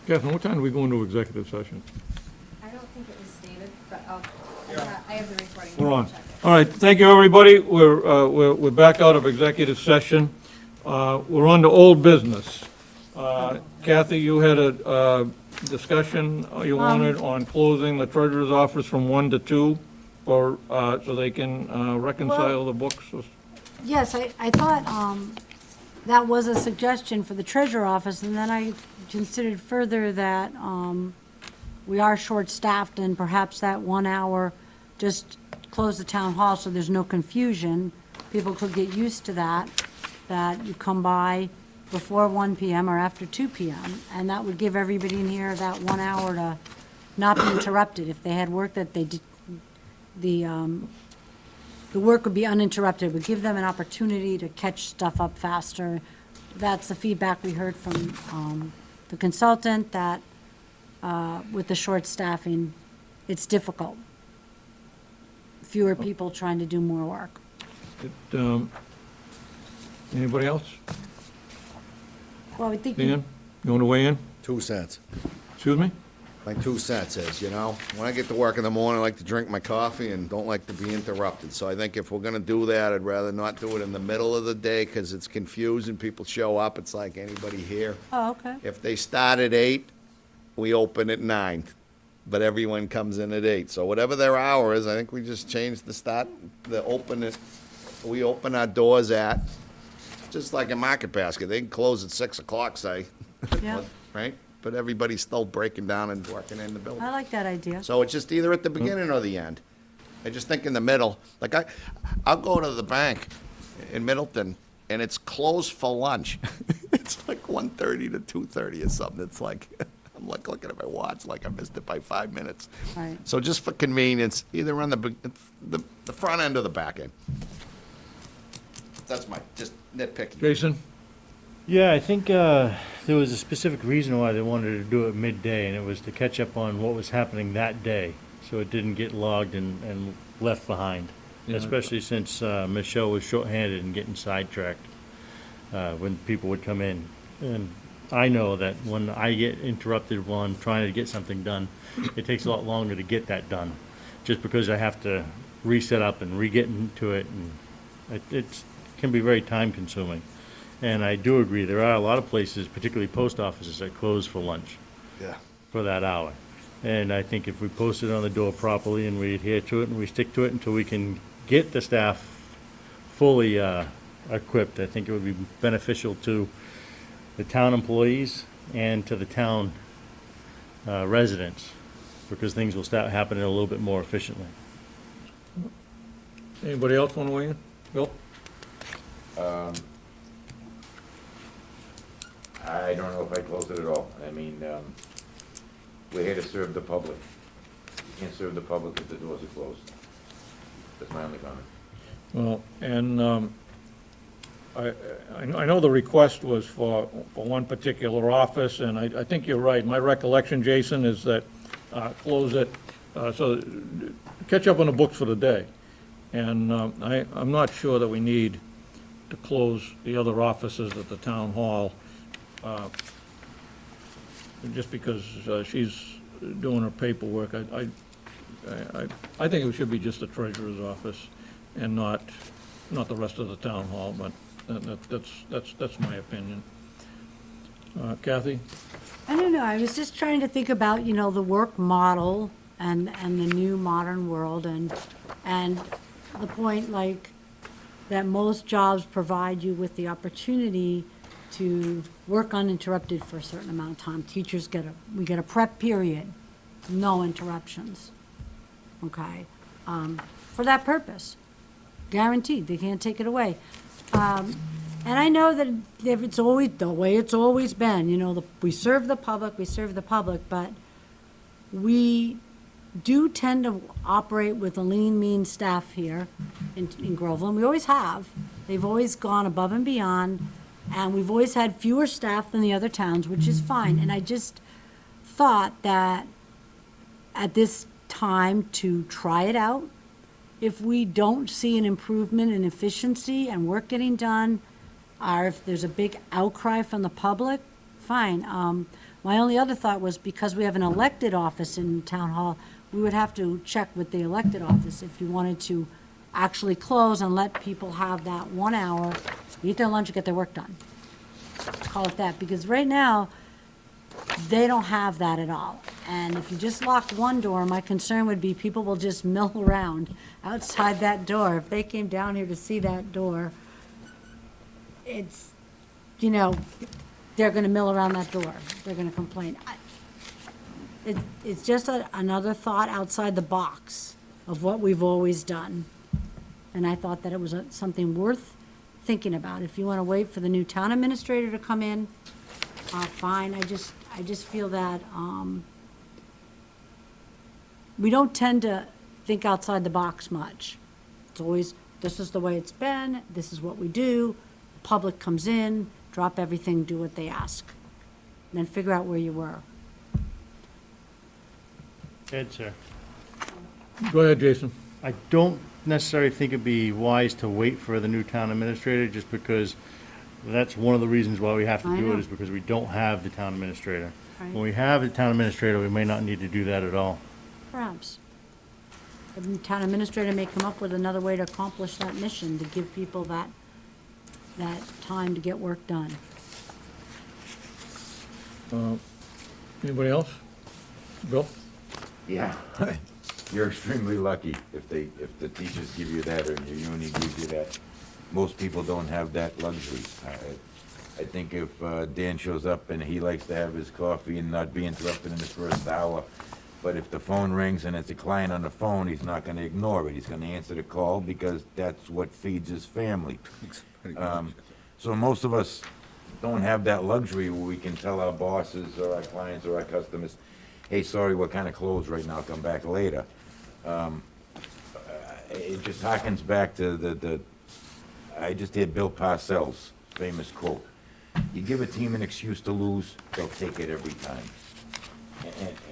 Catherine, what time do we go into executive session? I don't think it was stated, but I have the recording. We're on. Check it. All right, thank you, everybody. We're back out of executive session. We're on to old business. Kathy, you had a discussion you wanted on closing the treasurer's office from 1 to 2, or, so they can reconcile the books. Yes, I thought that was a suggestion for the treasurer office, and then I considered further that we are short-staffed, and perhaps that 1 hour, just close the town hall so there's no confusion. People could get used to that you come by before 1 PM or after 2 PM, and that would give everybody in here that 1 hour to not be interrupted. If they had work that they did, the work would be uninterrupted. It would give them an opportunity to catch stuff up faster. That's the feedback we heard from the consultant, that with the short staffing, it's difficult. Fewer people trying to do more work. Anybody else? Well, I think, Dan, you want to weigh in? 2 cents. Excuse me? My 2 cents is, when I get to work in the morning, I like to drink my coffee and don't like to be interrupted. So I think if we're gonna do that, I'd rather not do it in the middle of the day, because it's confusing. People show up, it's like anybody here. oh, okay. If they start at 8, we open at 9, but everyone comes in at 8. So whatever their hour is, I think we just change we open our doors at, just like a market basket. They can close at 6 o'clock, say. Yeah, Right? But everybody's still breaking down and working in the building. I like that idea. So it's just either at the beginning or the end. I just think in the middle, like I'll go to the bank in Middleton, and it's closed for lunch. It's like 1:30 to 2:30 or something. It's like, I'm like looking at my watch, like I missed it by 5 minutes. Right. So just for convenience, either on the front end or the back end. That's my, just nitpicking. Jason? Yeah, I think there was a specific reason why they wanted to do it midday, and it was to catch up on what was happening that day, so it didn't get logged and left behind, especially since Michelle was shorthanded and getting sidetracked when people would come in. And I know that when I get interrupted while I'm trying to get something done, it takes a lot longer to get that done, just because I have to reset up and re-get into it, and it can be very time-consuming. And I do agree, there are a lot of places, particularly post offices, that close for lunch. Yeah. For that hour. And I think if we post it on the door properly and we adhere to it and we stick to it until we can get the staff fully equipped, I think it would be beneficial to the town employees and to the town residents, because things will start happening a little bit more efficiently. Anybody else want to weigh in? Bill? I don't know if I close it at all. I mean, we're here to serve the public. You can't serve the public if the doors are closed. That's my only comment. Well, and I know the request was for one particular office, and I think you're right. My recollection, Jason, is that close it, so catch up on the books for the day. And I'm not sure that we need to close the other offices at the town hall, just because she's doing her paperwork. I think it should be just the treasurer's office and not the rest of the town hall, but that's my opinion. Kathy? I don't know, I was just trying to think about, the work model and the new modern world and the point, like, that most jobs provide you with the opportunity to work uninterrupted for a certain amount of time. Teachers we get a prep period, no interruptions, okay? For that purpose, guaranteed, they can't take it away. And I know that if it's always, the way it's always been, we serve the public, but we do tend to operate with a lean, mean staff here in Groveland. We always have. They've always gone above and beyond, and we've always had fewer staff than the other towns, which is fine. And I just thought that at this time to try it out, if we don't see an improvement in efficiency and work getting done, or if there's a big outcry from the public, fine. My only other thought was because we have an elected office in Town Hall, we would have to check with the elected office if you wanted to actually close and let people have that 1 hour, eat their lunch and get their work done. Call it that, because right now, they don't have that at all. And if you just lock one door, my concern would be people will just mill around outside that door. If they came down here to see that door, it's, they're gonna mill around that door. They're gonna complain. It's just another thought outside the box of what we've always done. And I thought that it was something worth thinking about. If you wanna wait for the new town administrator to come in, fine. I just feel that, we don't tend to think outside the box much. It's always, this is the way it's been, this is what we do, the public comes in, drop everything, do what they ask, and then figure out where you were. Ed, sir. Go ahead, Jason. I don't necessarily think it'd be wise to wait for the new town administrator, just because that's one of the reasons why we have to I do know. it, is because we don't have the town administrator. Right. When we have the town administrator, we may not need to do that at all. Perhaps. The town administrator may come up with another way to accomplish that mission, to give people that time to get work done. Anybody else? Bill? Yeah, you're extremely lucky if the teachers give you that or your uni gives you that. Most people don't have that luxury. I think if Dan shows up and he likes to have his coffee and not be interrupted in his first hour, but if the phone rings and it's a client on the phone, he's not gonna ignore it. He's gonna answer the call because that's what feeds his family. So most of us don't have that luxury where we can tell our bosses or our clients or our customers, hey, sorry, we're kind of closed right now, come back later. It just harkens back to I just heard Bill Parcells' famous quote. You give a team an excuse to lose, they'll take it every time.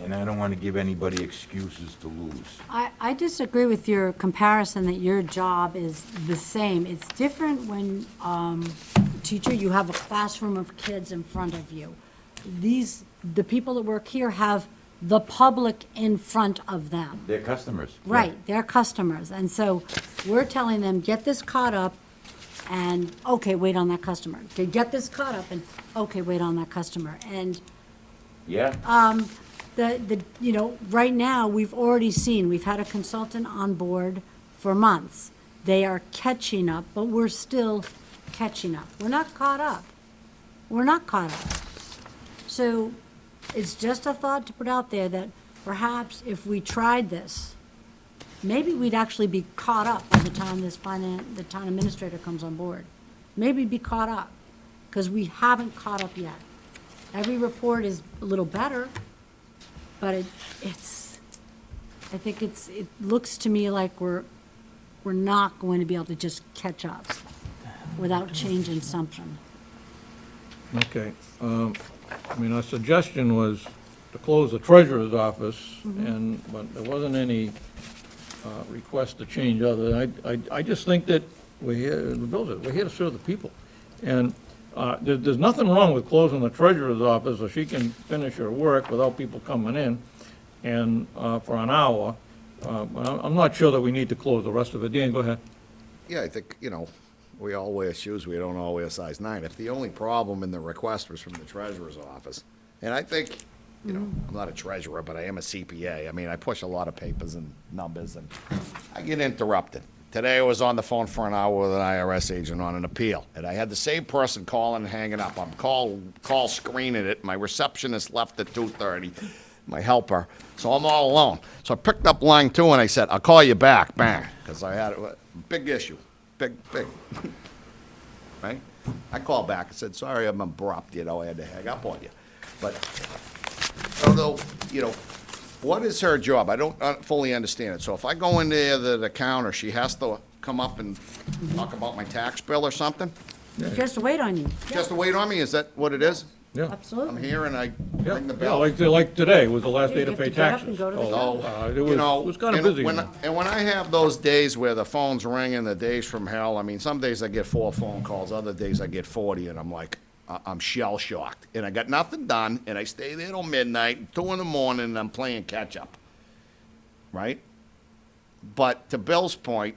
And I don't want to give anybody excuses to lose. I disagree with your comparison that your job is the same. It's different when, teacher, you have a classroom of kids in front of you. The people that work here have the public in front of them. They're customers. Right, they're customers. And so we're telling them, get this caught up, and, okay, wait on that customer. Okay, get this caught up, and, okay, wait on that customer. And Yeah, right now, we've already seen, we've had a consultant on board for months. They are catching up, but we're still catching up. We're not caught up. We're not caught up. So it's just a thought to put out there that perhaps if we tried this, maybe we'd actually be caught up by the time the town administrator comes on board. Maybe be caught up, because we haven't caught up yet. Every report is a little better, but I think it looks to me like we're not going to be able to just catch up without changing something. Okay. Our suggestion was to close the treasurer's office, but there wasn't any request to change other. I just think that we're here, we're here to serve the people. And there's nothing wrong with closing the treasurer's office so she can finish her work without people coming in and, for an hour. But I'm not sure that we need to close the rest of it. Dan, go ahead. Yeah, I think, we all wear shoes, we don't all wear size 9. If the only problem in the request was from the treasurer's office, and I think, I'm not a treasurer, but I am a CPA. I mean, I push a lot of papers and numbers, and I get interrupted. Today I was on the phone for an hour with an IRS agent on an appeal, and I had the same person calling and hanging up. I'm call screening it. My receptionist left at 2:30, my helper, so I'm all alone. So I picked up line 2 and I said, I'll call you back, bang, because I had a big issue, big, right? I called back and said, sorry, I'm abrupt, I had to hang up on you. But, although, what is her job? I don't fully understand it. So if I go in there to the counter, she has to come up and talk about my tax bill or something? Just wait on you. Just to wait on me? Is that what it is? Yeah. I'm Absolutely. here and I Yeah, ring the yeah, bell. like today was the last Yeah, day you to have pay to get up taxes. and go to the So, counter. it was kind of and busy. when I have those days where the phone's ringing, the days from hell, I mean, some days I get 4 phone calls, other days I get 40, and I'm like, I'm shell-shocked. And I got nothing done, and I stay there till midnight, 2 in the morning, and I'm playing catch-up. Right? But to Bill's point,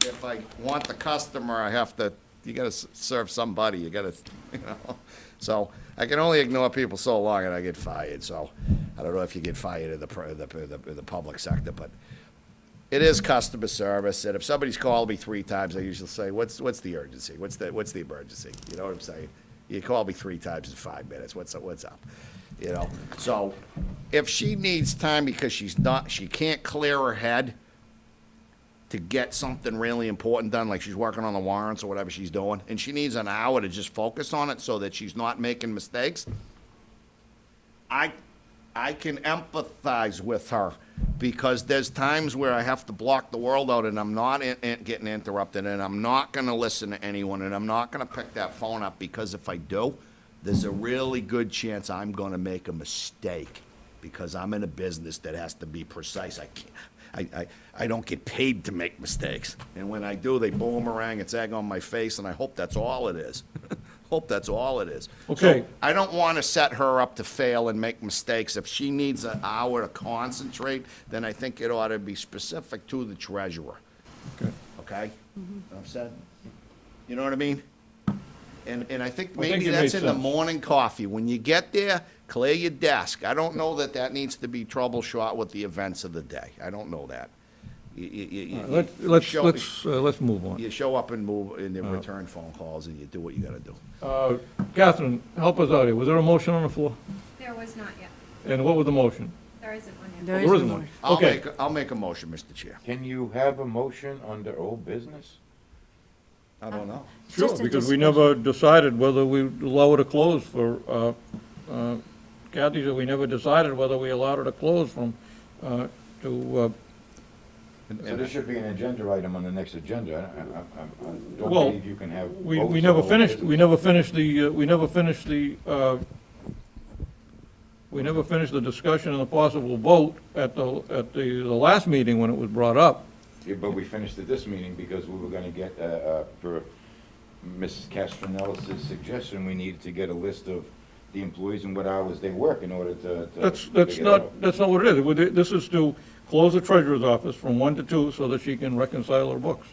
if I want the customer, I have to, you gotta serve somebody, you gotta, So I can only ignore people so long and I get fired, so I don't know if you get fired in the public sector, but it is customer service, and if somebody's called me 3 times, I usually say, what's the urgency? What's the emergency? You know what I'm saying? You call me 3 times in 5 minutes, what's up? So if she needs time because she can't clear her head to get something really important done, like she's working on the warrants or whatever she's doing, and she needs an hour to just focus on it so that she's not making mistakes, I can empathize with her, because there's times where I have to block the world out and I'm not getting interrupted, and I'm not gonna listen to anyone, and I'm not gonna pick that phone up, because if I do, there's a really good chance I'm gonna make a mistake, because I'm in a business that has to be precise. I don't get paid to make mistakes. And when I do, they boomerang, it's egg on my face, and I hope that's all it is. Hope that's all it is. Okay. So I don't want to set her up to fail and make mistakes. If she needs an hour to concentrate, then I think it ought to be specific to the treasurer. Okay. Okay? I'm said. You know what I mean? And I think I think maybe it that's makes in the sense. morning coffee. When you get there, clear your desk. I don't know that needs to be troubleshot with the events of the day. I don't know that. Let's move on. You show up and move, and then return phone calls, and you do what you gotta do. Catherine, help us out here. Was there a motion on the floor? There was not yet. And what was the motion? There isn't one yet. There There is isn't no one. I'll Okay. make a motion, Mr. Chair. Can you have a motion under old business? I don't know. Sure, Just a because we discussion. never decided whether we allow her to close for, Kathy said we never decided whether we allowed her to close from, to, So this should be an agenda item on the next agenda. I don't Well, believe you can have. we votes never on old finished, business. we never finished the discussion and the possible vote at the last meeting when it was brought up. Yeah, but we finished at this meeting because we were gonna get, for Mrs. Castronellis' suggestion, we needed to get a list of the employees and what hours they work in order to That's figure it not, out. that's not what it is. This is to close the treasurer's office from 1 to 2 so that she can reconcile her books.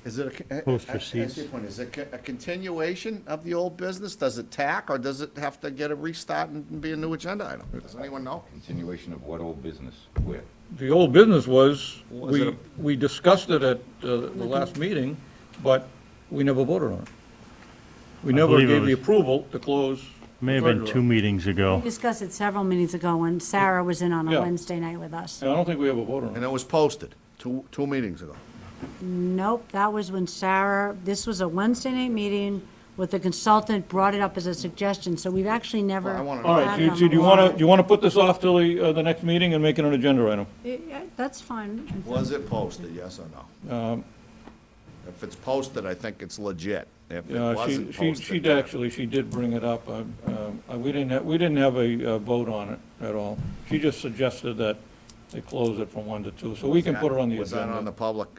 Is it Post receipts. Is it a continuation of the old business? Does it tack, or does it have to get a restart and be a new agenda item? Does anyone know? Continuation of what old business? Where? The old business was, Was it we discussed it at the last meeting, but we never voted on it. We I never believe it gave the was- approval to close. May have the been treasurer 2 meetings We ago. discussed it several meetings ago when Sarah was in on a Yeah. Wednesday night with us. And I don't think we ever voted on And it. it was posted 2 meetings ago. Nope, that was when Sarah, this was a Wednesday night meeting with the consultant, brought it up as a suggestion, so we've actually never. Well, I wanna- All had right, it on do the you want warrant. to put this off till the next meeting and make it an agenda item? Yeah, that's fine. Was it posted, yes or no? If it's posted, I think it's legit. If it Yeah, wasn't posted. she did bring it up. We didn't have a vote on it at all. She just suggested that they close it from 1 to 2, so we can put it on the Was that on the agenda. public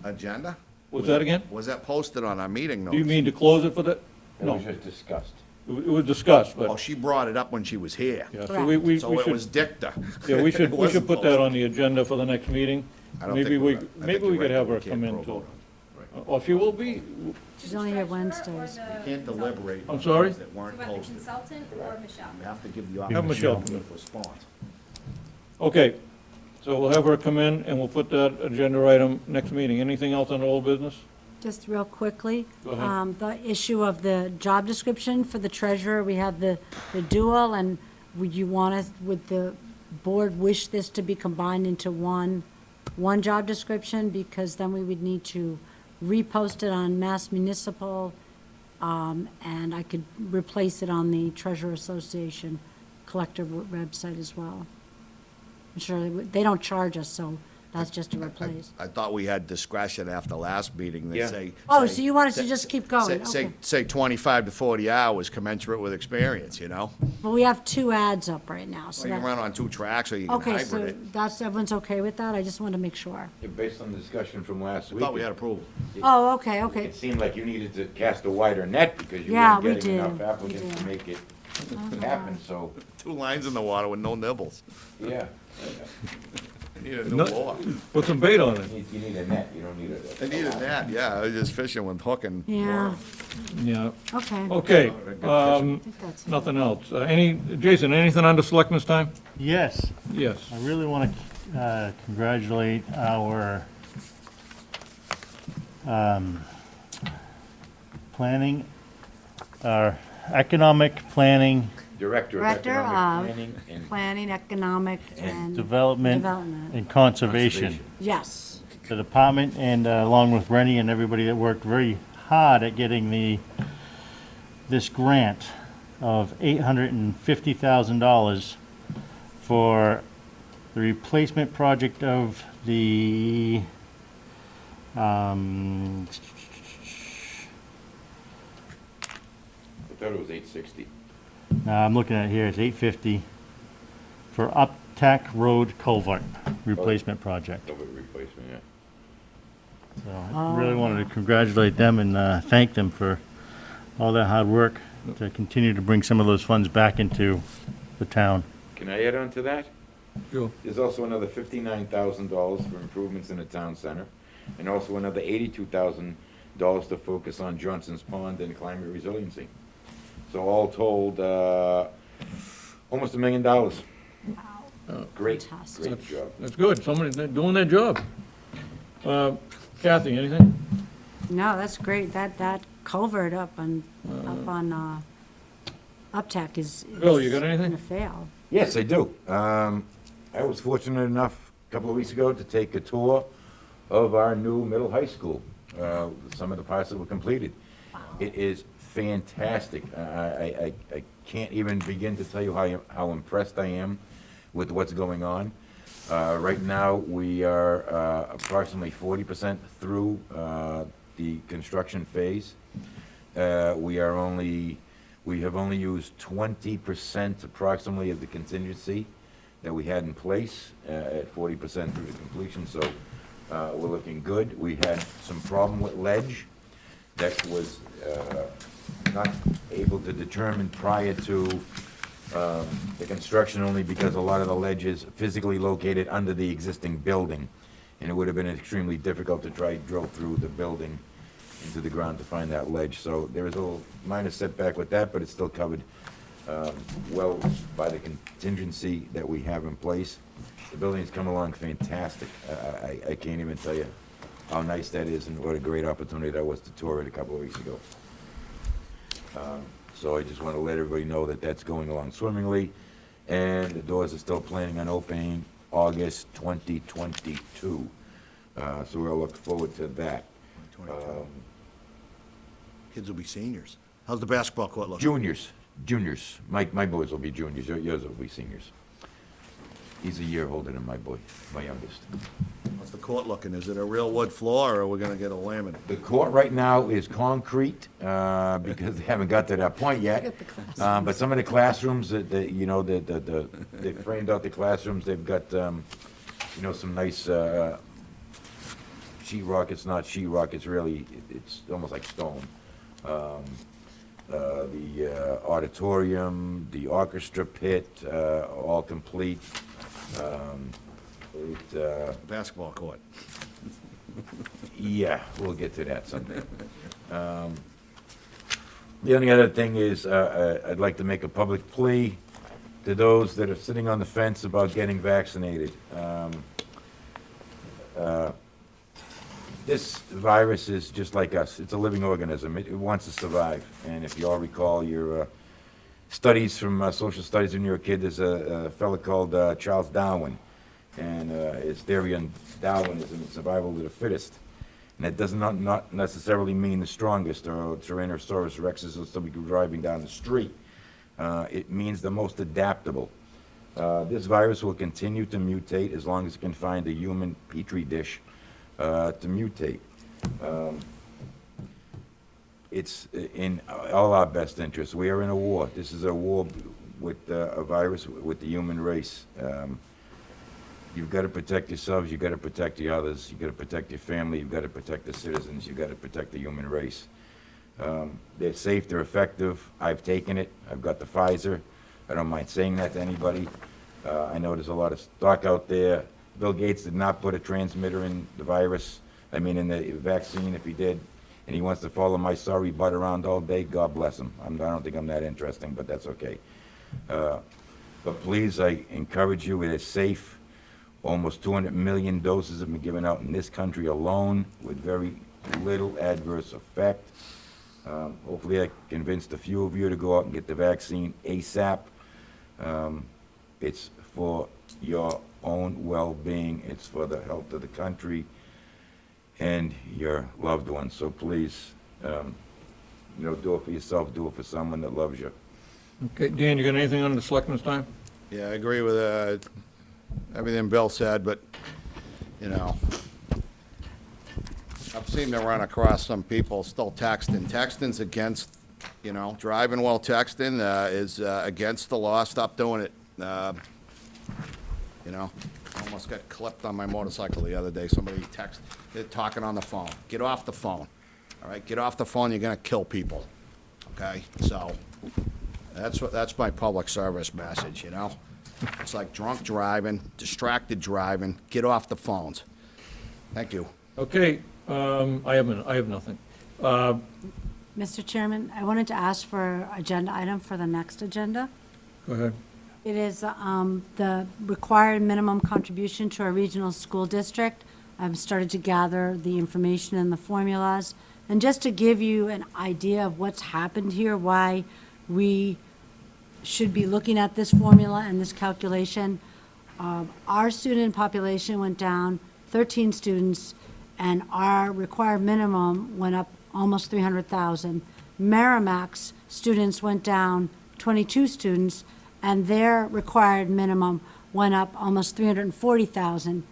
agenda? Was that again? Was that posted on our meeting notes? Do you mean to close it for the, It no, was just discussed. it was discussed, Oh, but, she brought it up when she was here. yeah, so we So it was should, dicta. yeah, we should It wasn't put that on the agenda for the next meeting. I don't Maybe think we, we're- I think maybe we you're could right, have we her can't come in throw a too. vote Oh, she will be? She's only here Wednesdays. You can't deliberate. I'm on sorry? things that weren't Do you want the posted. consultant or Michelle? You have to give the Have Michelle opportunity come in. of response. Okay, so we'll have her come in, and we'll put that agenda item next meeting. Anything else on old business? Just real quickly, Go ahead. the issue of the job description for the treasurer, we have the dual, and would the board wish this to be combined into one job description? Because then we would need to repost it on Mass Municipal, and I could replace it on the Treasurer Association Collector website as well. I'm sure they don't charge us, so that's just to replace. I thought we had discretion after last meeting to Yeah. say. Oh, say- so you want us to say- just keep going? say- Okay. Say 25 to 40 hours commensurate with experience, you know? But we have 2 ads up right now, so So you can that, run on 2 tracks, or you can okay, hybrid so it. everyone's okay with that? I just want to make sure. Yeah, based on the discussion from last I week. thought we had approval. Oh, okay. It seemed like you needed to cast a wider net because you Yeah, weren't we getting enough did. We applicants to did. make it happen, so, 2 lines in the water with no nibbles. yeah. You need a new No- lure. Put some bait on it. You need a net, you don't need a. They needed that, yeah, I was just fishing with hook and. Yeah, Yeah, okay. okay, I think that's. nothing else. Jason, anything under selectmen's time? Yes, Yes. I really want to congratulate our planning, our economic planning Director of Director Economic of Planning and Planning, Economic, and. Development Development. and Conservation. Conservation. Yes. The department, and along with Rennie and everybody that worked very hard at getting this grant of $850,000 for the replacement project of the, I thought it was 860. I'm looking at it here, it's 850 for Uptack Road Culvert replacement project. Culvert replacement, yeah. So I really wanted to congratulate them and thank them for all that hard work to continue to bring some of those funds back into the town. Can I add on to that? Sure. There's also another $59,000 for improvements in the town center, and also another $82,000 to focus on Johnson's Pond and climate resiliency. So all told, almost $1 million. Great, Fantastic. great job. That's good, somebody, they're doing their job. Kathy, anything? No, that's great. That culvert up on Uptack is. Bill, you got anything? Gonna fail. Yes, I do. I was fortunate enough a couple of weeks ago to take a tour of our new middle high school. Some of the parts that were completed. It is fantastic. I can't even begin to tell you how impressed I am with what's going on. Right now, we are approximately 40% through the construction phase. We have only used 20% approximately of the contingency that we had in place at 40% through the completion, so we're looking good. We had some problem with ledge that was not able to determine prior to the construction, only because a lot of the ledge is physically located under the existing building, and it would have been extremely difficult to try drill through the building into the ground to find that ledge. So there is a little minor setback with that, but it's still covered well by the contingency that we have in place. The building's come along fantastic. I can't even tell you how nice that is and what a great opportunity that was to tour it a couple of weeks ago. So I just want to let everybody know that that's going along swimmingly, and the doors are still planning on opening August 2022. So we'll look forward to that. Kids will be seniors. How's the basketball court looking? Juniors. My boys will be juniors, yours will be seniors. He's a year older than my boy, my youngest. What's the court looking? Is it a real wood floor, or are we gonna get a laminate? The court right now is concrete, because they haven't got to that point yet. But some of the classrooms, you know, they framed out the classrooms, they've got, you know, some nice, sheet rock. It's not sheet rock, it's really, it's almost like stone. The auditorium, the orchestra pit, all complete. Basketball court. Yeah, we'll get to that someday. The only other thing is, I'd like to make a public plea to those that are sitting on the fence about getting vaccinated. This virus is just like us. It's a living organism. It wants to survive. And if you all recall your studies from social studies when you were a kid, there's a fellow called Charles Darwin. And his theory on Darwinism is survival of the fittest. And that does not necessarily mean the strongest, or Tyrannosaurus rexes will still be driving down the street. It means the most adaptable. This virus will continue to mutate as long as it can find a human petri dish to mutate. It's in all our best interests. We are in a war. This is a war with a virus, with the human race. You've got to protect yourselves, you've got to protect the others, you've got to protect your family, you've got to protect the citizens, you've got to protect the human race. They're safe, they're effective. I've taken it. I've got the Pfizer. I don't mind saying that to anybody. I know there's a lot of stock out there. Bill Gates did not put a transmitter in the virus, in the vaccine. If he did, and he wants to follow my sorry butt around all day, God bless him. I don't think I'm that interesting, but that's okay. But please, I encourage you, it is safe. Almost 200 million doses have been given out in this country alone with very little adverse effect. Hopefully I convinced a few of you to go out and get the vaccine ASAP. It's for your own well-being. It's for the health of the country and your loved ones. So please, do it for yourself, do it for someone that loves you. Okay, Dan, you got anything on the selectmen's time? Yeah, I agree with everything Bill said, but, I've seen to run across some people still texting. Texting's against, driving while texting is against the law. Stop doing it. Almost got clipped on my motorcycle the other day. Somebody they're talking on the phone. Get off the phone. All right, get off the phone. You're gonna kill people. Okay, so that's my public service message. It's like drunk driving, distracted driving. Get off the phones. Thank you. Okay, I have nothing. Mr. Chairman, I wanted to ask for agenda item for the next agenda. Go ahead. It is the required minimum contribution to a regional school district. I've started to gather the information and the formulas. And just to give you an idea of what's happened here, why we should be looking at this formula and this calculation, our student population went down 13 students, and our required minimum went up almost 300,000. Merrimack's students went down 22 students, and their required minimum went up almost 340,000.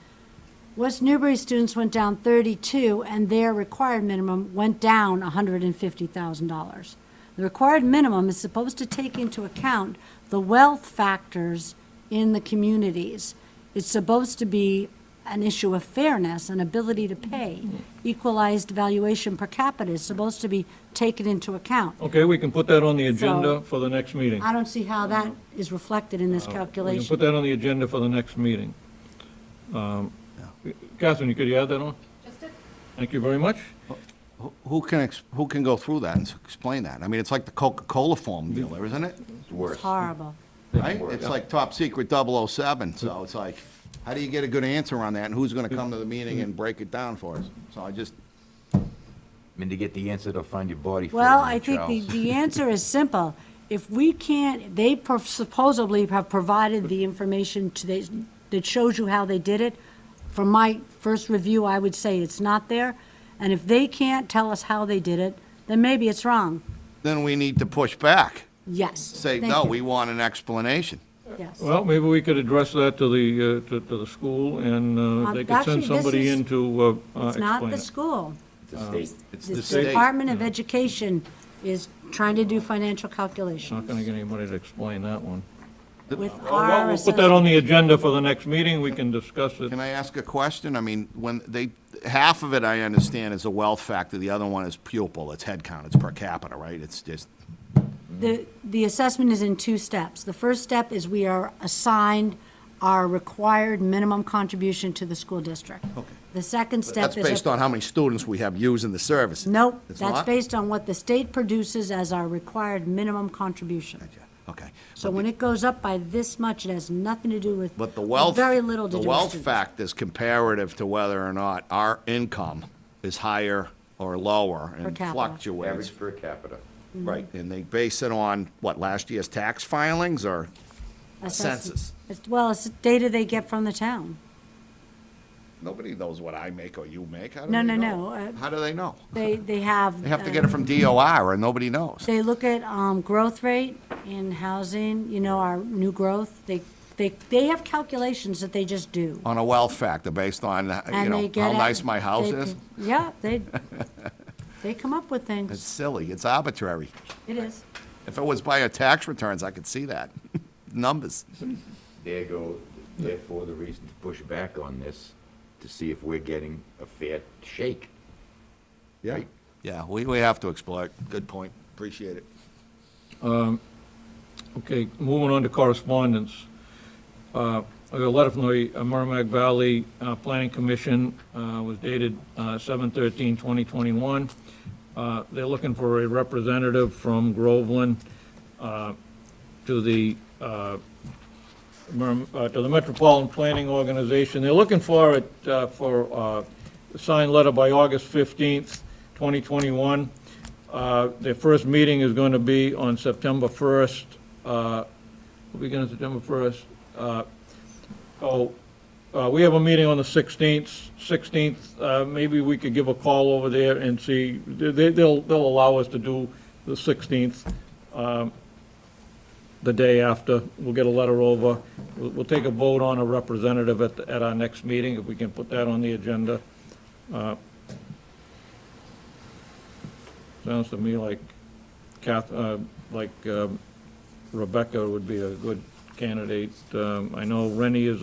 West Newbury students went down 32, and their required minimum went down $150,000. The required minimum is supposed to take into account the wealth factors in the communities. It's supposed to be an issue of fairness and ability to pay. Equalized valuation per capita is supposed to be taken into account. Okay, we can put that on the agenda So- for the next meeting. I don't see how that is reflected in this We can calculation. put that on the agenda for the next meeting. Catherine, could you add that on? Just a Thank you very much. Who can go through that and explain that? It's like the Coca-Cola formula, isn't it? It's worse. It's horrible. Right? It's like top secret 007, so it's like, how do you get a good answer on that, and who's gonna come to the meeting and break it down for us? So I just, To get the answer, they'll find your body. Well, floating in I think Charles. the answer is simple. If we can't, they supposedly have provided the information that shows you how they did it. From my first review, I would say it's not there. And if they can't tell us how they did it, then maybe it's wrong. then we need to push back. Yes. Say, Thank no, you. we want an explanation. Yes. Well, maybe we could address that to the school, and they could Actually, send this somebody is- in to It's not explain the it. school. The state. It's The the state. Department of Education is trying to do financial Not calculations gonna get anybody to explain that one. with Well, our we'll put that on assessment. the agenda for the next meeting, we can discuss it. Can I ask a question? I mean, when they, half of it I understand is a wealth factor, the other one is pupil, it's head count, it's per capita, right? It's just, The assessment is in two steps. The first step is we are assigned our required minimum contribution to the school district. Okay. The second step that's is. based on how many students we have using the services. Nope, It's that's not? based on what the state produces as our required minimum contribution. Gotcha. Okay. So when it goes up by this much, it has nothing to do with. But the wealth, Very little to the do with wealth students. fact is comparative to whether or not our income is higher or lower Per and capita. fluctuates. Average per capita. Right, and they base it on, what, last year's tax filings or Assessment. census? Well, it's data they get from the town. Nobody knows what I make or you make. How do No, they no, know? no, How do they know? They have. They have to get it from DOR and nobody knows. They look at growth rate in housing, our new growth. They have calculations that they just do. On a wealth factor based on, And they get how it- nice my house they- is. Yeah, they come up with It's things. silly, it's arbitrary. It is. If it was by your tax returns, I could see that. Numbers. Therefore, the reason to push back on this, to see if we're getting a fair shake. Yeah. Yeah, we have to explore it. Good point. Appreciate it. Okay, moving on to correspondence. I got a letter from the Merrimack Valley Planning Commission, was dated 7/13/2021. They're looking for a representative from Groveland to the Metropolitan Planning Organization. They're looking for it, for a signed letter by August 15th, 2021. Their first meeting is going to be on September 1st. We'll begin on September 1st. We have a meeting on the 16th. Maybe we could give a call over there and see, they'll allow us to do the 16th, the day after. We'll get a letter over. We'll take a vote on a representative at our next meeting, if we can put that on the agenda. Sounds to me like Rebecca would be a good candidate. I know Rennie is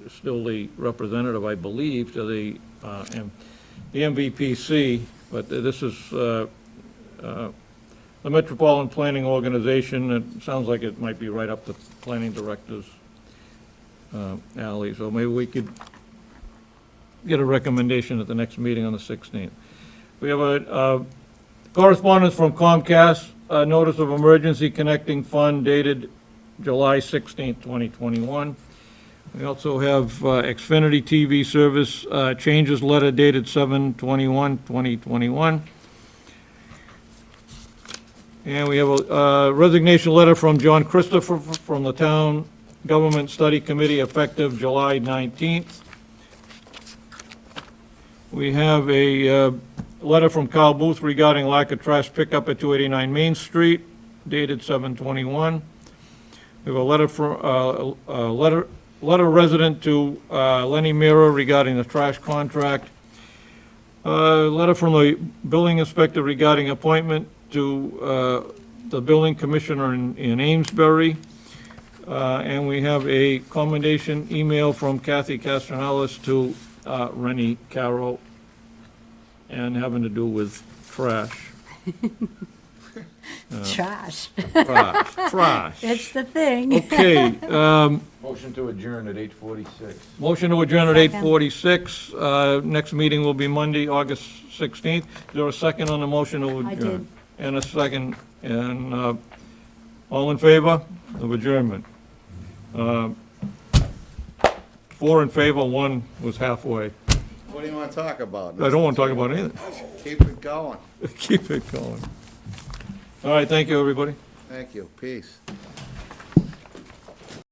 still the representative, I believe, to the MVPC, but this is the Metropolitan Planning Organization. It sounds like it might be right up the planning director's alley, so maybe we could get a recommendation at the next meeting on the 16th. We have a correspondence from Comcast, a notice of emergency connecting fund dated July 16th, 2021. We also have Xfinity TV service changes letter dated 7/21/2021. And we have a resignation letter from John Christopher from the Town Government Study Committee effective July 19th. We have a letter from Carl Booth regarding lack of trash pickup at 289 Main Street dated 7/21. We have a letter from, letter resident to Lenny Mira regarding the trash contract. Letter from the building inspector regarding appointment to the building commissioner in Amesbury. And we have a commendation email from Kathy Castronellis to Rennie Carroll, and having to do with trash. Trash. Trash. It's the thing. Okay, Motion to adjourn at 8:46. motion to adjourn at Second. 8:46. Next meeting will be Monday, August 16th. Is there a second on the motion to adjourn? I did. And a second, and all in favor of adjournment? 4 in favor, 1 was halfway. What do you want to talk about? I don't want to talk about anything. Keep it going. Keep it going. All right, thank you, everybody. Thank you. Peace.